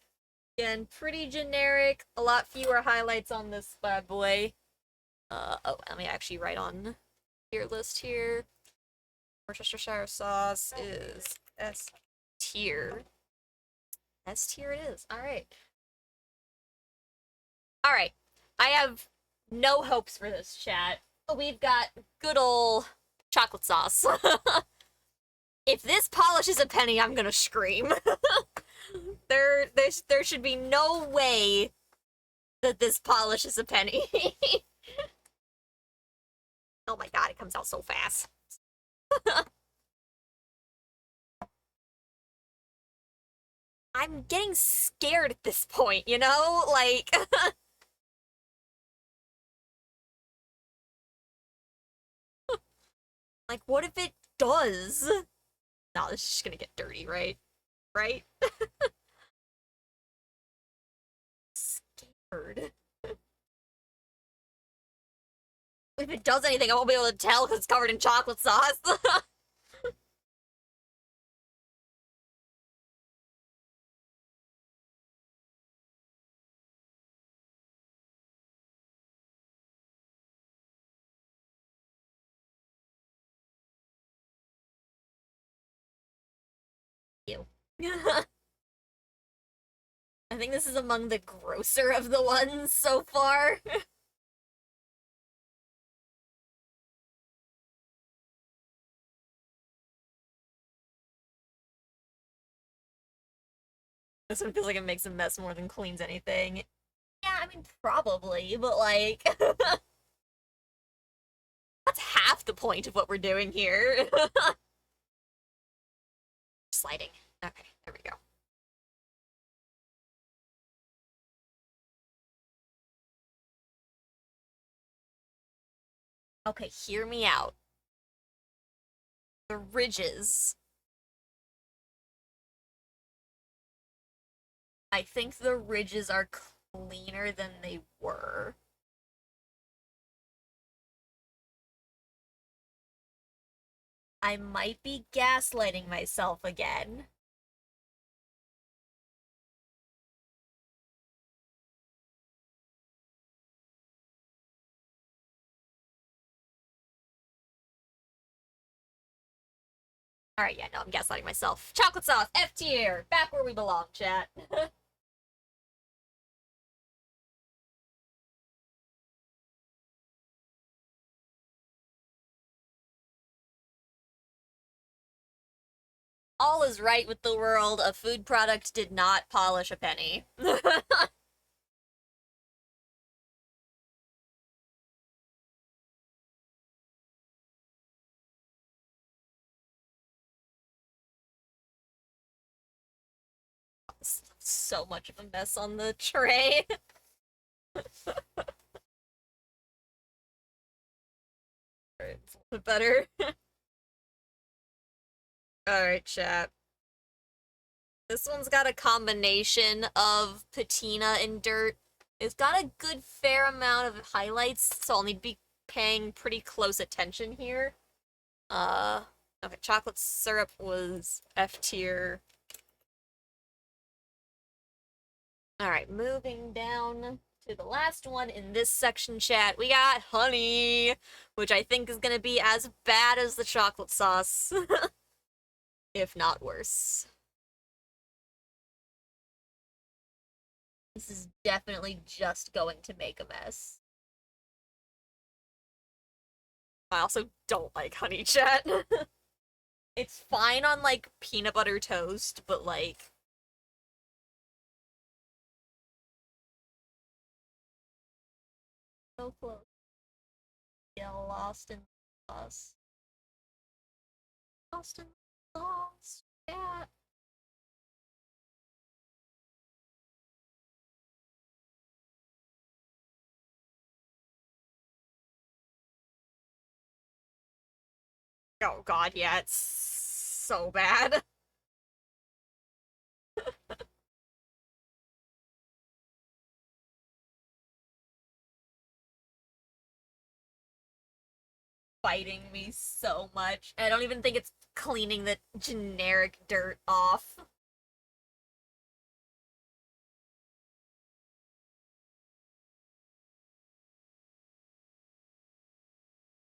Again, pretty generic. A lot fewer highlights on this bad boy. Oh, let me actually write on your list here. Worcestershire sauce is S tier. S tier it is. Alright. Alright. I have no hopes for this chat. We've got good ol' chocolate sauce. If this polishes a penny, I'm gonna scream. There should be no way that this polishes a penny. Oh my god, it comes out so fast. I'm getting scared at this point, you know? Like, like, what if it does? No, this is just gonna get dirty, right? Right? Scared. If it does anything, I won't be able to tell because it's covered in chocolate sauce. Ew. I think this is among the grosser of the ones so far. This one feels like it makes a mess more than cleans anything. Yeah, I mean, probably, but like, that's half the point of what we're doing here. Sliding. Okay, there we go. Okay, hear me out. The ridges. I think the ridges are cleaner than they were. I might be gaslighting myself again. Alright, yeah, no, I'm gaslighting myself. Chocolate sauce, F tier, back where we belong, chat. All is right with the world. A food product did not polish a penny. So much of a mess on the tray. Alright, it's a little bit better. Alright, chat. This one's got a combination of patina and dirt. It's got a good fair amount of highlights, so I'll need to be paying pretty close attention here. Okay, chocolate syrup was F tier. Alright, moving down to the last one in this section, chat. We got honey, which I think is gonna be as bad as the chocolate sauce, if not worse. This is definitely just going to make a mess. I also don't like honey, chat. It's fine on, like, peanut butter toast, but, like... So close. Get lost in the sauce. Lost in the sauce, chat. Oh god, yeah, it's so bad. Fighting me so much. I don't even think it's cleaning the generic dirt off.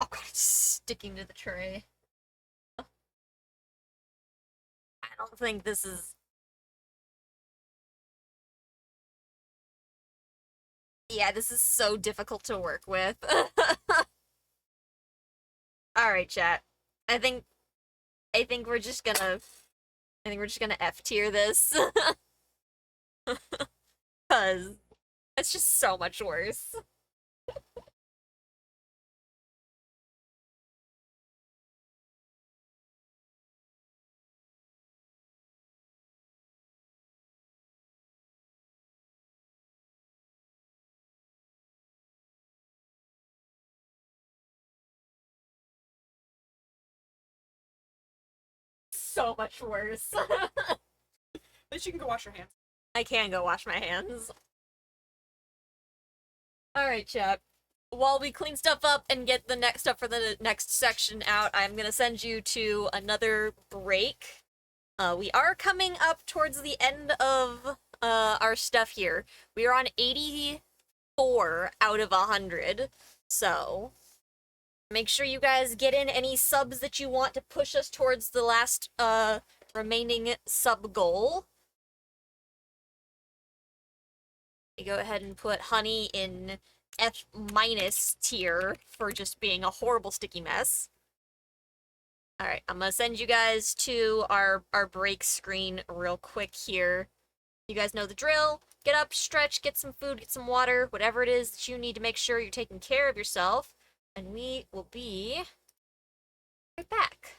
Oh god, it's sticking to the tray. don't think this is... Yeah, this is so difficult to work with. Alright, chat. I think I think we're just gonna F tier this. Cause it's just so much worse. So much worse. At least you can go wash your hands. I can go wash my hands. Alright, chat. While we clean stuff up and get the next stuff for the next section out, I'm gonna send you to another break. We are coming up towards the end of our stuff here. We are on 84 out of 100, so make sure you guys get in any subs that you want to push us towards the last remaining sub goal. You go ahead and put Honey in F- tier for just being a horrible sticky mess. Alright, I'm gonna send you guys to our break screen real quick here. You guys know the drill. Get up, stretch, get some food, get some water, whatever it is that you need to make sure you're taking care of yourself. And we will be right back.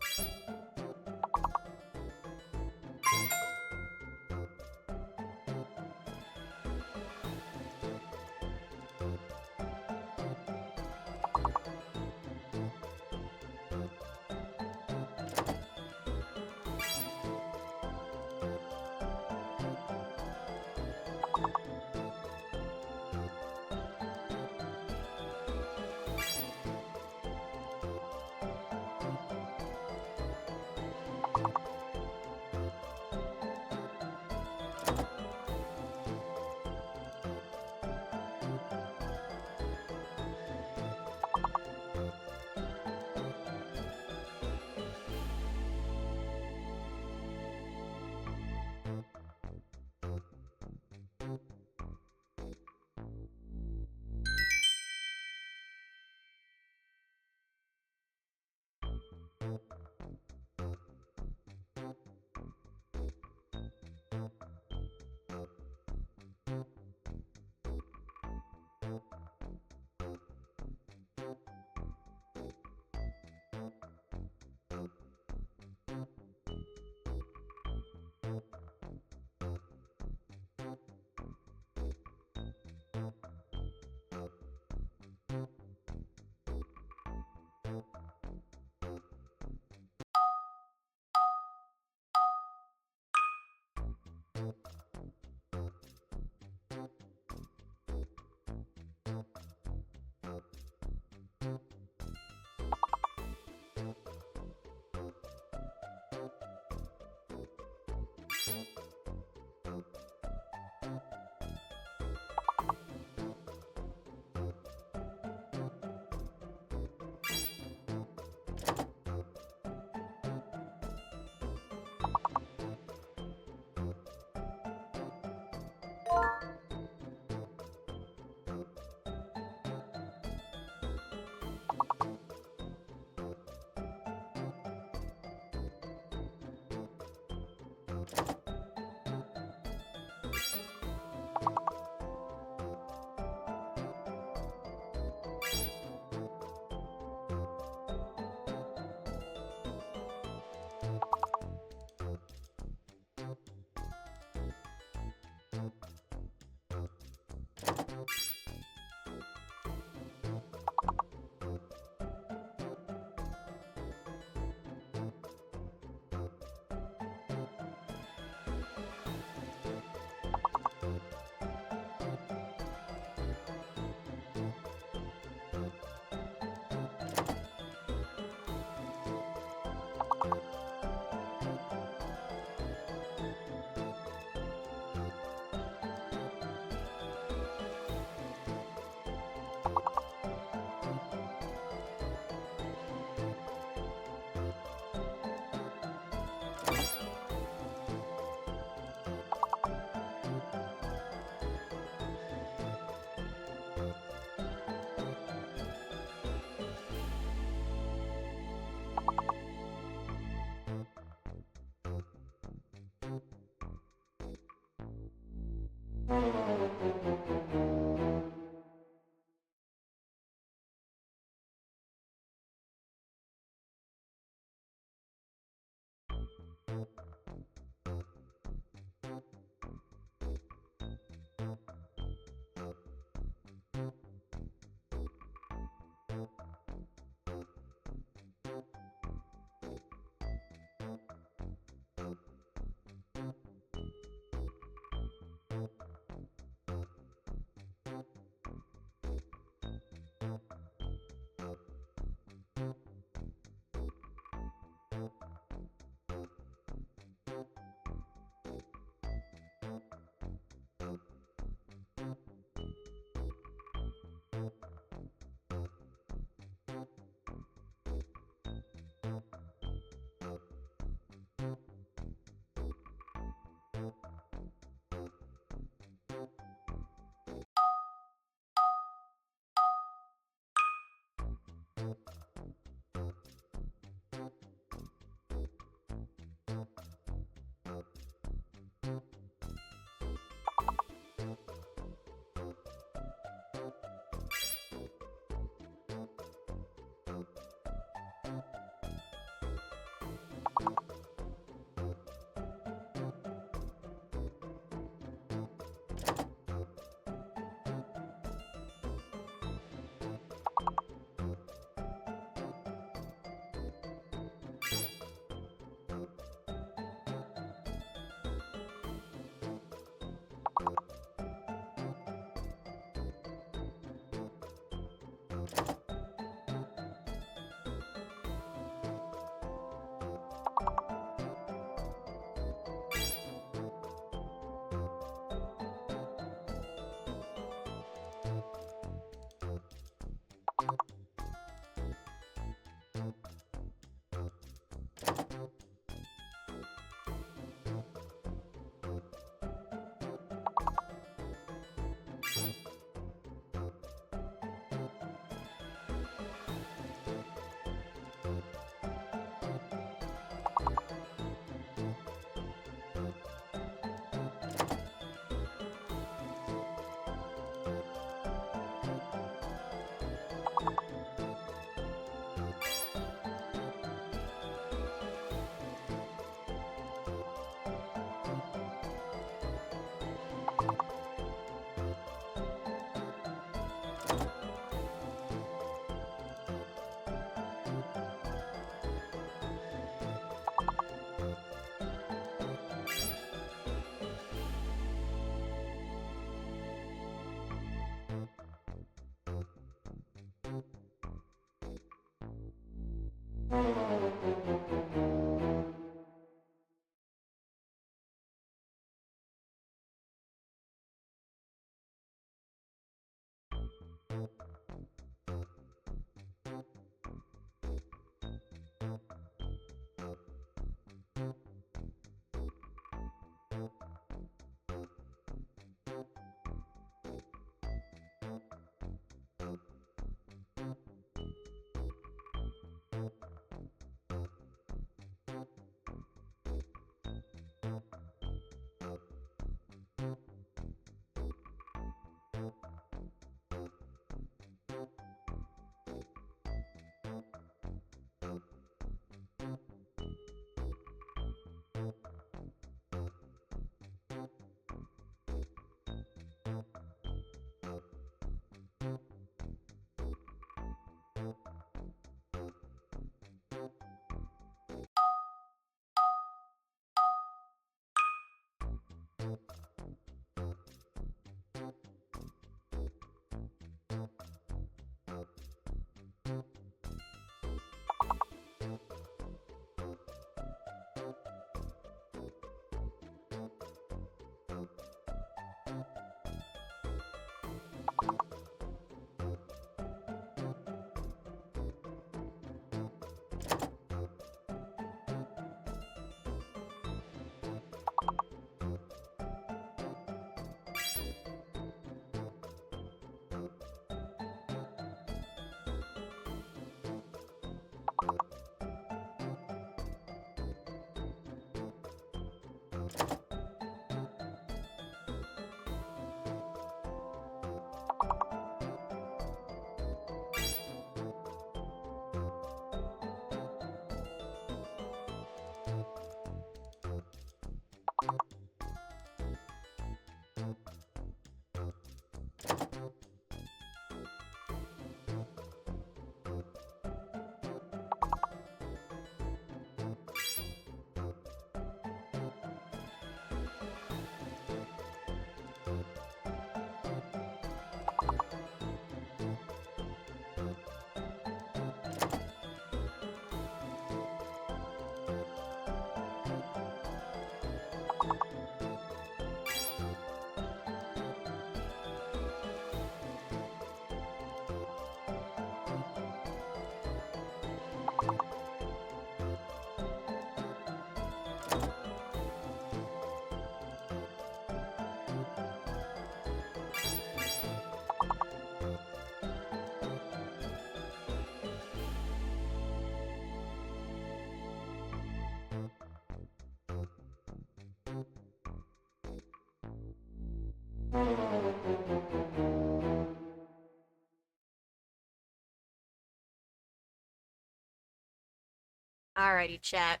Alrighty, chat.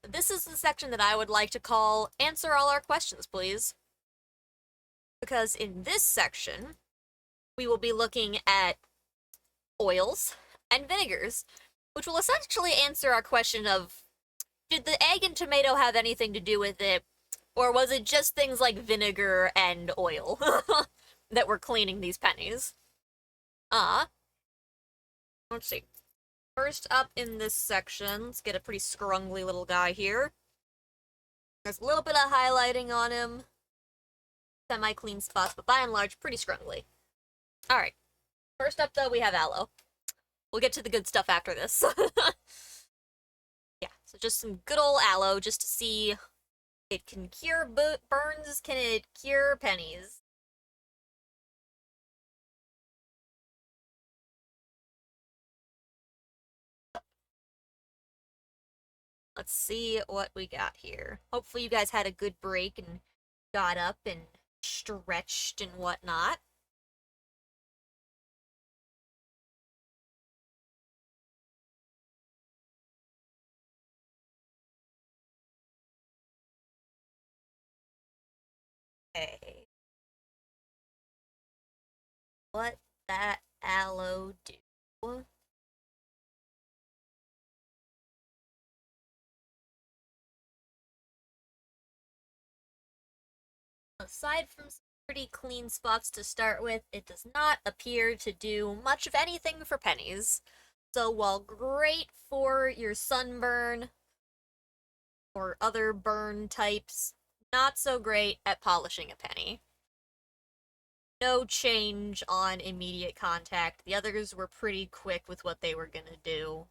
This is the section that I would like to call Answer All Our Questions, Please. Because in this section, we will be looking at oils and vinegars, which will essentially answer our question of, did the egg and tomato have anything to do with it, or was it just things like vinegar and oil that were cleaning these pennies? Let's see. First up in this section, let's get a pretty scrungly little guy here. There's a little bit of highlighting on him. Semi-clean spots, but by and large, pretty scrungly. Alright. First up, though, we have aloe. We'll get to the good stuff after this. Yeah, so just some good old aloe, just to see it can cure burns, can it cure pennies? Let's see what we got here. Hopefully you guys had a good break and got up and stretched and whatnot. Okay. What that aloe do? Aside from some pretty clean spots to start with, it does not appear to do much of anything for pennies. So while great for your sunburn or other burn types, not so great at polishing a penny. No change on immediate contact. The others were pretty quick with what they were gonna do.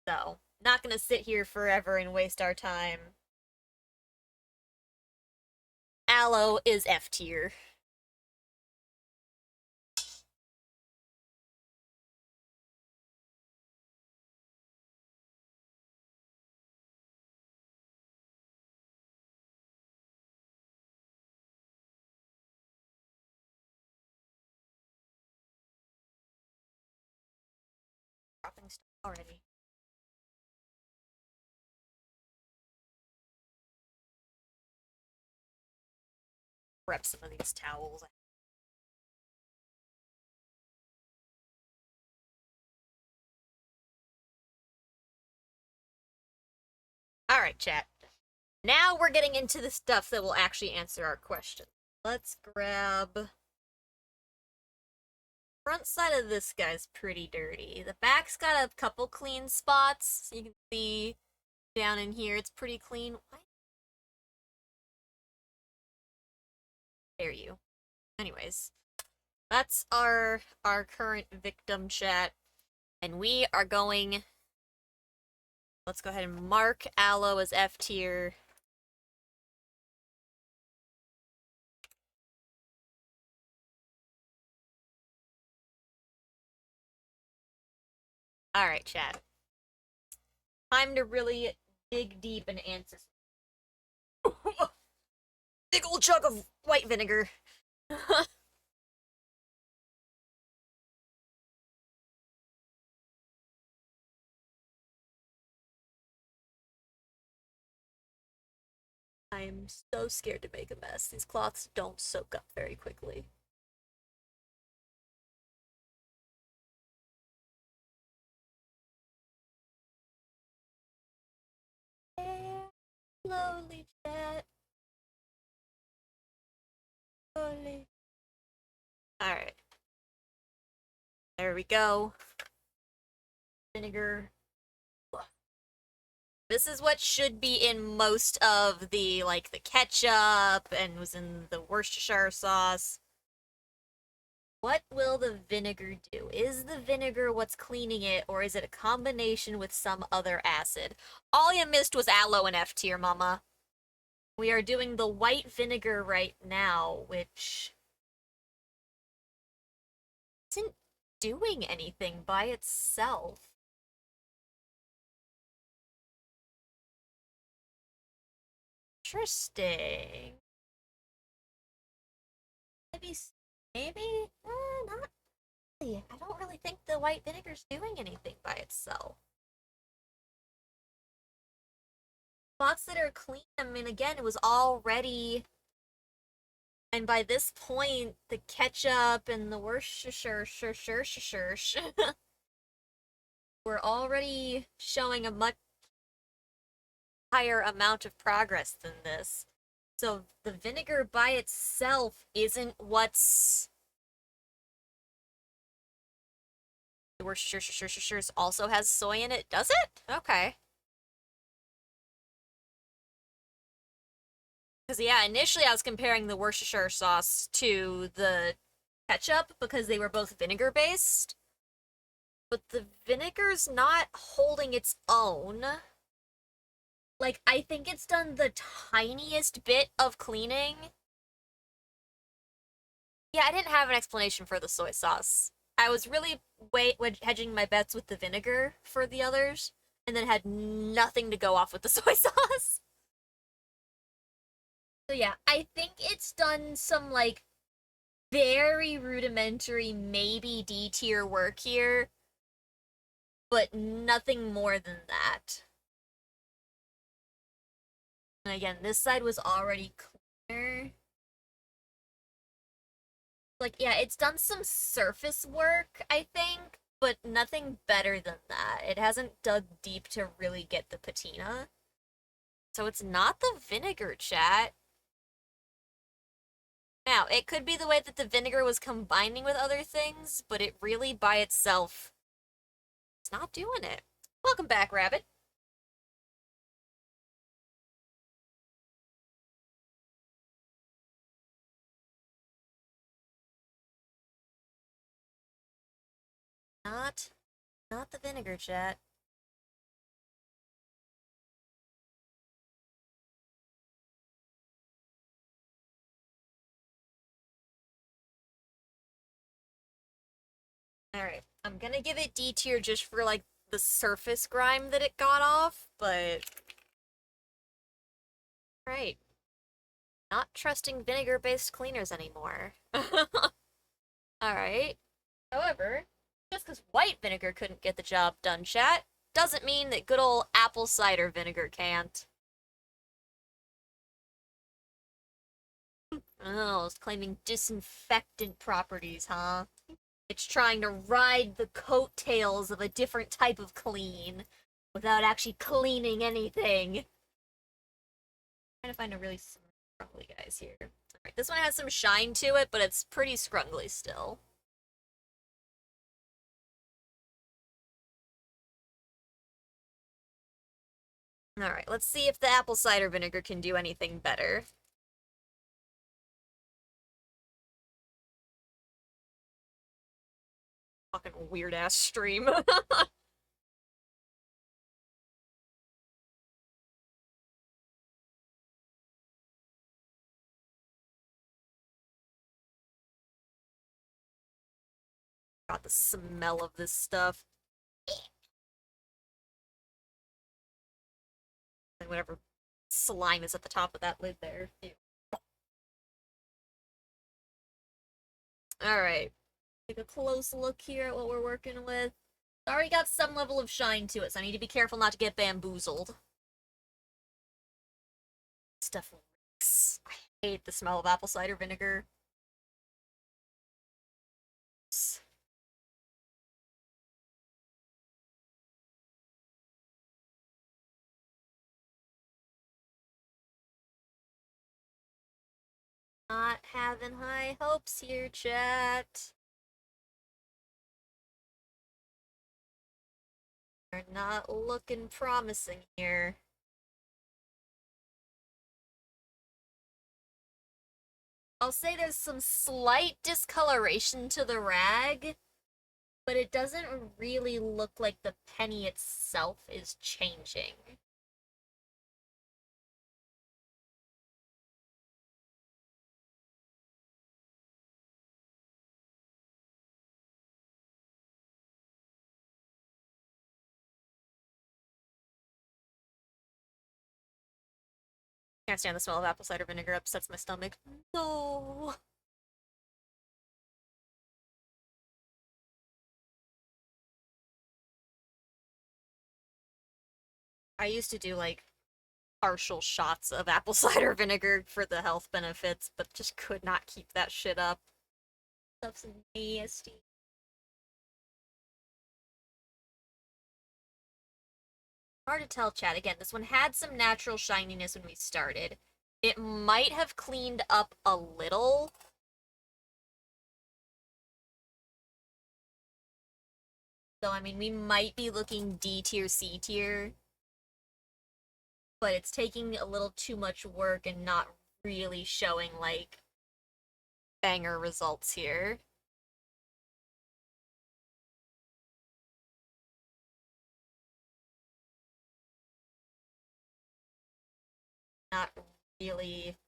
So, not gonna sit here forever and waste our time. Aloe is F tier. Dropping stuff already. Grab some of these towels. Alright, chat. Now we're getting into the stuff that will actually answer our question. Let's grab... Front side of this guy's pretty dirty. The back's got a couple clean spots. So you can see down in here, it's pretty clean. What? There you. Anyways, that's our current victim, chat. And we are going... Let's go ahead and mark aloe as F tier. Alright, chat. Time to really dig deep and answer. Big old jug of white vinegar. I'm so scared to make a mess. These cloths don't soak up very quickly. Slowly, chat. Slowly. Alright. There we go. Vinegar. This is what should be in most of the, like, the ketchup and was in the Worcestershire sauce. What will the vinegar do? Is the vinegar what's cleaning it, or is it a combination with some other acid? All you missed was aloe and F tier, mama. We are doing the white vinegar right now, which isn't doing anything by itself. Interesting. Maybe, not really. I don't really think the white vinegar's doing anything by itself. spots that are clean. I mean, again, it was already, and by this point, the ketchup and the Worcestershire were already showing a much higher amount of progress than this. So the vinegar by itself isn't what's the Worcestershire also has soy in it, does it? Okay. Because, yeah, initially I was comparing the Worcestershire sauce to the ketchup because they were both vinegar based. But the vinegar's not holding its own. Like, I think it's done the tiniest bit of cleaning. Yeah, I didn't have an explanation for the soy sauce. I was really hedging my bets with the vinegar for the others, and then had nothing to go off with the soy sauce. So yeah, I think it's done some like very rudimentary, maybe D tier work here, but nothing more than that. And again, this side was already cleaner. Like, yeah, it's done some surface work, I think, but nothing better than that. It hasn't dug deep to really get the patina. So it's not the vinegar, chat. Now, it could be the way that the vinegar was combining with other things, but it really by itself, it's not doing it. Welcome back, Rabbit. Not, not the vinegar, chat. Alright, I'm gonna give it D tier just for, like, the surface grime that it got off, but... Right. Not trusting vinegar-based cleaners anymore. Alright. However, just because white vinegar couldn't get the job done, chat, doesn't mean that good old apple cider vinegar can't. Oh, it's claiming disinfectant properties, huh? It's trying to ride the coattails of a different type of clean without actually cleaning anything. I'm trying to find a really scrumbly guys here. Alright, this one has some shine to it, but it's pretty scrumbly still. Alright, let's see if the apple cider vinegar can do anything better. Fucking weird ass stream. God, the smell of this stuff. And whatever slime is at the top of that lid there. Ew. Alright. Take a close look here at what we're working with. It's already got some level of shine to it, so I need to be careful not to get bamboozled. Stuff reeks. I hate the smell of apple cider vinegar. Not having high hopes here, chat. Are not looking promising here. I'll say there's some slight discoloration to the rag, but it doesn't really look like the penny itself is changing. Can't stand the smell of apple cider vinegar, upsets my stomach. No. I used to do like partial shots of apple cider vinegar for the health benefits, but just could not keep that shit up. Stuff's nasty. Hard to tell, chat. Again, this one had some natural shininess when we started. It might have cleaned up a little. So, I mean, we might be looking D tier, C tier. But it's taking a little too much work and not really showing, like, banger results here. Not really.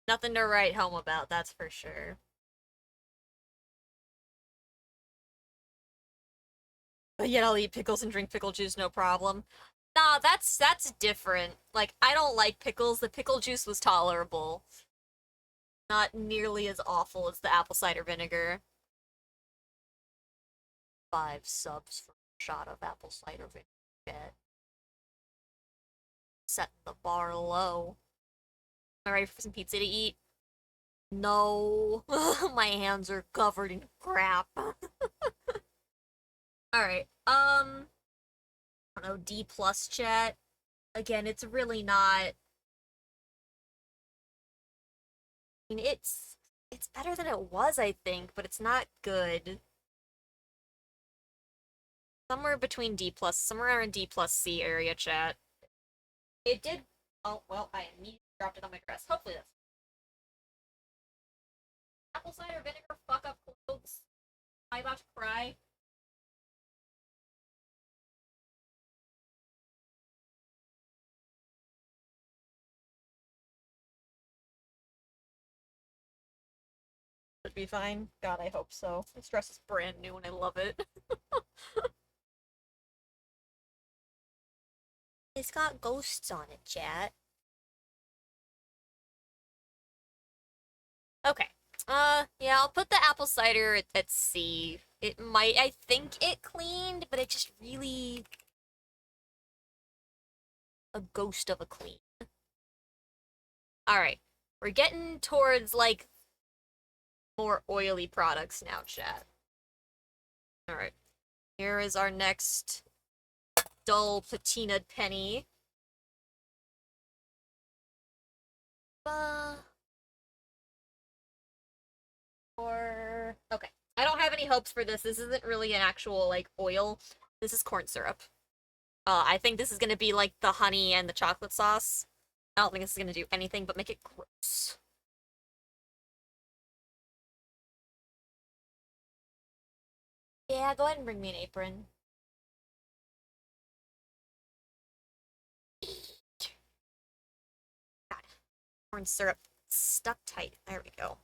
Nothing to write home about, that's for sure. But yet I'll eat pickles and drink pickle juice, no problem. Nah, that's different. Like, I don't like pickles. The pickle juice was tolerable. Not nearly as awful as the apple cider vinegar. 5 subs for a shot of apple cider vinegar. Setting the bar low. Am I ready for some pizza to eat? No. My hands are covered in crap. Alright, I don't know, D plus chat. Again, it's really not. I mean, it's better than it was, I think, but it's not good. Somewhere between D plus, somewhere in D plus C area, chat. It did. Oh well, I immediately dropped it on my dress. Hopefully that's apple cider vinegar. Fuck up clothes. Am I about to cry? Should be fine. God, I hope so. This dress is brand new and I love it. It's got ghosts on it, chat. Okay. Yeah, I'll put the apple cider at C. It might, I think it cleaned, but it just really a ghost of a clean. Alright. We're getting towards, like, more oily products now, chat. Alright. Here is our next dull patinaed penny. Or okay. I don't have any hopes for this. This isn't really an actual like oil. This is corn syrup. I think this is gonna be like the honey and the chocolate sauce. I don't think this is gonna do anything but make it gross. Yeah, go ahead and bring me an apron. God, corn syrup stuck tight. There we go.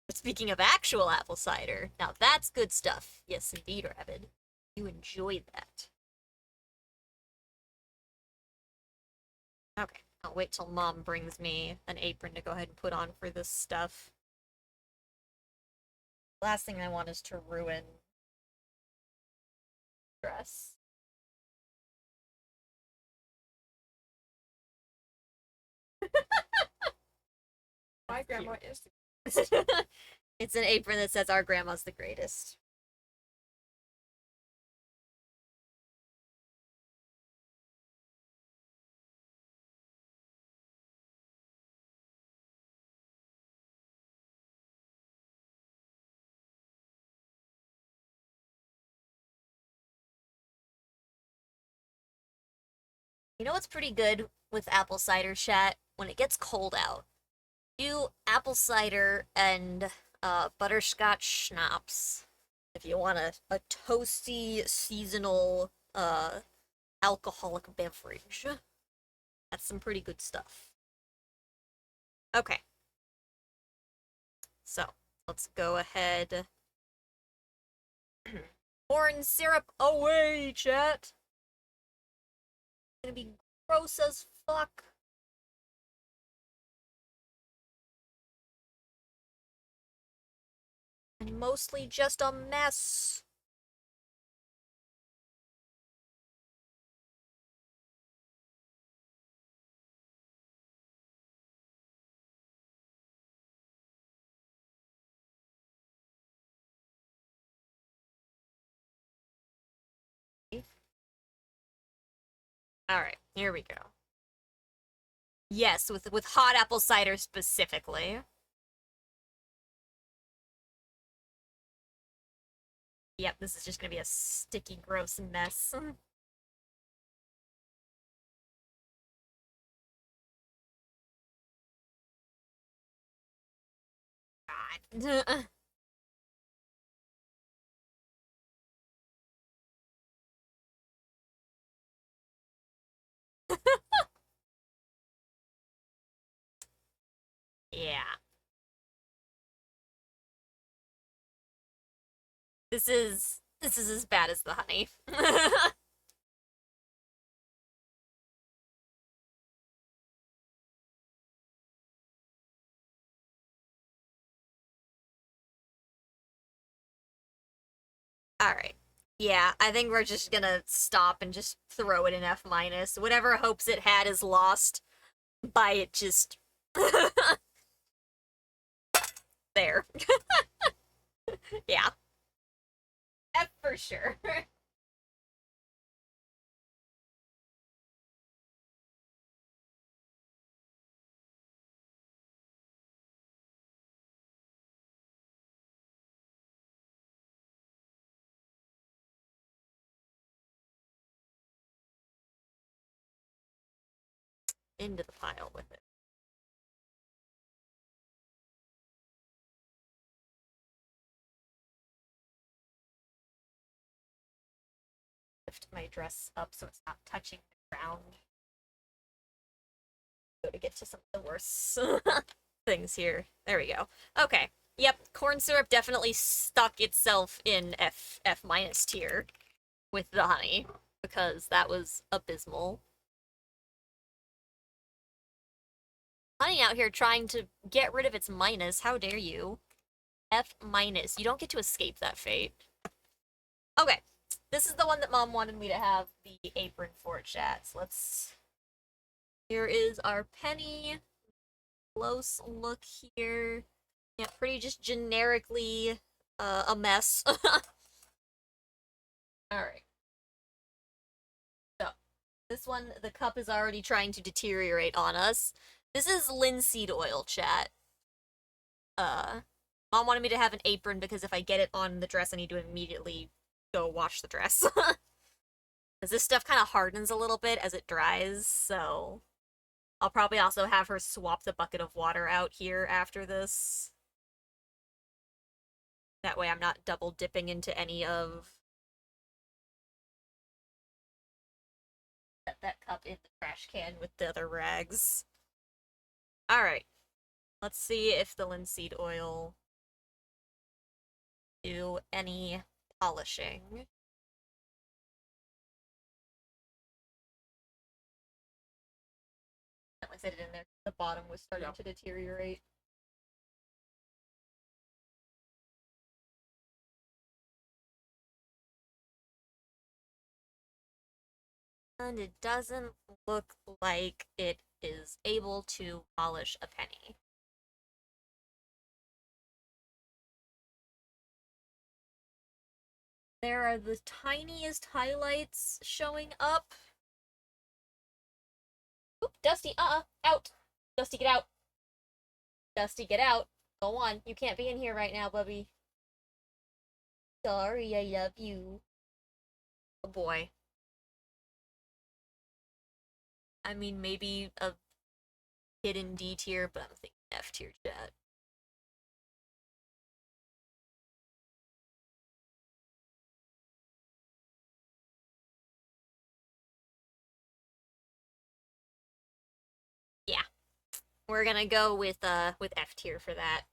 But speaking of actual apple cider, now that's good stuff. Yes, indeed, Rabbit. You enjoy that. Okay, I'll wait till Mom brings me an apron to go ahead and put on for this stuff. Last thing I want is to ruin dress. My grandma is the It's an apron that says our grandma's the greatest. You know what's pretty good with apple cider, chat? When it gets cold out. Do apple cider and butterscotch schnapps. If you want a toasty, seasonal, alcoholic beverage. That's some pretty good stuff. Okay. So, let's go ahead. Corn syrup away, chat! It's gonna be gross as fuck. And mostly just a mess. Alright, here we go. Yes, with hot apple cider specifically. Yep, this is just gonna be a sticky, gross mess. God. Yeah. This is as bad as the honey. Alright. Yeah, I think we're just gonna stop and just throw it in F minus. Whatever hopes it had is lost by it just there. Yeah. F for sure. Into the pile with it. Lift my dress up so it's not touching the ground. Go to get to some of the worst things here. There we go. Okay. Yep, corn syrup definitely stuck itself in F minus tier with the honey because that was abysmal. Honey out here trying to get rid of its minus. How dare you? F minus. You don't get to escape that fate. Okay. This is the one that Mom wanted me to have the apron for, chat. So let's... Here is our penny. Close look here. Yeah, pretty just generically a mess. Alright. So, this one, the cup is already trying to deteriorate on us. This is linseed oil, chat. Mom wanted me to have an apron because if I get it on the dress, I need to immediately go wash the dress. Because this stuff kind of hardens a little bit as it dries, so... I'll probably also have her swap the bucket of water out here after this. That way I'm not double dipping into any of that cup in the trash can with the other rags. Alright. Let's see if the linseed oil do any polishing. At least I did in there. The bottom was starting to deteriorate. And it doesn't look like it is able to polish a penny. There are the tiniest highlights showing up. Oop, Dusty, out. Dusty, get out. Dusty, get out. Go on. You can't be in here right now, Bubby. Sorry, I love you. Oh boy. I mean, maybe a hidden D tier, but I'm thinking F tier, chat. Yeah. We're gonna go with F tier for that.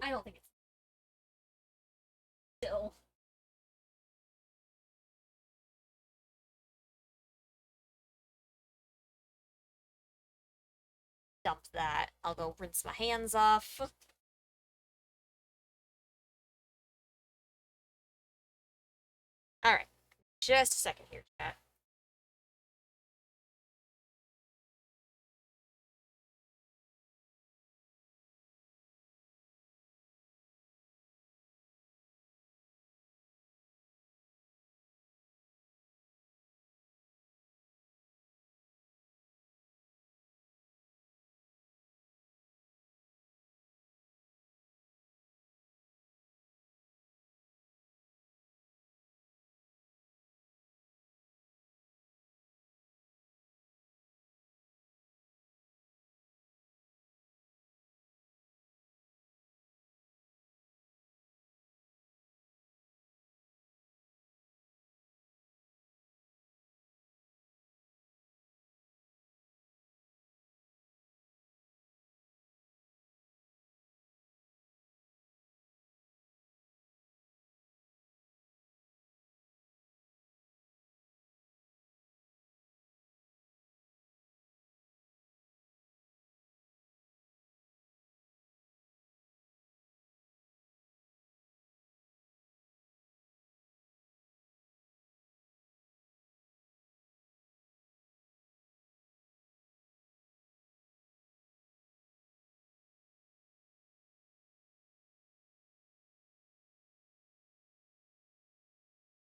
I don't think it's still. Dump that. I'll go rinse my hands off. Alright. Just a second here, chat.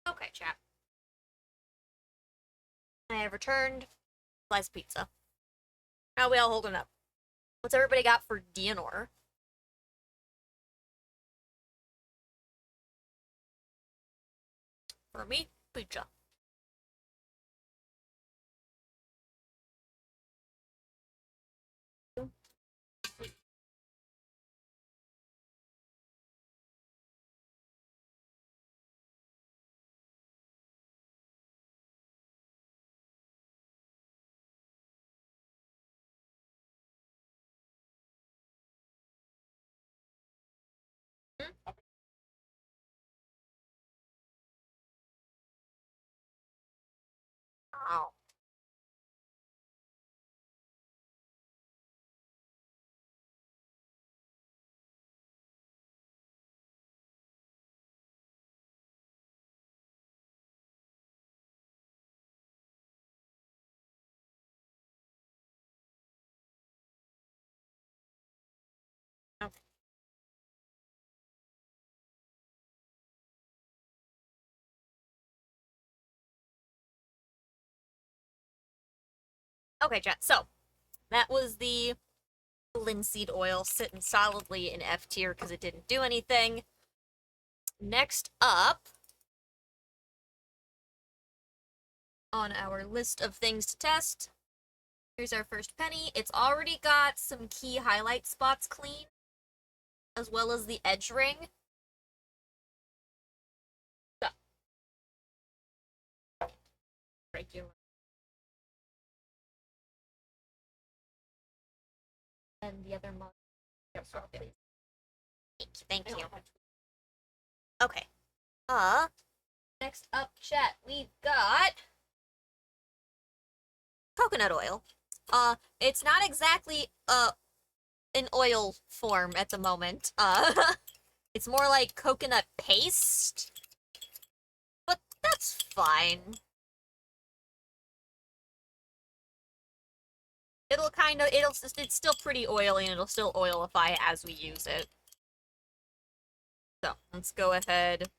Okay, chat. I have returned slice pizza. How we all holding up? What's everybody got for Dianor? For me, pizza. Hmm? Oh. Okay. Okay, chat. So, that was the linseed oil sitting solidly in F tier because it didn't do anything. Next up on our list of things to test, here's our first penny. It's already got some key highlight spots clean, as well as the edge ring. So, regular. And the other mug. Thank you. Okay. Next up, chat, we've got coconut oil. It's not exactly an oil form at the moment. It's more like coconut paste, but that's fine. It's still pretty oily and it'll still oilify as we use it. So, let's go ahead,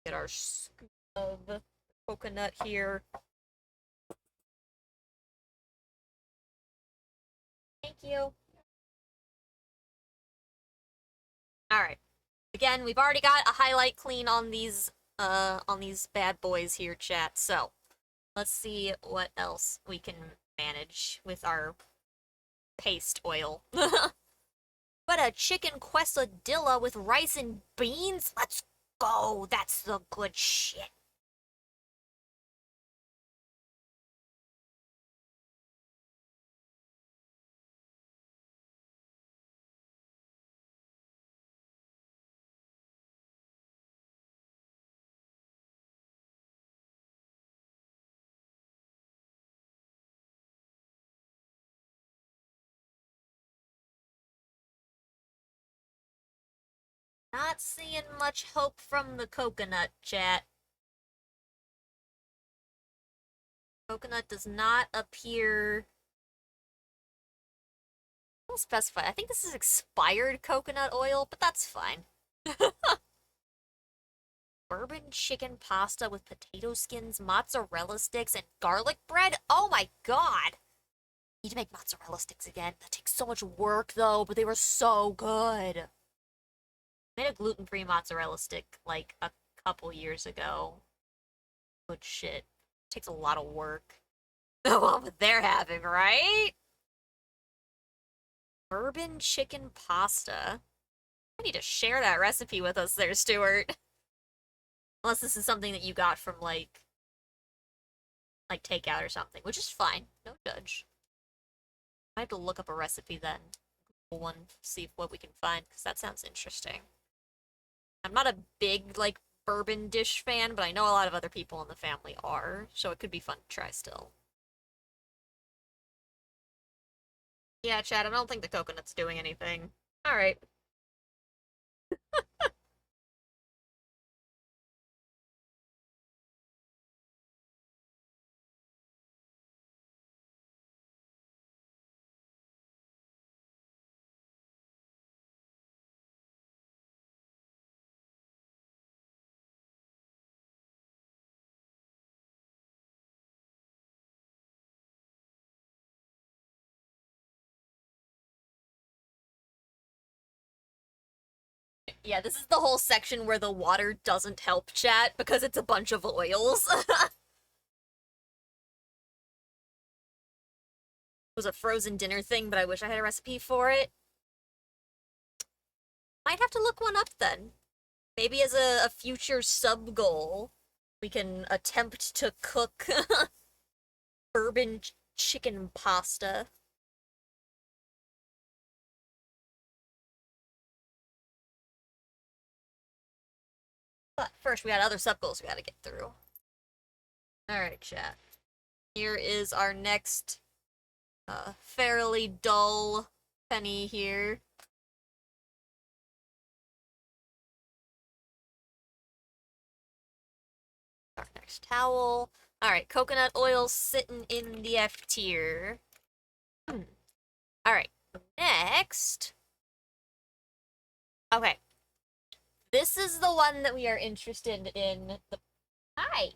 get our scoop of coconut here. Thank you. Alright. Again, we've already got a highlight clean on these bad boys here, chat, so let's see what else we can manage with our paste oil. But a chicken quesadilla with rice and beans? Let's go! That's the good shit. Not seeing much hope from the coconut, chat. Coconut does not appear... I'll specify. I think this is expired coconut oil, but that's fine. Bourbon chicken pasta with potato skins, mozzarella sticks, and garlic bread? Oh my god! Need to make mozzarella sticks again. That takes so much work though, but they were so good. I made a gluten-free mozzarella stick like a couple years ago. Good shit. Takes a lot of work. The one what they're having, right? Bourbon chicken pasta. I need to share that recipe with us there, Stuart. Unless this is something that you got from like takeout or something, which is fine. No judge. I have to look up a recipe then. Google one, see what we can find, because that sounds interesting. I'm not a big, like, bourbon dish fan, but I know a lot of other people in the family are, so it could be fun to try still. Yeah, Chad, I don't think the coconut's doing anything. Alright. Yeah, this is the whole section where the water doesn't help chat because it's a bunch of oils. It was a frozen dinner thing, but I wish I had a recipe for it. Might have to look one up then. Maybe as a future sub goal, we can attempt to cook bourbon chicken pasta. But first, we got other sub goals we gotta get through. Alright, chat. Here is our next fairly dull penny here. Our next towel. Alright, coconut oil sitting in the F tier. Alright, next. Okay. This is the one that we are interested in. Hi!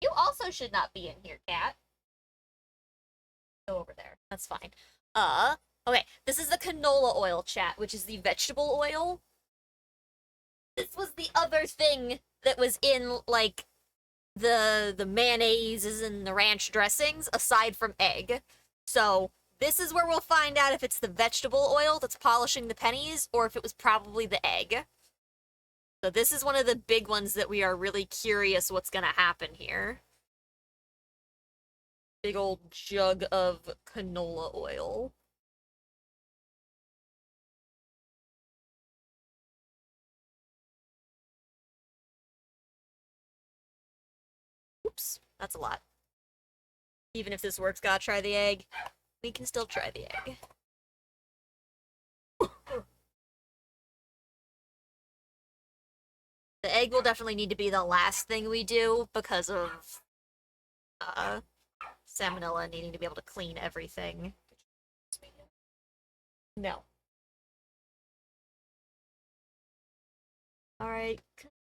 You also should not be in here, cat. Go over there. That's fine. Okay. This is the canola oil, chat, which is the vegetable oil. This was the other thing that was in, like, the mayonnaises and the ranch dressings, aside from egg. So, this is where we'll find out if it's the vegetable oil that's polishing the pennies, or if it was probably the egg. So this is one of the big ones that we are really curious what's gonna happen here. Big old jug of canola oil. Oops, that's a lot. Even if this works, gotta try the egg. We can still try the egg. The egg will definitely need to be the last thing we do because of salmonella needing to be able to clean everything. No. Alright,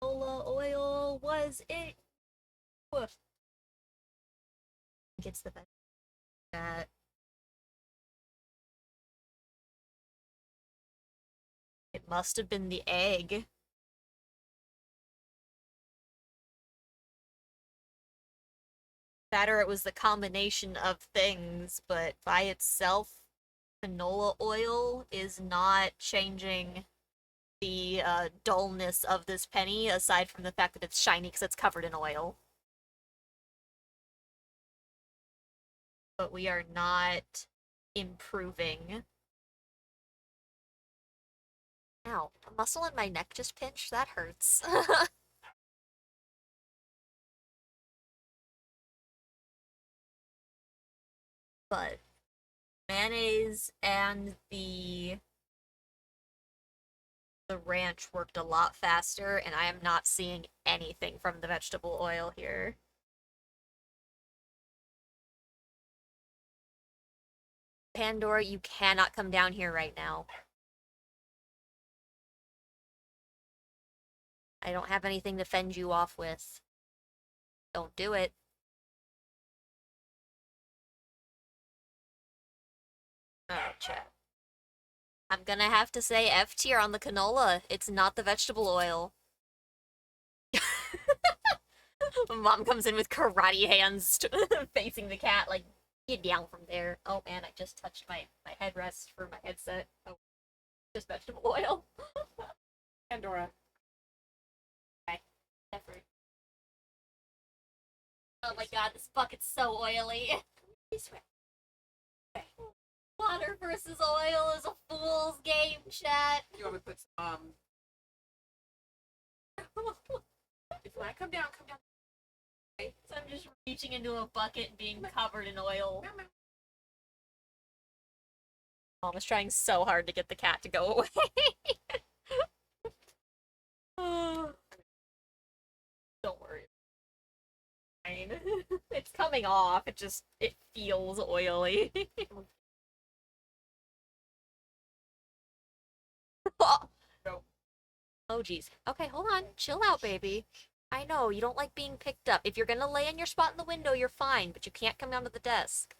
canola oil was it. Woof. Gets the best. That. It must have been the egg. That or it was the combination of things, but by itself, canola oil is not changing the dullness of this penny, aside from the fact that it's shiny because it's covered in oil. But we are not improving. Ow, a muscle in my neck just pinched? That hurts. But mayonnaise and the The ranch worked a lot faster, and I am not seeing anything from the vegetable oil here. Pandora, you cannot come down here right now. I don't have anything to fend you off with. Don't do it. Alright, chat. I'm gonna have to say F tier on the canola. It's not the vegetable oil. Mom comes in with karate hands facing the cat, like, get down from there. Oh man, I just touched my headrest for my headset. Oh, just vegetable oil. Pandora. Okay. Effort. Oh my god, this bucket's so oily. Water versus oil is a fool's game, chat. You want me to put some, if when I come down, come down. Okay. So I'm just reaching into a bucket being covered in oil. Mom is trying so hard to get the cat to go away. Don't worry. Fine. It's coming off. It feels oily. Oh, No. oh, geez. Okay, hold on. Chill out, baby. I know, you don't like being picked up. If you're gonna lay in your spot in the window, you're fine, but you can't come down to the desk.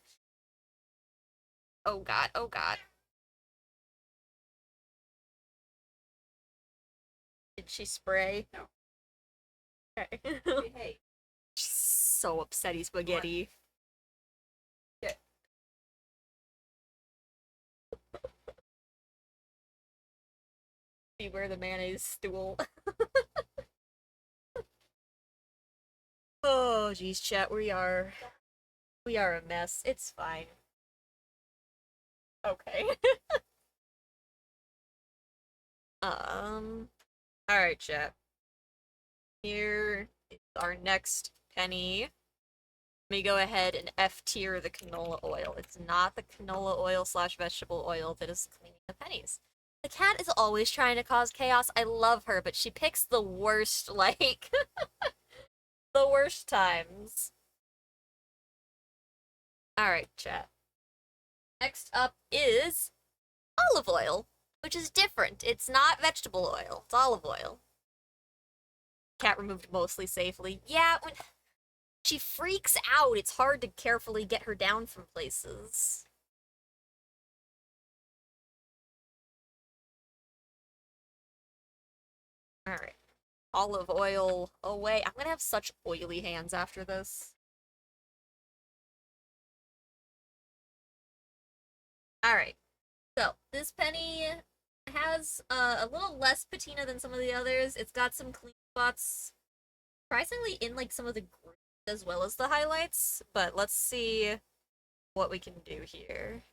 Oh god, oh god. Did she spray? No. Okay. Hey, hey. So upsetty spaghetti. Get. Beware the mayonnaise stool. Oh, geez, chat, we are a mess. It's fine. Okay. Alright, chat. Here is our next penny. Let me go ahead and F tier the canola oil. It's not the canola oil slash vegetable oil that is cleaning the pennies. The cat is always trying to cause chaos. I love her, but she picks the worst, like, the worst times. Alright, chat. Next up is olive oil, which is different. It's not vegetable oil, it's olive oil. Cat removed mostly safely. Yeah, when she freaks out, it's hard to carefully get her down from places. Alright. Olive oil away. I'm gonna have such oily hands after this. Alright. So, this penny has a little less patina than some of the others. It's got some clean spots, surprisingly in like some of the groups as well as the highlights, but let's see what we can do here.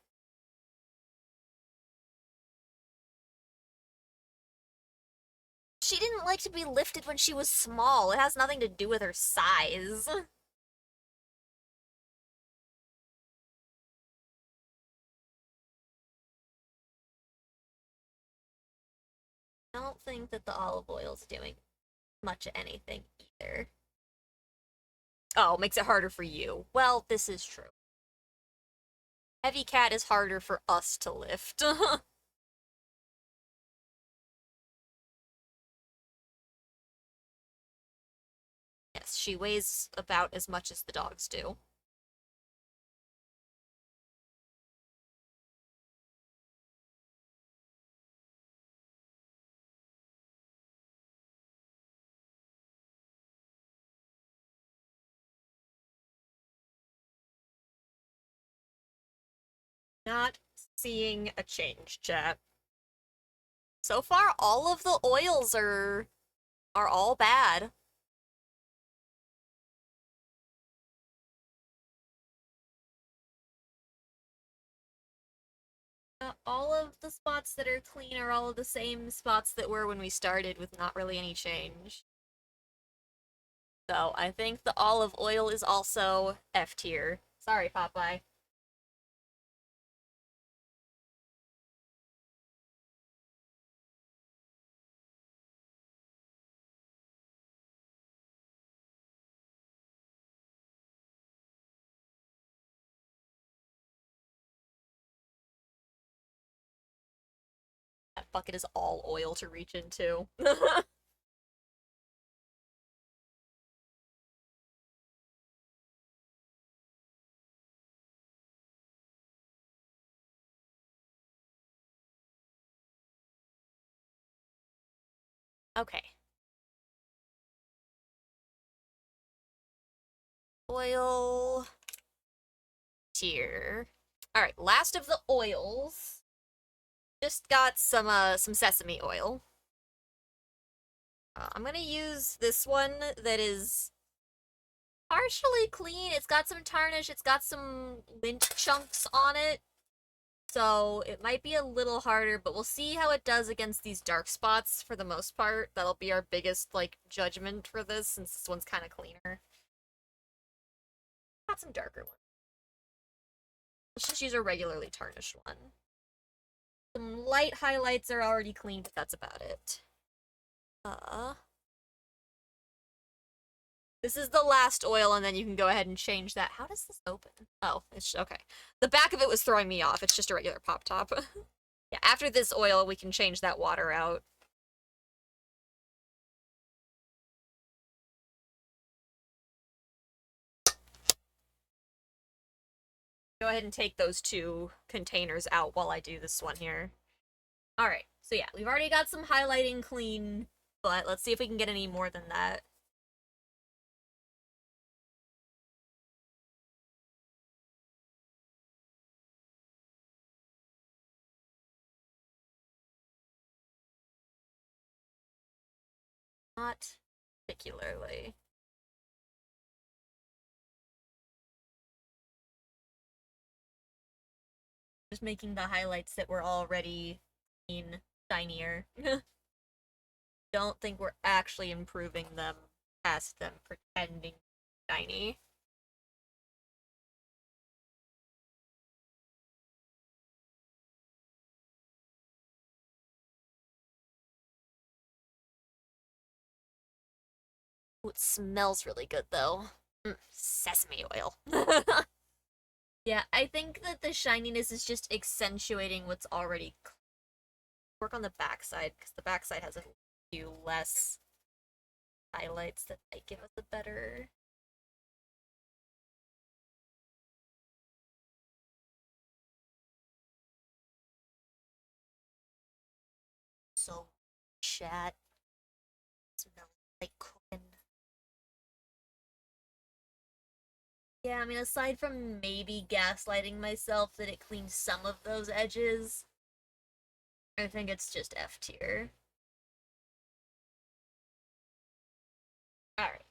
She didn't like to be lifted when she was small. It has nothing to do with her size. I don't think that the olive oil's doing much of anything either. Oh, makes it harder for you. Well, this is true. Heavy cat is harder for us to lift. Yes, she weighs about as much as the dogs do. Not seeing a change, chat. So far, all of the oils are all bad. All of the spots that are clean are all of the same spots that were when we started, with not really any change. So I think the olive oil is also F tier. Sorry, Popeye. bucket is all oil to reach into. Okay. Oil tier. All right, last of the oils. Just got some sesame oil. I'm gonna use this one that is partially clean. It's got some tarnish. It's got some lint chunks on it. So it might be a little harder, but we'll see how it does against these dark spots for the most part. That'll be our biggest, like, judgment for this, since this one's kind of cleaner. Got some darker ones. Let's just use a regularly tarnished one. Some light highlights are already clean, but that's about it. This is the last oil, and then you can go ahead and change that. How does this open? Oh, it's okay. The back of it was throwing me off. It's just a regular pop top. Yeah, after this oil, we can change that water out. Go ahead and take those two containers out while I do this one here. Alright, so yeah, we've already got some highlighting clean, but let's see if we can get any more than that. Not particularly. Just making the highlights that were already clean shinier. Don't think we're actually improving them past them pretending shiny. Ooh, it smells really good though. Sesame oil. Yeah, I think that the shininess is just accentuating what's already work on the backside, because the backside has a few less highlights that might give us a better. So, chat smells like cooking. Yeah, I mean, aside from maybe gaslighting myself that it cleans some of those edges, I think it's just F tier. Alright.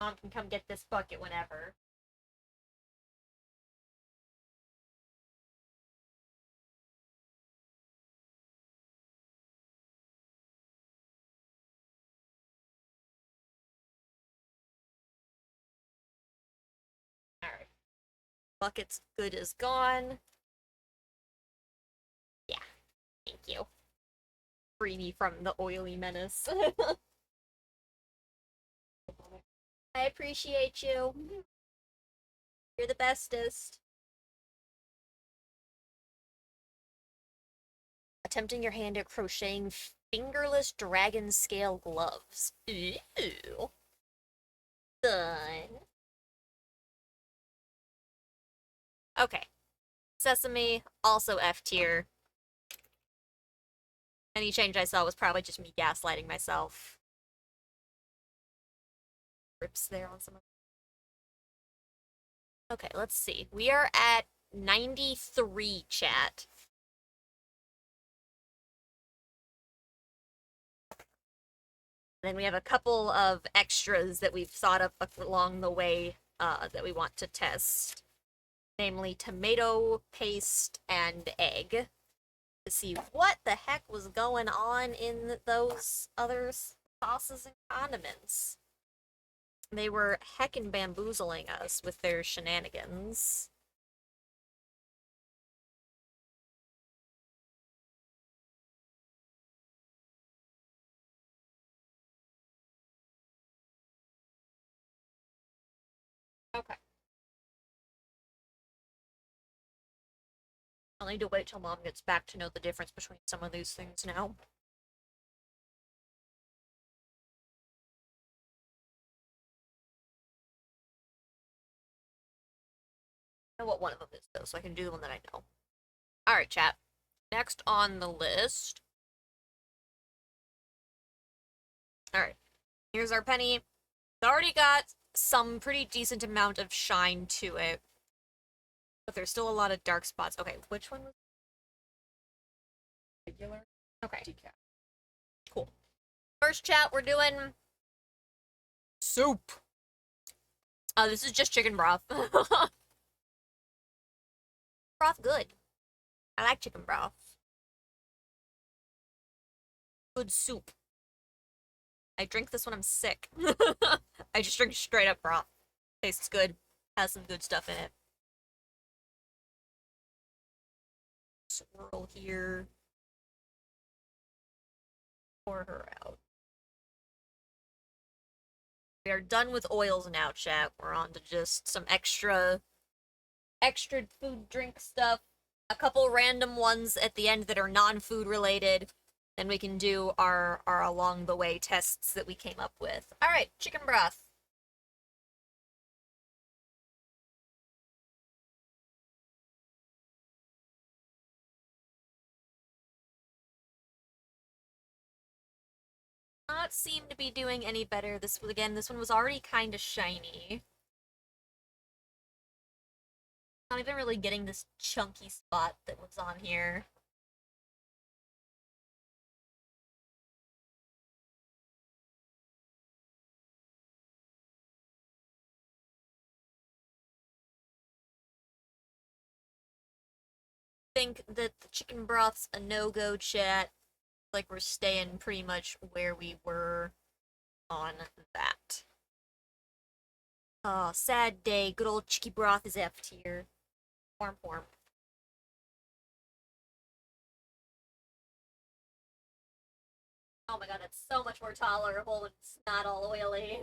Mom can come get this bucket whenever. Alright. Bucket's good as gone. Yeah, thank you. Free me from the oily menace. I appreciate you. You're the bestest. Attempting your hand at crocheting fingerless dragon scale gloves. Ooh. Fun. Okay. Sesame, also F tier. Any change I saw was probably just me gaslighting myself. Rips there on some of. Okay, let's see. We are at 93 chat. Then we have a couple of extras that we've thought of along the way that we want to test. Namely tomato paste and egg. To see what the heck was going on in those other sauces and condiments. They were heckin' bamboozling us with their shenanigans. Okay. I'll need to wait till Mom gets back to know the difference between some of these things now. I know what one of them is, though, so I can do the one that I know. Alright, chat. Next on the list. Alright. Here's our penny. It's already got some pretty decent amount of shine to it. But there's still a lot of dark spots. Okay, which one was... Regular Okay, decaf. cool. First chat, we're doing... soup. Oh, this is just chicken broth. Broth good. I like chicken broth. Good soup. I drink this when I'm sick. I just drink straight up broth. Tastes good. Has some good stuff in it. Swirl here. Pour her out. We are done with oils now, chat. We're on to just some extra food drink stuff. A couple random ones at the end that are non-food related. Then we can do our along the way tests that we came up with. Alright, chicken broth. Not seem to be doing any better. This one was already kind of shiny. Not even really getting this chunky spot that was on here. Think that the chicken broth's a no-go, chat. Like we're staying pretty much where we were on that. Oh, sad day. Good old chicky broth is F tier. Form. Oh my god, it's so much more tolerable when it's not all oily.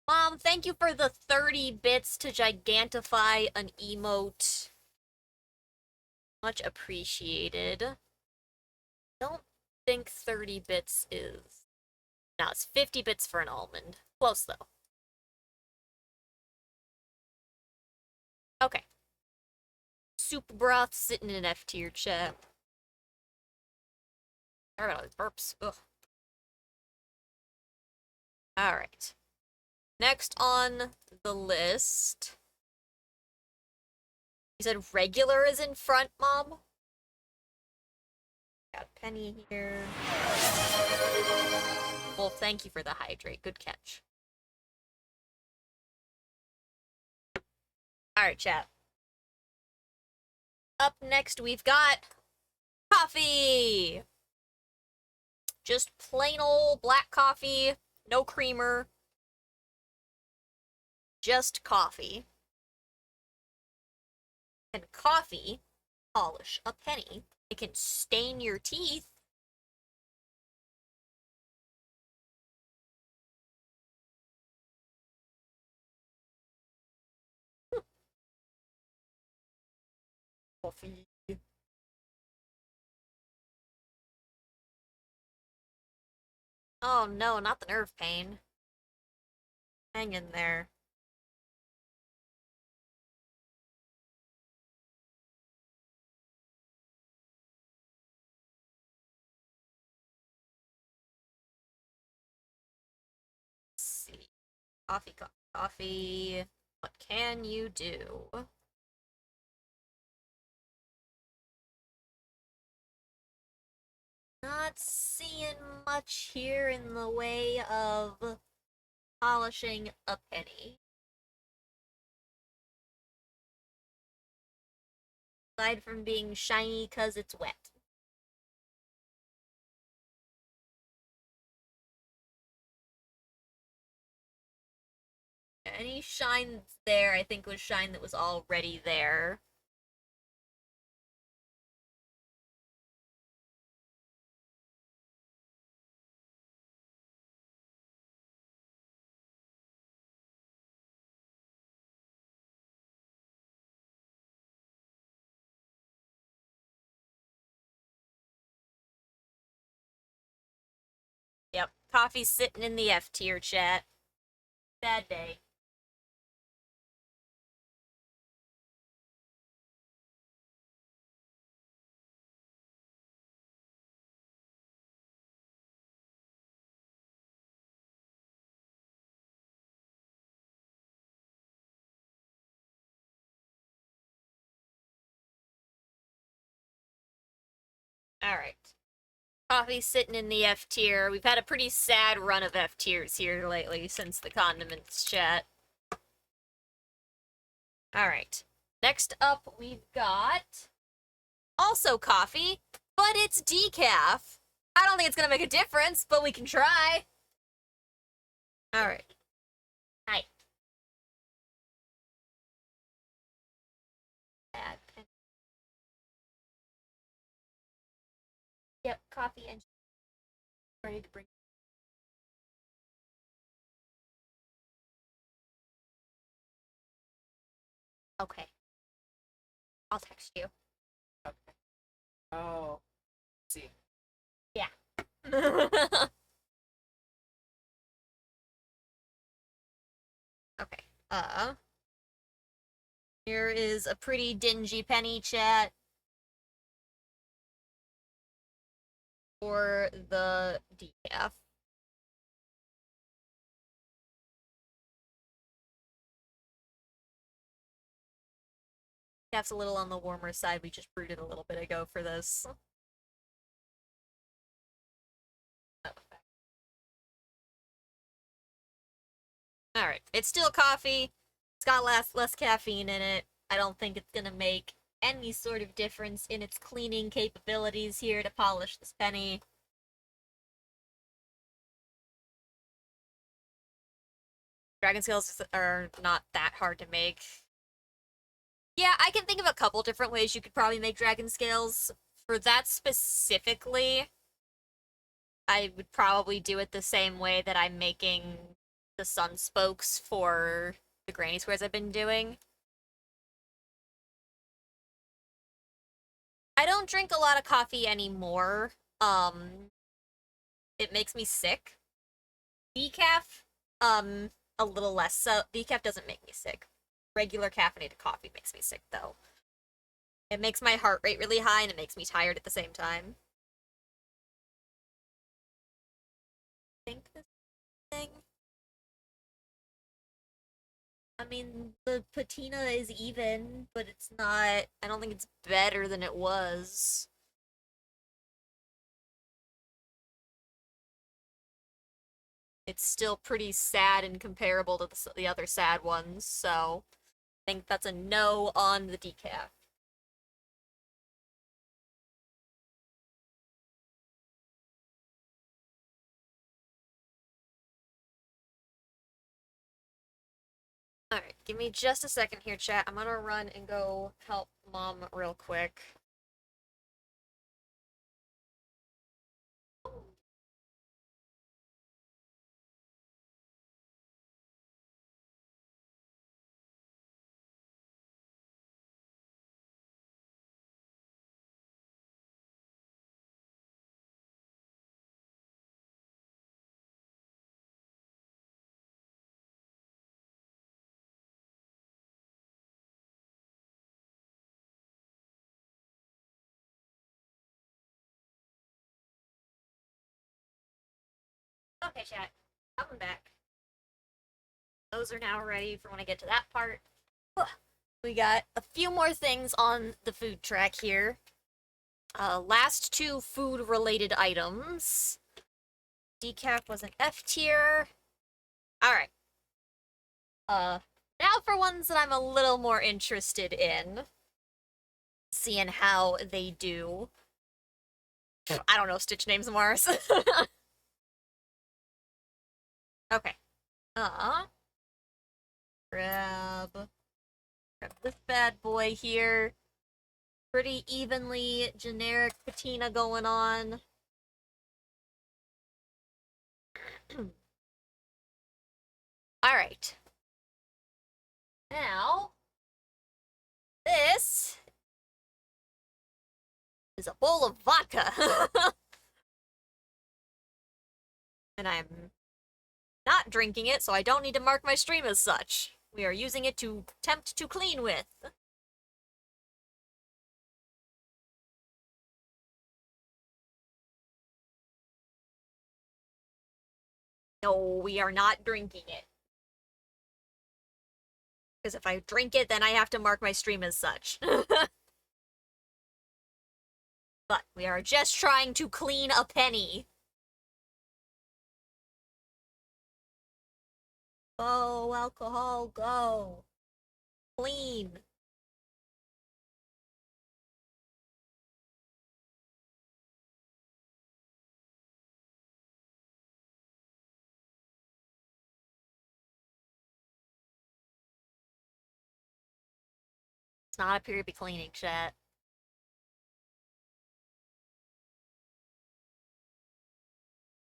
Mom, thank you for the 30 bits to gigantify an emote. Much appreciated. Don't think 30 bits is... No, it's 50 bits for an almond. Close, though. Okay. Soup broth sitting in F tier, chat. Sorry about all these burps. Ugh. Alright. Next on the list... You said regular is in front, Mom? Got Penny here. Well, thank you for the hydrate. Good catch. Alright, chat. Up next, we've got coffee! Just plain old black coffee, no creamer. Just coffee. And coffee polish a penny. It can stain your teeth. Coffee. Oh no, not the nerve pain. Hang in there. Let's see. Coffee, coffee, coffee. What can you do? Not seeing much here in the way of polishing a penny. Aside from being shiny because it's wet. Any shine that's there, I think, was shine that was already there. Coffee's sitting in the F tier, chat. Bad day. Alright. Coffee's sitting in the F tier. We've had a pretty sad run of F tiers here lately since the condiments chat. Alright. Next up, we've got also coffee, but it's decaf. I don't think it's gonna make a difference, but we can try. Alright. Hi. Add pen. Yep, coffee and ready to bring. Okay. I'll text you. Okay. Oh. See. Yeah. Okay. Here is a pretty dingy penny chat for the decaf. Decaf's a little on the warmer side. We just brewed it a little bit ago for this. Alright, it's still coffee. It's got less caffeine in it. I don't think it's gonna make any sort of difference in its cleaning capabilities here to polish this penny. Dragon scales are not that hard to make. Yeah, I can think of a couple different ways you could probably make dragon scales. For that specifically, I would probably do it the same way that I'm making the sun spokes for the granny squares I've been doing. I don't drink a lot of coffee anymore. It makes me sick. Decaf, a little less so. Decaf doesn't make me sick. Regular caffeinated coffee makes me sick, though. It makes my heart rate really high and it makes me tired at the same time. I think this thing. I mean, the patina is even, but it's not. I don't think it's better than it was. It's still pretty sad and comparable to the other sad ones, so I think that's a no on the decaf. Alright, give me just a second here, chat. I'm gonna run and go help mom real quick. Okay, chat. Coming back. Those are now ready for when I get to that part. We got a few more things on the food track here. Last two food related items. Decaf was an F tier. Alright. Now for ones that I'm a little more interested in. Seeing how they do. I don't know Stitch names, Mars. Okay. Uh, grab this bad boy here. Pretty evenly generic patina going on. Alright. Now, this is a bowl of vodka. And I'm not drinking it, so I don't need to mark my stream as such. We are using it to tempt to clean with. No, we are not drinking it. Because if I drink it, then I have to mark my stream as such. But we are just trying to clean a penny. Go, alcohol, go. Clean. It's not appear to be cleaning, chat.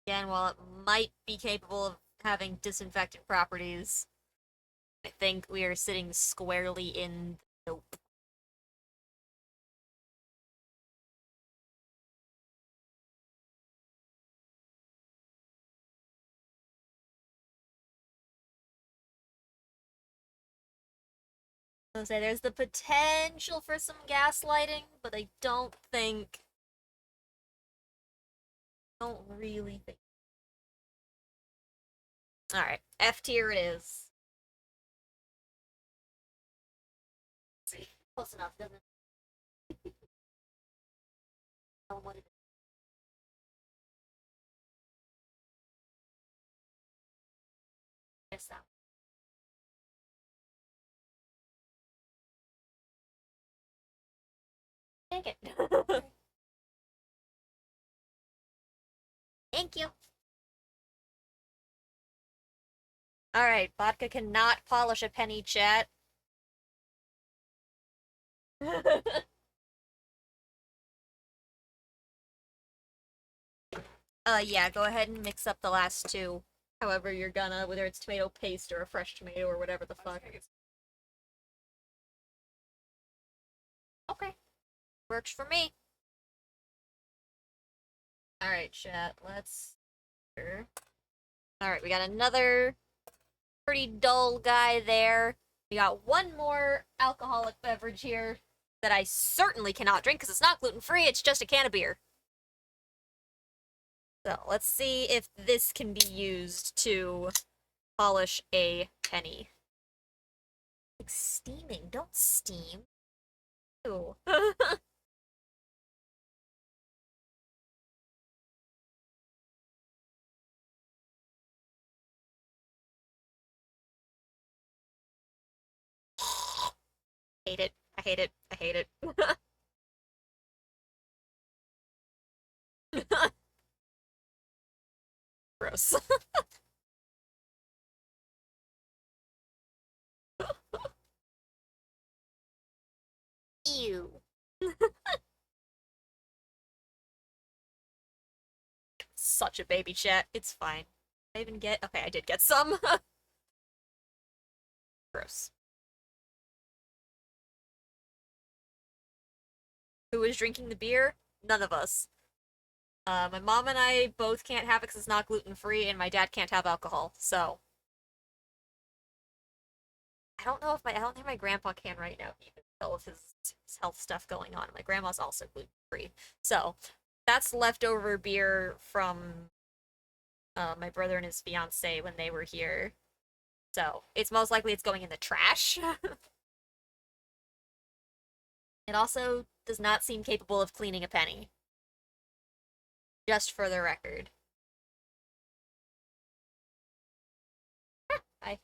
Again, while it might be capable of having disinfectant properties, I think we are sitting squarely in the nope. I was gonna say there's the potential for some gaslighting, but I don't really think. Alright, F tier it is. See, close enough, doesn't it? Tell 'em what it is. Yes, that. Take it. Thank you. Alright, vodka cannot polish a penny, chat. Yeah, go ahead and mix up the last two. However you're gonna, whether it's tomato paste or a fresh tomato or whatever the fuck. Okay. Works for me. Alright, chat, let's... Alright, we got another pretty dull guy there. We got one more alcoholic beverage here that I certainly cannot drink because it's not gluten-free, it's just a can of beer. So, let's see if this can be used to polish a penny. Like steaming, don't steam. Ew. Hate it. I hate it. I hate it. Gross. Ew. Such a baby chat. It's fine. Did I even get... Okay, I did get some. Gross. Who is drinking the beer? None of us. My mom and I both can't have it because it's not gluten-free, and my dad can't have alcohol, so... I don't think my grandpa can right now, even with his health stuff going on. My grandma's also gluten-free. So, that's leftover beer from my brother and his fiance when they were here. So, it's most likely it's going in the trash. It also does not seem capable of cleaning a penny. Just for the record. Hi.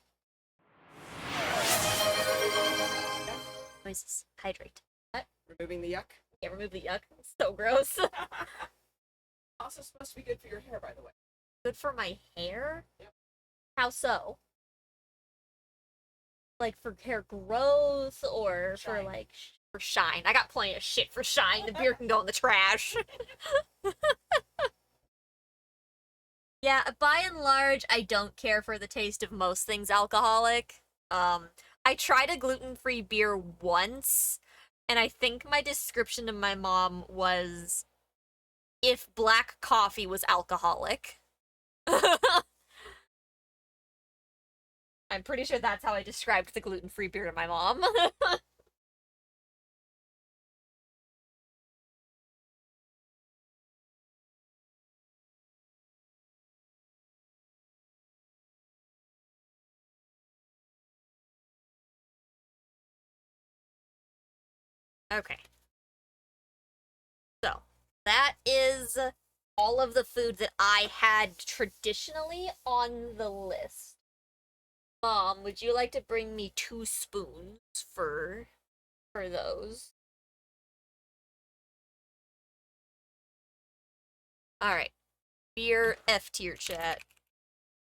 Noises. Hydrate. What? Removing the yuck. Yeah, remove the yuck. It's so gross. Also supposed to be good for your hair, by the way. Good for my hair? Yep. How so? Like for hair growth or Shine. for like for shine? I got plenty of shit for shine. The beer can go in the trash. Yeah, by and large, I don't care for the taste of most things alcoholic. I tried a gluten-free beer once, and I think my description to my mom was if black coffee was alcoholic. I'm pretty sure that's how I described the gluten-free beer to my mom. Okay. So, that is all of the food that I had traditionally on the list. Mom, would you like to bring me 2 spoons for those? All right. Beer F tier chat.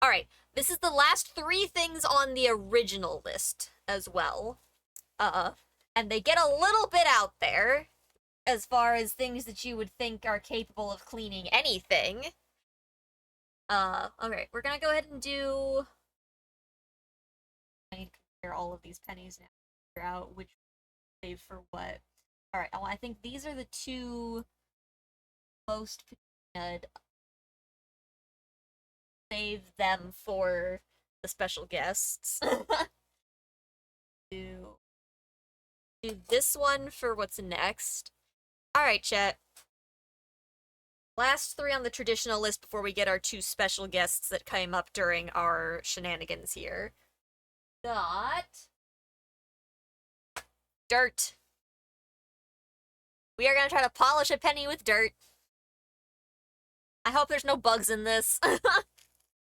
All right. This is the last 3 things on the original list as well. Uh and they get a little bit out there as far as things that you would think are capable of cleaning anything. Okay, we're gonna go ahead and do. I need to compare all of these pennies now. Figure out which save for what. All right, I think these are the 2 most. Save them for the special guests. do do this one for what's next. All right, chat. Last 3 on the traditional list before we get our 2 special guests that came up during our shenanigans here. Got dirt. We are gonna try to polish a penny with dirt. I hope there's no bugs in this.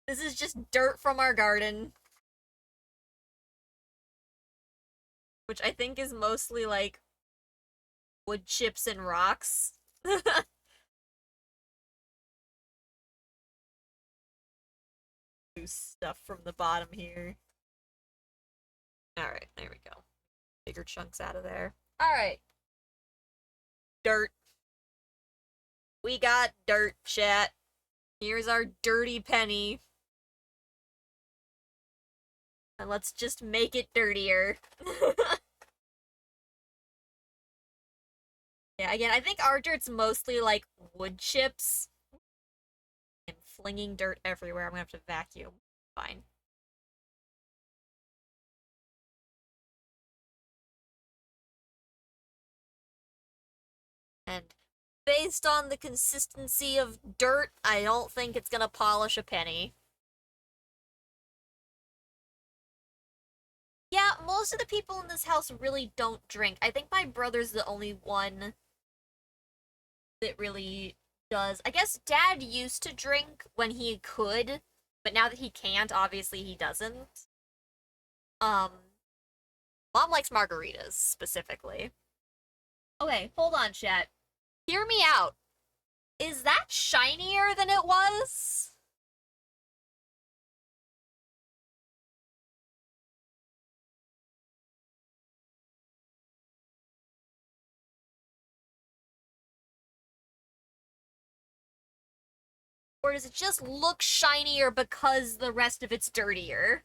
This is just dirt from our garden. Which I think is mostly like wood chips and rocks. Loose stuff from the bottom here. Alright, there we go. Bigger chunks out of there. Alright. Dirt. We got dirt, chat. Here's our dirty penny. And let's just make it dirtier. Yeah, again, I think our dirt's mostly like wood chips. And flinging dirt everywhere. I'm gonna have to vacuum. Fine. And based on the consistency of dirt, I don't think it's gonna polish a penny. Yeah, most of the people in this house really don't drink. I think my brother's the only one that really does. I guess Dad used to drink when he could, but now that he can't, obviously he doesn't. Um, Mom likes margaritas specifically. Okay, hold on, chat. Hear me out. Is that shinier than it was? Or does it just look shinier because the rest of it's dirtier?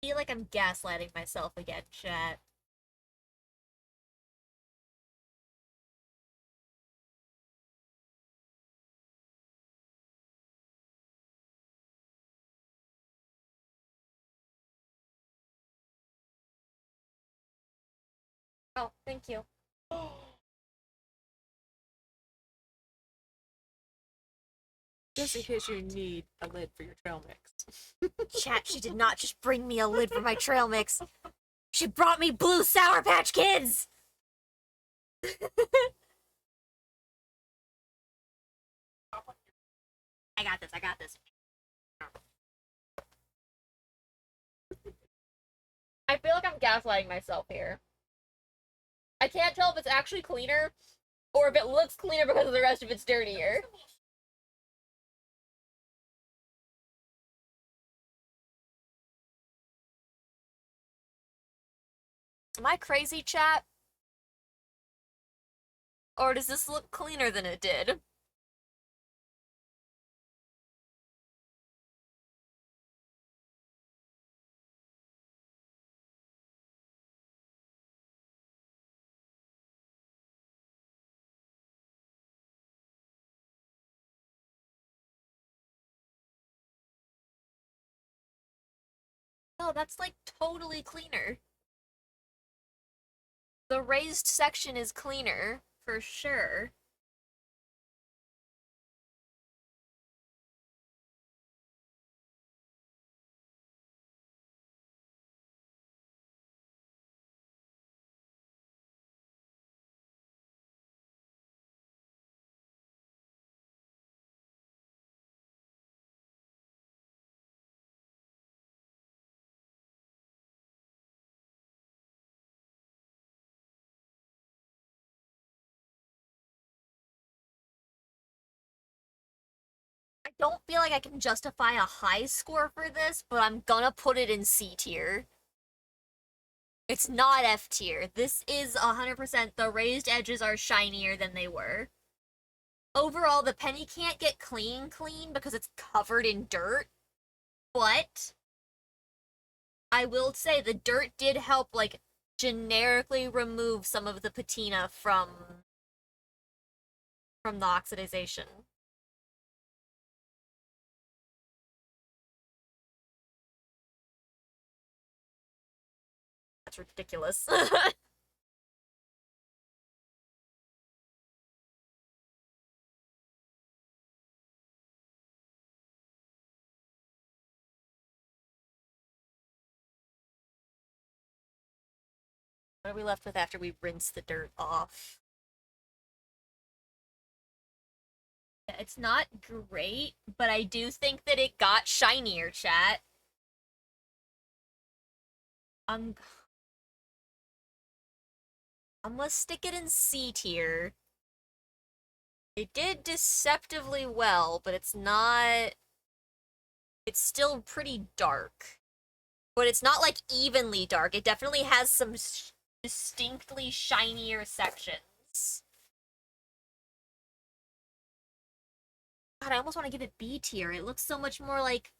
I feel like I'm gaslighting myself again, chat. Oh, thank you. Just in case you need a lid for your trail mix. Chat, she did not just bring me a lid for my trail mix. She brought me blue Sour Patch Kids! I got this, I got this. I feel like I'm gaslighting myself here. I can't tell if it's actually cleaner or if it looks cleaner because the rest of it's dirtier. Am I crazy, chat? Or does this look cleaner than it did? No, that's like totally cleaner. The raised section is cleaner, for sure. I don't feel like I can justify a high score for this, but I'm gonna put it in C tier. It's not F tier. This is 100% the raised edges are shinier than they were. Overall, the penny can't get clean because it's covered in dirt, but I will say the dirt did help, like, generically remove some of the patina from the oxidization. That's ridiculous. What are we left with after we rinse the dirt off? Yeah, it's not great, but I do think that it got shinier, chat. I'm I'm gonna stick it in C tier. It did deceptively well, but it's not. It's still pretty dark. But it's not like evenly dark. It definitely has some distinctly shinier sections. God, I almost want to give it B tier. It looks so much more like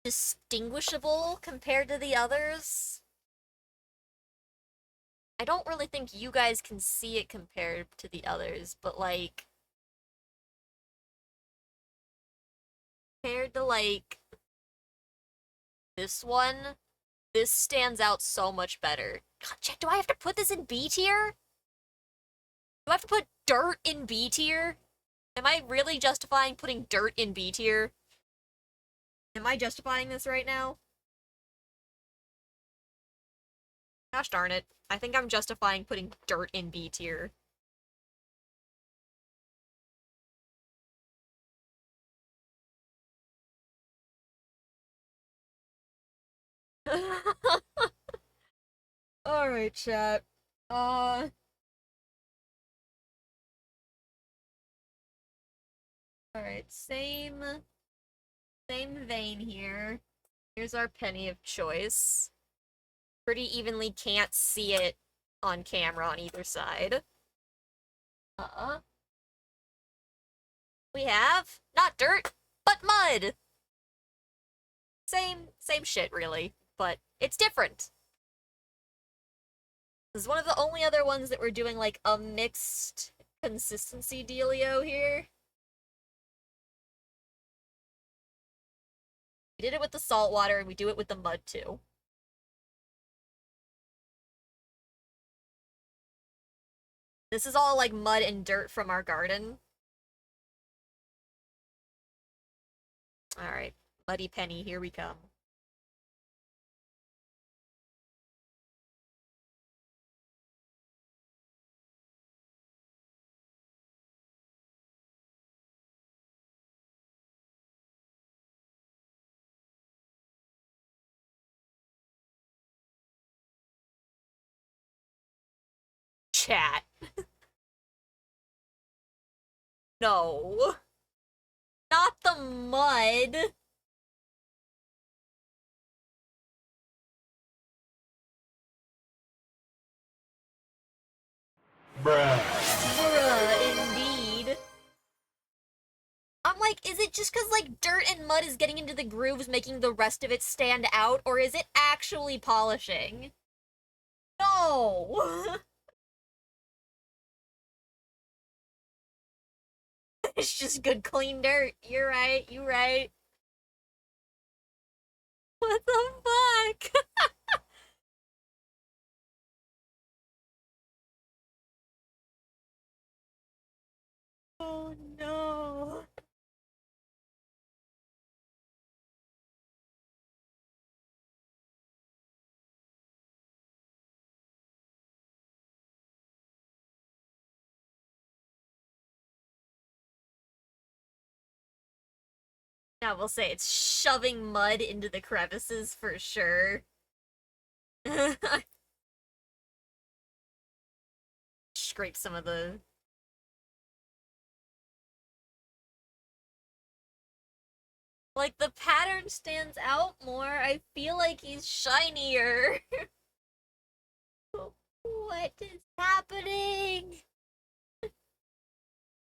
distinguishable compared to the others. I don't really think you guys can see it compared to the others, but like compared to like this one, this stands out so much better. God, Jack, do I have to put this in B tier? Do I have to put dirt in B tier? Am I really justifying putting dirt in B tier? Am I justifying this right now? Gosh darn it. I think I'm justifying putting dirt in B tier. Alright, chat. Uh, alright, same vein here. Here's our penny of choice. Pretty evenly can't see it on camera on either side. We have not dirt, but mud. Same shit really, but it's different. This is one of the only other ones that we're doing like a mixed consistency dealio here. We did it with the salt water and we do it with the mud too. This is all like mud and dirt from our garden. Alright, Muddy Penny, here we come. chat. No. Not the mud. Bruh, indeed. I'm like, is it just because, like, dirt and mud is getting into the grooves, making the rest of it stand out, or is it actually polishing? No! It's just good, clean dirt. You're right, you're right. What the fuck? Oh no. Now we'll say it's shoving mud into the crevices for sure. Scrape some of the. Like, the pattern stands out more. I feel like he's shinier. What is happening?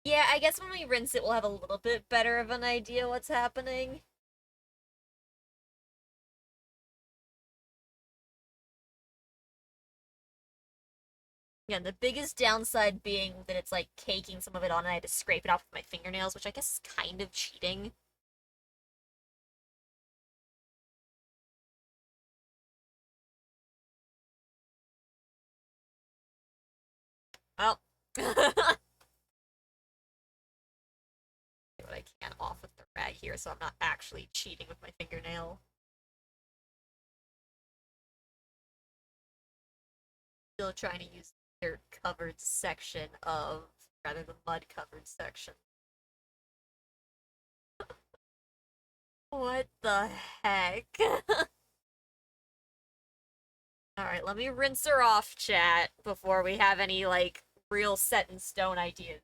Yeah, I guess when we rinse it, we'll have a little bit better of an idea what's happening. Yeah, the biggest downside being that it's like caking some of it on and I had to scrape it off with my fingernails, which I guess is kind of cheating. Well, what I can off with the rag here, so I'm not actually cheating with my fingernail. Still trying to use the dirt-covered section of, rather the mud-covered section. What the heck? Alright, let me rinse her off, chat, before we have any, like, real set-in-stone ideas.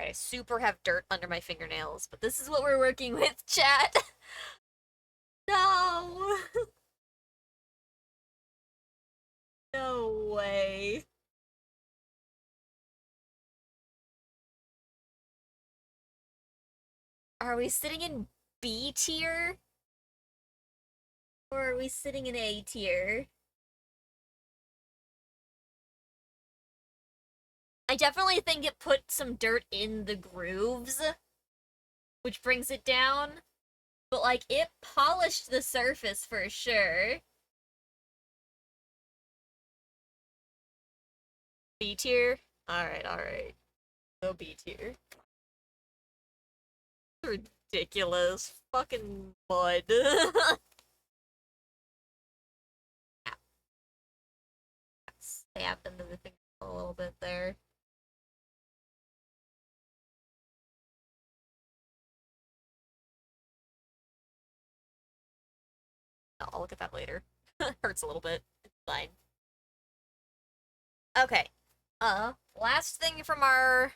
I super have dirt under my fingernails, but this is what we're working with, chat. No! No way. Are we sitting in B tier? Or are we sitting in A tier? I definitely think it put some dirt in the grooves, which brings it down. But, like, it polished the surface for sure. B tier? Alright, alright. Go B tier. Ridiculous. Fucking mud. Stabbed into the thing a little bit there. I'll look at that later. Hurts a little bit. It's fine. Okay. Last thing from our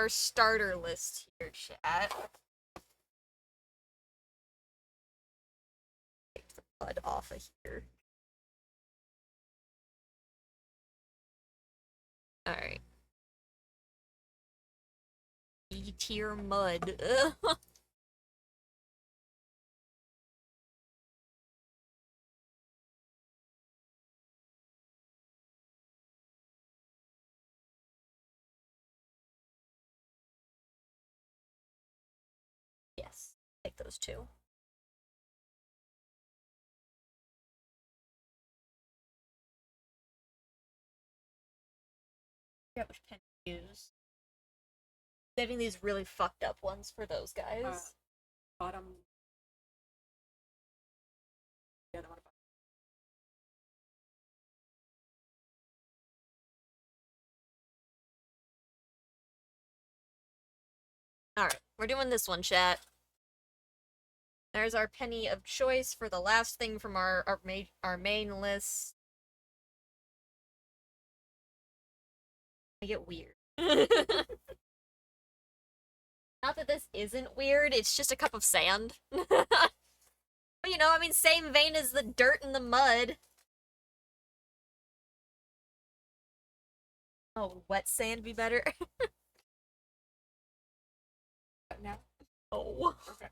starter list here, chat. Take the mud off of here. Alright. B tier mud. Yes. Take those two. forget which pen to use. Saving these really fucked up ones for those guys. Bottom. The other one. Alright, we're doing this one, chat. There's our penny of choice for the last thing from our main list. I get weird. Not that this isn't weird, it's just a cup of sand. But you know, I mean, same vein as the dirt and the mud. Oh, wet sand be better? Now? Oh. Okay.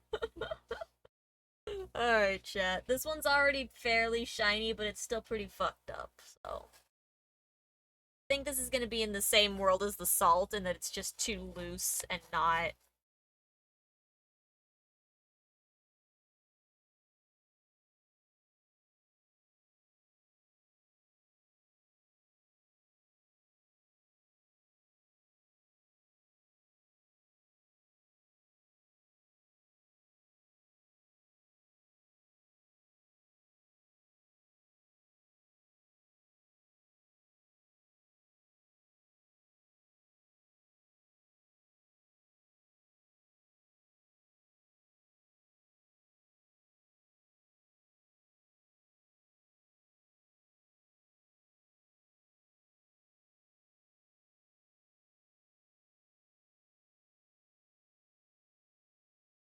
Alright, chat. This one's already fairly shiny, but it's still pretty fucked up, so. I think this is gonna be in the same world as the salt, and that it's just too loose and not.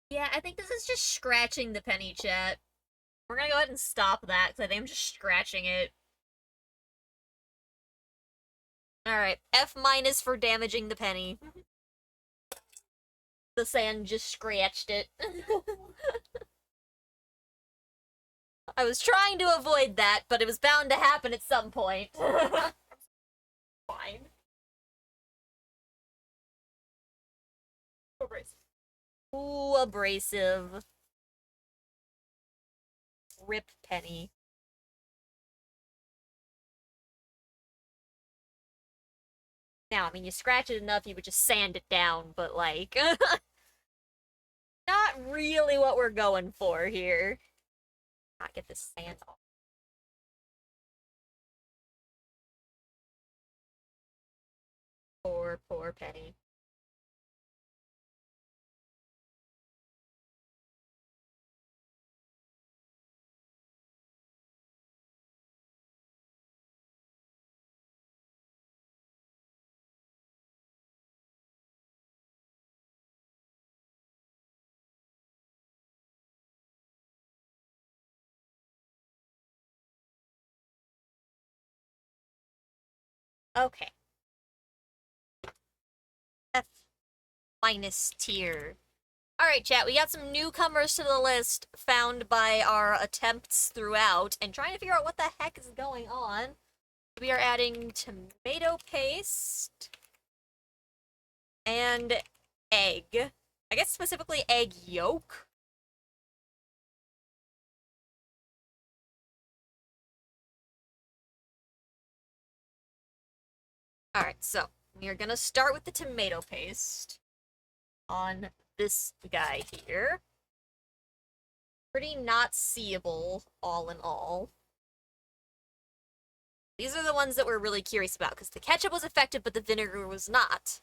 Yeah, I think this is just scratching the penny, chat. We're gonna go ahead and stop that, because I think I'm just scratching it. Alright, F minus for damaging the penny. The sand just scratched it. I was trying to avoid that, but it was bound to happen at some point. Fine. Abrasive. Ooh, abrasive. Rip penny. Now, I mean, you scratch it enough, you would just sand it down, but like... not really what we're going for here. Not get this sand off. Poor penny. Okay. F minus tier. Alright, chat, we got some newcomers to the list found by our attempts throughout and trying to figure out what the heck is going on. We are adding tomato paste and egg. I guess specifically egg yolk. Alright, so we are gonna start with the tomato paste on this guy here. Pretty not seeable, all in all. These are the ones that we're really curious about, because the ketchup was effective, but the vinegar was not.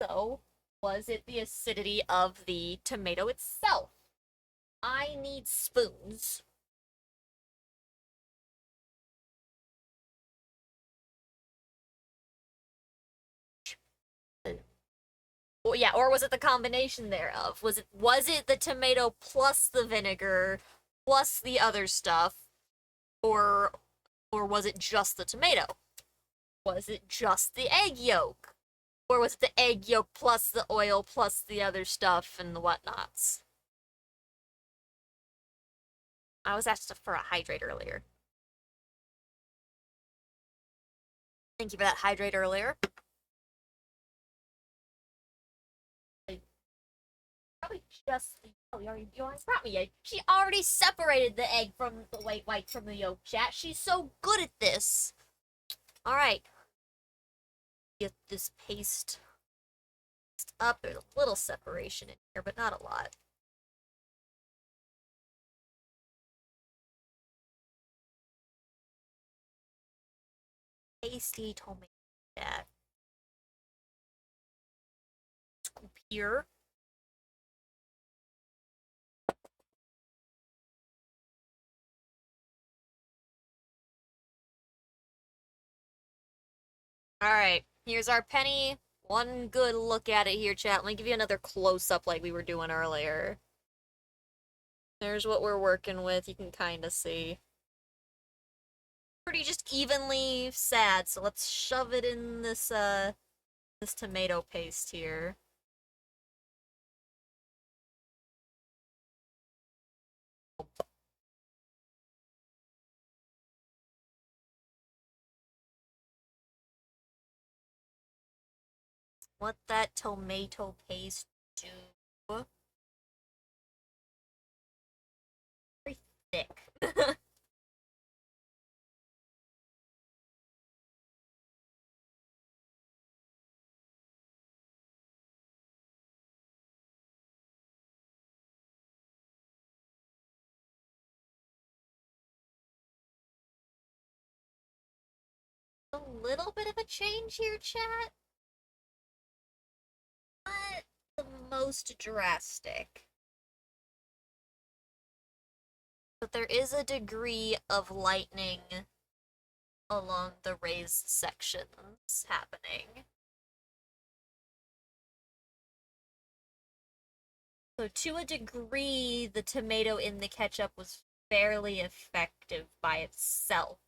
So, was it the acidity of the tomato itself? I need spoons. Well, yeah, or was it the combination thereof? Was it the tomato plus the vinegar plus the other stuff, or was it just the tomato? Was it just the egg yolk? Or was it the egg yolk plus the oil plus the other stuff and the whatnots? I was asked for a hydrate earlier. Thank you for that hydrate earlier. Probably just the you already brought me egg. She already separated the egg from the white from the yolk, chat. She's so good at this. Alright. get this paste up. There's a little separation in here, but not a lot. Tasty tomato that. Scoop here. Alright, here's our penny. One good look at it here, chat. Let me give you another close-up like we were doing earlier. There's what we're working with. You can kind of see. Pretty just evenly sad, so let's shove it in this, this tomato paste here. What that tomato paste do? Very thick. A little bit of a change here, chat. Not the most drastic. But there is a degree of lightening along the raised sections happening. So to a degree, the tomato in the ketchup was fairly effective by itself.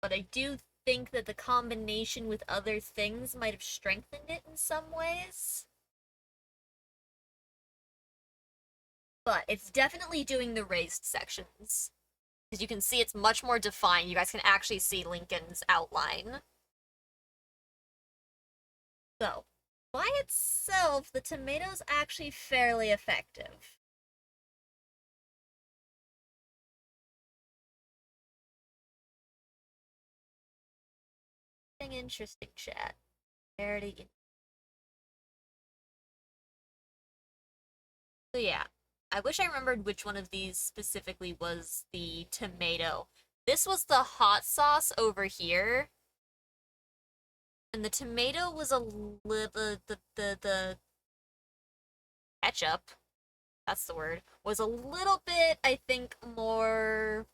But I do think that the combination with other things might have strengthened it in some ways. But it's definitely doing the raised sections. Because you can see it's much more defined. You guys can actually see Lincoln's outline. So, by itself, the tomato's actually fairly effective. Interesting, chat. Very interesting. So yeah, I wish I remembered which one of these specifically was the tomato. This was the hot sauce over here. And the tomato was a little, the ketchup, that's the word, was a little bit, I think, more...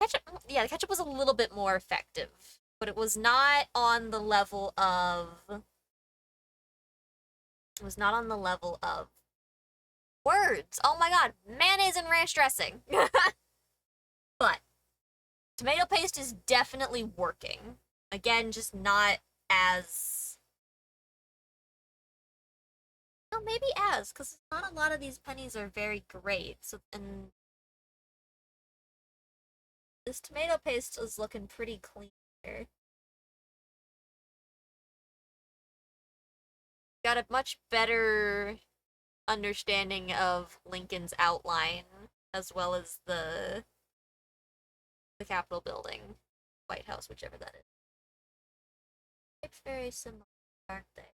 Ketchup, yeah, the ketchup was a little bit more effective. But it was not on the level of... It was not on the level of... Words! Oh my god, mayonnaise and ranch dressing! But tomato paste is definitely working. Again, just not as... No, maybe as, because not a lot of these pennies are very great. So, and this tomato paste is looking pretty clean here. Got a much better understanding of Lincoln's outline, as well as the Capitol building, White House, whichever that is. It's very similar, aren't they?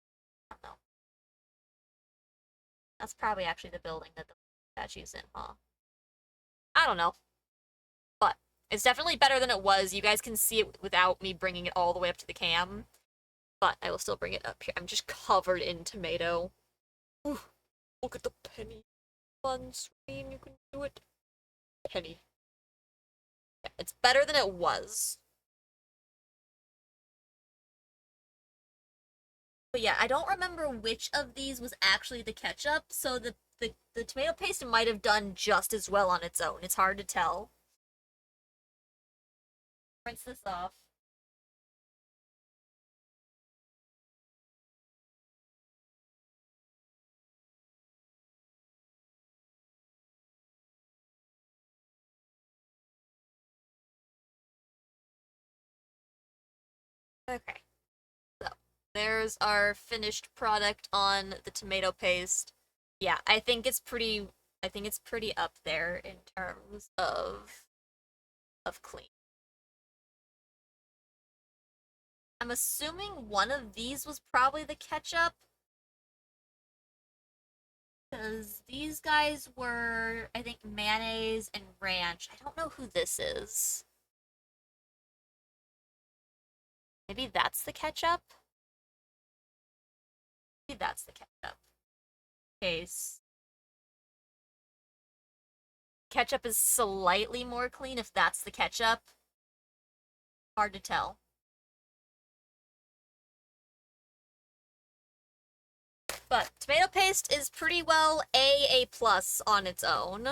I don't know. That's probably actually the building that the statue's in, huh? I don't know. But it's definitely better than it was. You guys can see it without me bringing it all the way up to the cam. But I will still bring it up here. I'm just covered in tomato. Ooh, look at the penny on screen. You can do it. Penny. Yeah, it's better than it was. But yeah, I don't remember which of these was actually the ketchup, so the tomato paste might have done just as well on its own. It's hard to tell. Rinse this off. Okay. So, there's our finished product on the tomato paste. Yeah, I think it's pretty up there in terms of clean. I'm assuming one of these was probably the ketchup. Because these guys were, I think, mayonnaise and ranch. I don't know who this is. Maybe that's the ketchup? Maybe that's the ketchup. Case. Ketchup is slightly more clean if that's the ketchup. Hard to tell. But tomato paste is pretty well A plus on its own.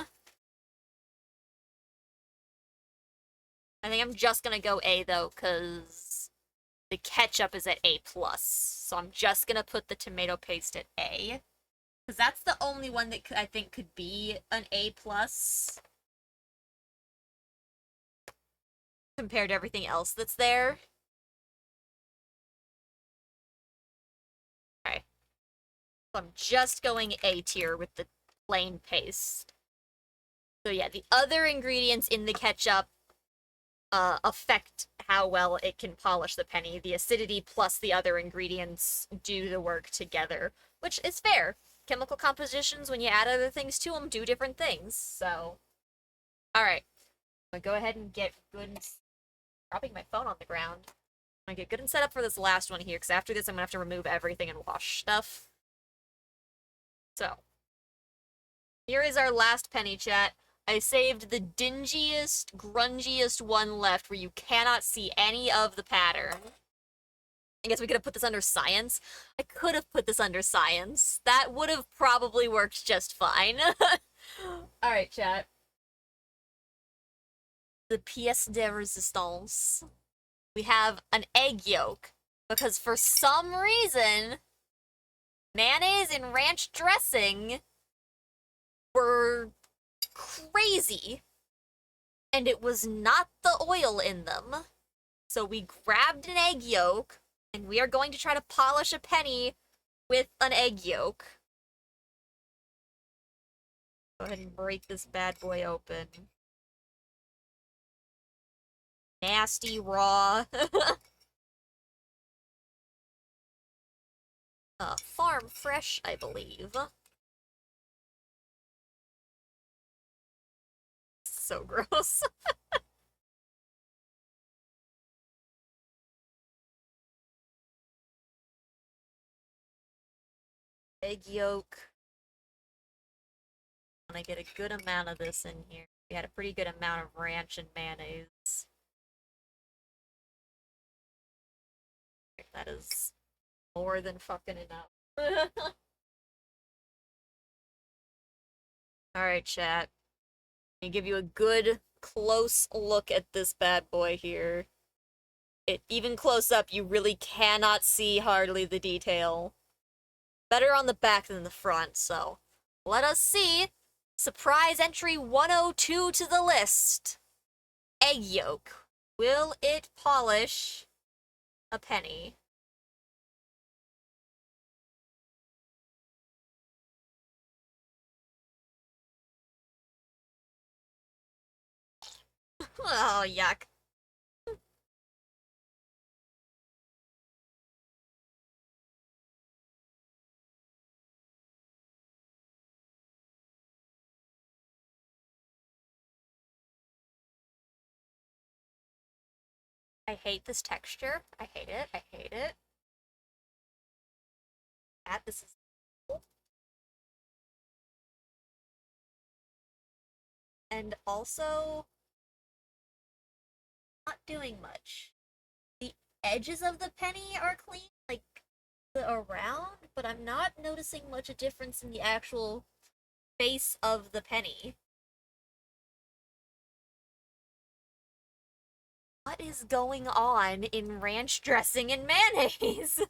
I think I'm just gonna go A though, because the ketchup is at A plus. So I'm just gonna put the tomato paste at A. Because that's the only one that I think could be an A plus compared to everything else that's there. Okay. So I'm just going A tier with the plain paste. So yeah, the other ingredients in the ketchup affect how well it can polish the penny. The acidity plus the other ingredients do the work together, which is fair. Chemical compositions, when you add other things to them, do different things. So, all right, I'm gonna go ahead and get good. Dropping my phone on the ground. I'm gonna get good and set up for this last one here, because after this, I'm gonna have to remove everything and wash stuff. So, here is our last penny, chat. I saved the dingiest, grungiest one left where you cannot see any of the pattern. I guess we could have put this under science. I could have put this under science. That would have probably worked just fine. Alright, chat. The pièce de résistance. We have an egg yolk. Because for some reason, mayonnaise and ranch dressing were crazy. And it was not the oil in them. So we grabbed an egg yolk, and we are going to try to polish a penny with an egg yolk. Go ahead and break this bad boy open. Nasty raw. Farm fresh, I believe. So gross. Egg yolk. And I get a good amount of this in here. We had a pretty good amount of ranch and mayonnaise. That is more than fucking enough. Alright, chat. Let me give you a good close look at this bad boy here. Even close up, you really cannot see hardly the detail. Better on the back than the front, so let us see. Surprise entry 102 to the list. Egg yolk. Will it polish a penny? Oh, yuck. I hate this texture. I hate it. I hate it. This is cool. And also not doing much. The edges of the penny are clean, like the around, but I'm not noticing much a difference in the actual face of the penny. What is going on in ranch dressing and mayonnaise?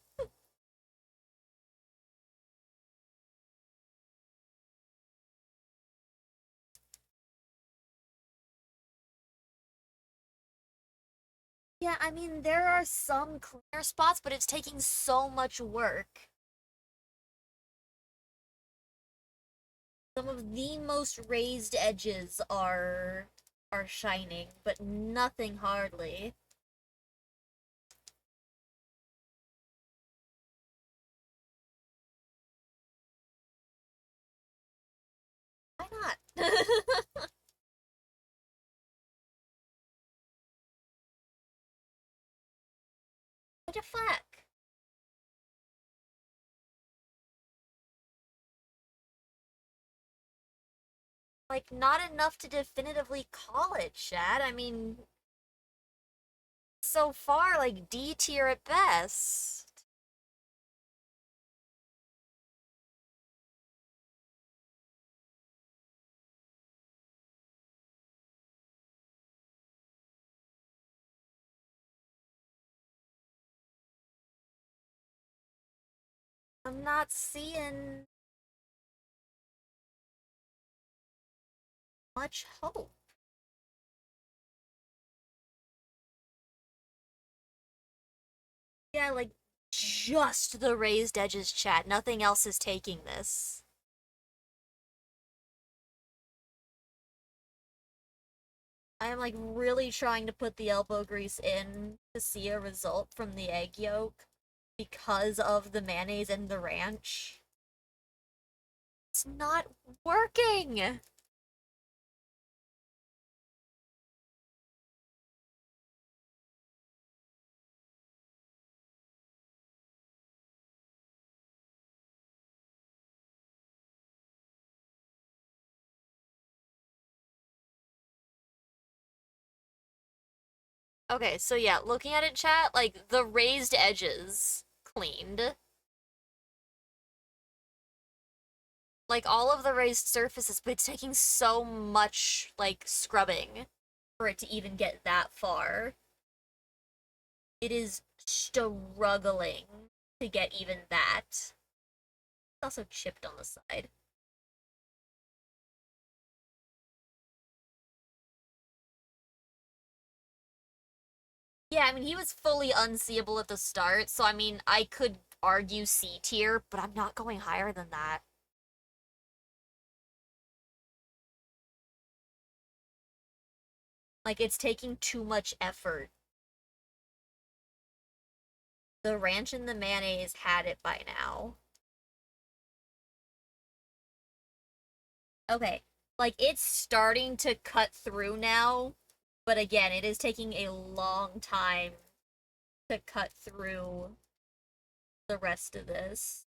Yeah, I mean, there are some clear spots, but it's taking so much work. Some of the most raised edges are shining, but nothing hardly. not? What the fuck? Like, not enough to definitively call it, Chad. I mean, so far, like, D tier at best. I'm not seeing much hope. Yeah, like, just the raised edges, chat. Nothing else is taking this. I am, like, really trying to put the elbow grease in to see a result from the egg yolk because of the mayonnaise and the ranch. It's not working! Okay, so yeah, looking at it, chat, like, the raised edges cleaned. Like, all of the raised surfaces, but it's taking so much, like, scrubbing for it to even get that far. It is struggling to get even that. It's also chipped on the side. Yeah, I mean, he was fully unseeable at the start, so I mean, I could argue C tier, but I'm not going higher than that. Like, it's taking too much effort. The ranch and the mayonnaise had it by now. Okay, like, it's starting to cut through now, but again, it is taking a long time to cut through the rest of this.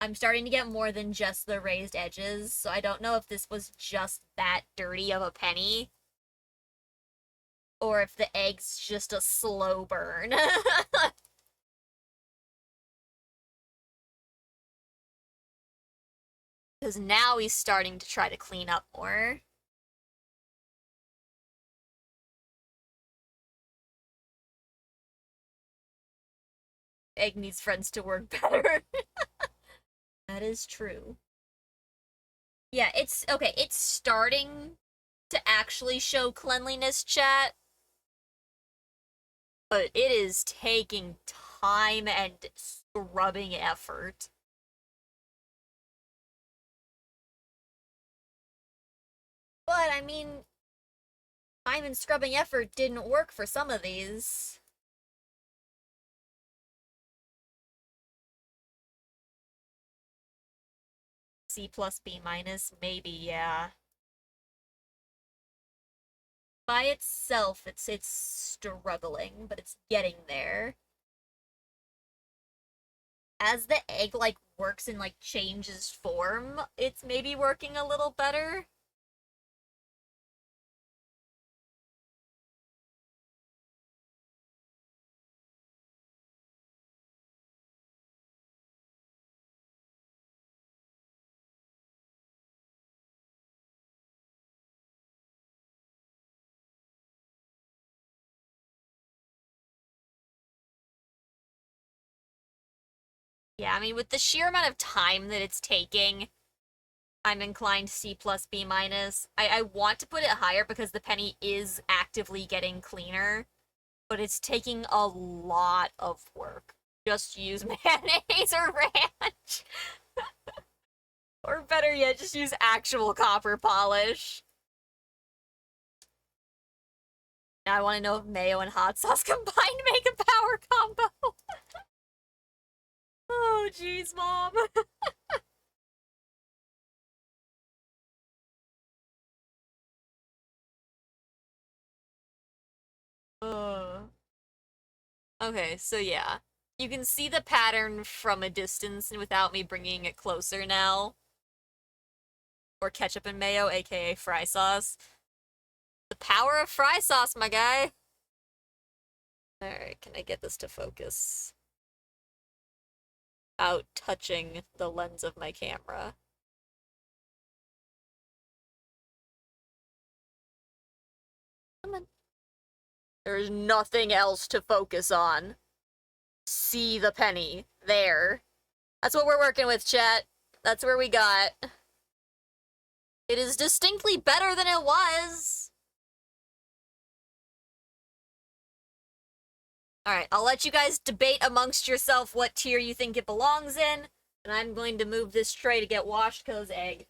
I'm starting to get more than just the raised edges, so I don't know if this was just that dirty of a penny, or if the egg's just a slow burn. Because now he's starting to try to clean up more. Egg needs friends to work better. That is true. Yeah, it's okay. It's starting to actually show cleanliness, chat, but it is taking time and scrubbing effort. But I mean, time and scrubbing effort didn't work for some of these. C plus B minus, maybe, yeah. By itself, it's struggling, but it's getting there. As the egg like works and like changes form, it's maybe working a little better. Yeah, I mean, with the sheer amount of time that it's taking, I'm inclined C plus B minus. I want to put it higher because the penny is actively getting cleaner, but it's taking a lot of work. Just use mayonnaise or ranch. Or better yet, just use actual copper polish. Now I want to know if mayo and hot sauce combined make a power combo. Oh, jeez, mom. Okay, so yeah. You can see the pattern from a distance and without me bringing it closer now. Or ketchup and mayo, aka fry sauce. The power of fry sauce, my guy! Alright, can I get this to focus? Out touching the lens of my camera. Come on. There's nothing else to focus on. See the penny. There. That's what we're working with, chat. That's where we got. It is distinctly better than it was. Alright, I'll let you guys debate amongst yourself what tier you think it belongs in, and I'm going to move this tray to get washed because egg.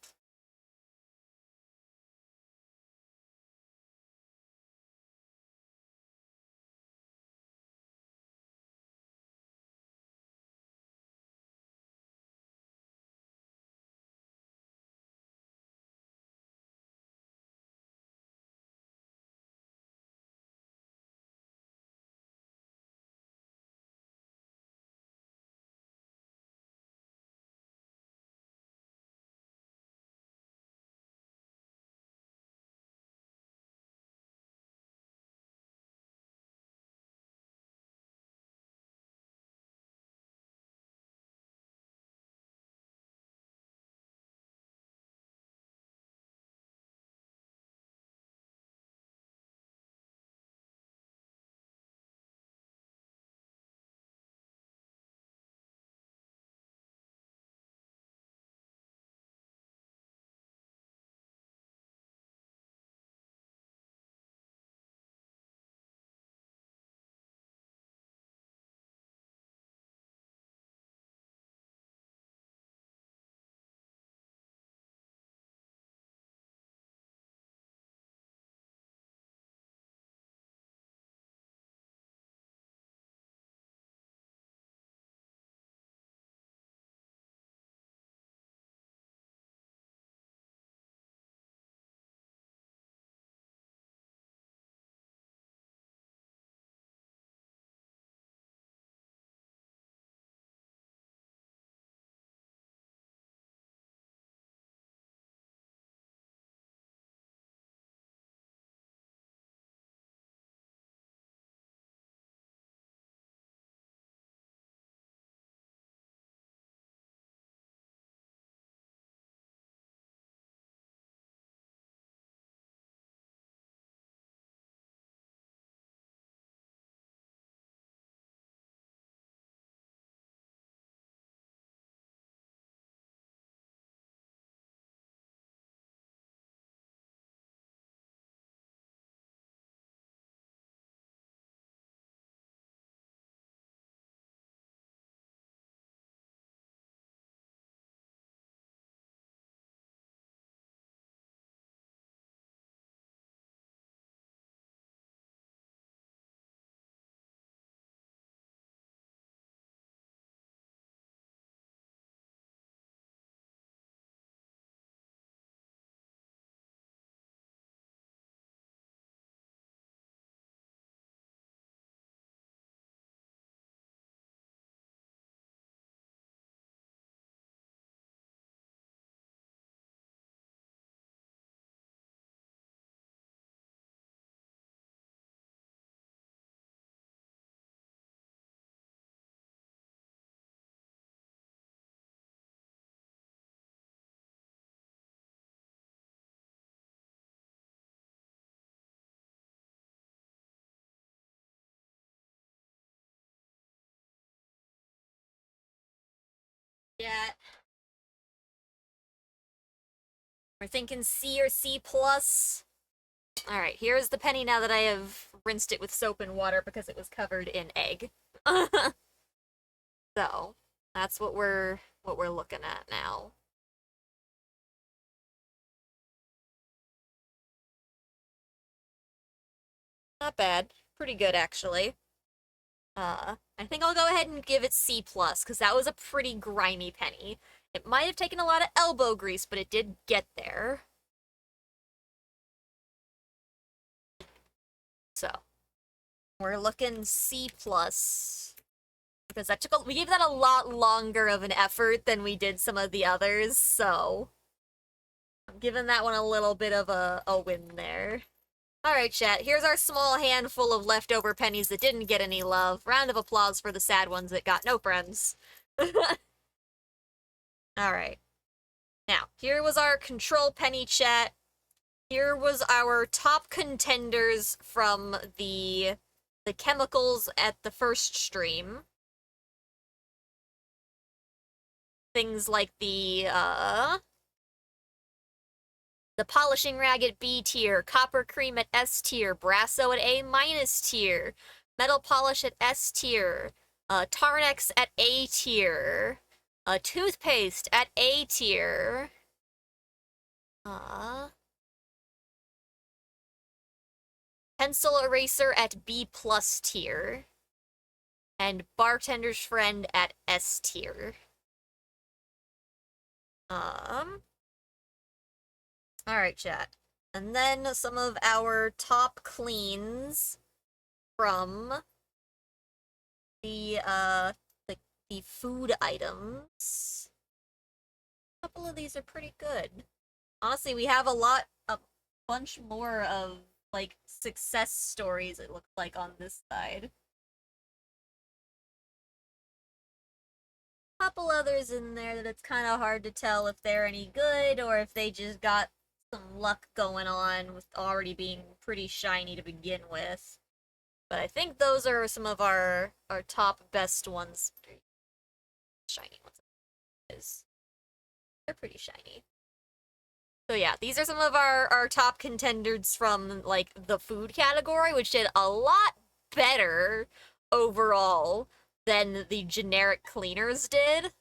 Yeah. We're thinking C or C plus. Alright, here's the penny now that I have rinsed it with soap and water because it was covered in egg. So, that's what we're looking at now. Not bad. Pretty good actually. I think I'll go ahead and give it C plus because that was a pretty grimy penny. It might have taken a lot of elbow grease, but it did get there. So, We're looking C+. Because we gave that a lot longer of an effort than we did some of the others, so I'm giving that one a little bit of a win there. Alright, chat, here's our small handful of leftover pennies that didn't get any love. Round of applause for the sad ones that got no friends. Alright. Now, here was our control penny, chat. Here was our top contenders from the chemicals at the first stream. Things like the polishing rag at B tier, copper cream at S tier, brasso at A minus tier, metal polish at S tier, Tarnex at A tier, toothpaste at A tier, pencil eraser at B plus tier, and bartender's friend at S tier. Alright, chat. And then some of our top cleans from the food items. A couple of these are pretty good. Honestly, we have a bunch more of, like, success stories, it looks like, on this side. Couple others in there that it's kind of hard to tell if they're any good or if they just got some luck going on with already being pretty shiny to begin with. But I think those are some of our top best ones. Shiny ones. They're pretty shiny. So yeah, these are some of our top contenders from, like, the food category, which did a lot better overall than the generic cleaners did.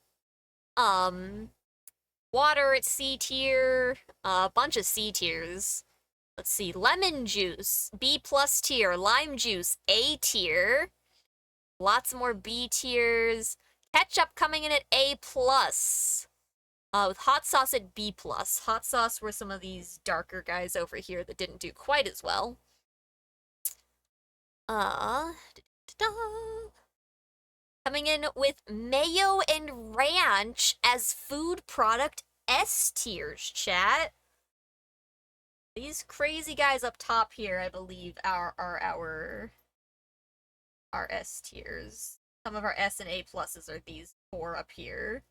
Water at C tier, a bunch of C tiers. Let's see, lemon juice, B plus tier, lime juice, A tier. Lots more B tiers. Ketchup coming in at A plus. With hot sauce at B plus. Hot sauce were some of these darker guys over here that didn't do quite as well. Coming in with mayo and ranch as food product S tiers, chat. These crazy guys up top here, I believe, are our S tiers. Some of our S and A pluses are these four up here.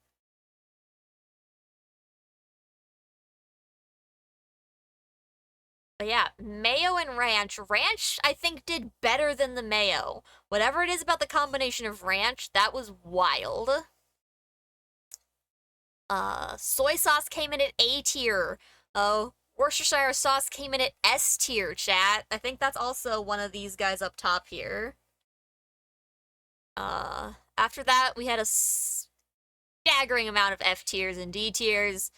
But yeah, mayo and ranch. Ranch, I think, did better than the mayo. Whatever it is about the combination of ranch, that was wild. Soy sauce came in at A tier. Worcestershire sauce came in at S tier, chat. I think that's also one of these guys up top here. After that, we had a staggering amount of F tiers and D tiers.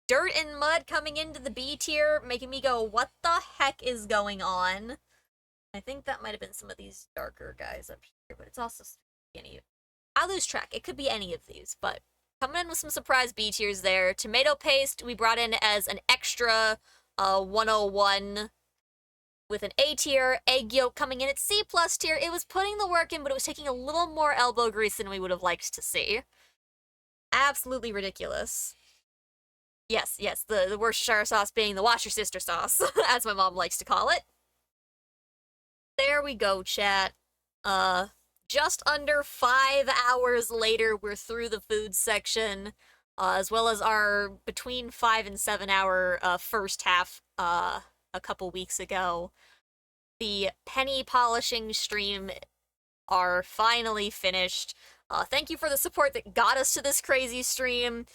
Dirt and mud coming into the B tier, making me go, what the heck is going on? I think that might have been some of these darker guys up here, but it's also any. I lose track. It could be any of these, but coming in with some surprise B tiers there. Tomato paste we brought in as an extra 101 with an A tier. Egg yolk coming in at C plus tier. It was putting the work in, but it was taking a little more elbow grease than we would have liked to see. Absolutely ridiculous. Yes, the Worcestershire sauce being the wash your sister sauce, as my mom likes to call it. There we go, chat. Just under 5 hours later, we're through the food section, as well as our between 5 and 7 hour first half a couple weeks ago. The penny polishing stream are finally finished. Thank you for the support that got us to this crazy stream.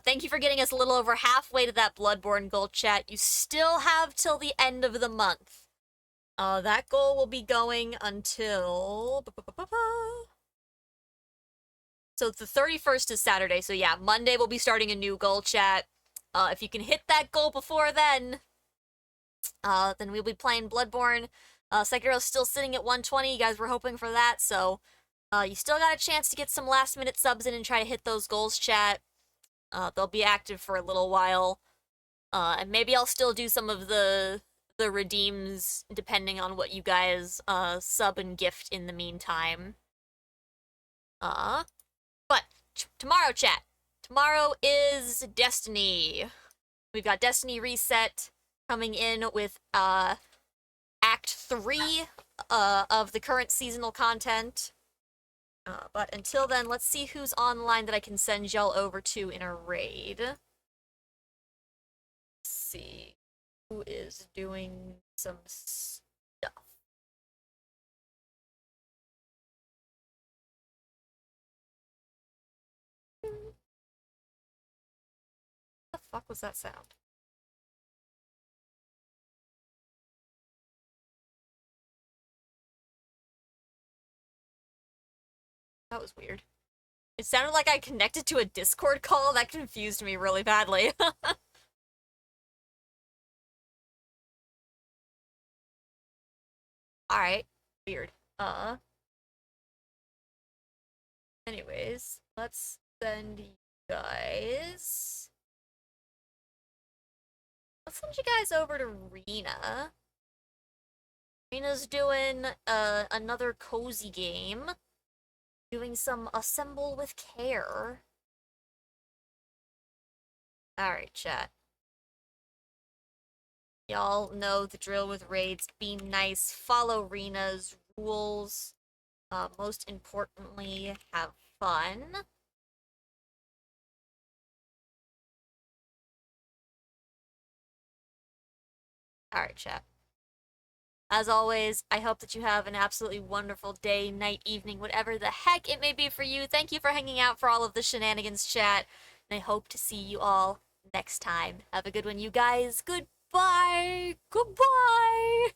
Thank you for getting us a little over halfway to that Bloodborne goal, chat. You still have till the end of the month. That goal will be going until... So the 31st is Saturday, so yeah, Monday we'll be starting a new goal, chat. If you can hit that goal before then we'll be playing Bloodborne. Sekiro's still sitting at 120, you guys were hoping for that, so you still got a chance to get some last-minute subs in and try to hit those goals, chat. They'll be active for a little while. And maybe I'll still do some of the the redeems depending on what you guys sub and gift in the meantime. Uh, but tomorrow, chat. Tomorrow is Destiny. We've got Destiny Reset coming in with Act 3 of the current seasonal content. But until then, let's see who's online that I can send y'all over to in a raid. Let's see who is doing some stuff. What the fuck was that sound? That was weird. It sounded like I connected to a Discord call. That confused me really badly. Alright. Weird. Anyways, let's send you guys. Let's send you guys over to Rena. Rena's doing another cozy game. Doing some assemble with care. Alright, chat. Y'all know the drill with raids. Be nice. Follow Rena's rules. Most importantly, have fun. Alright, chat. As always, I hope that you have an absolutely wonderful day, night, evening, whatever the heck it may be for you. Thank you for hanging out for all of the shenanigans, chat. And I hope to see you all next time. Have a good one, you guys. Goodbye. Goodbye.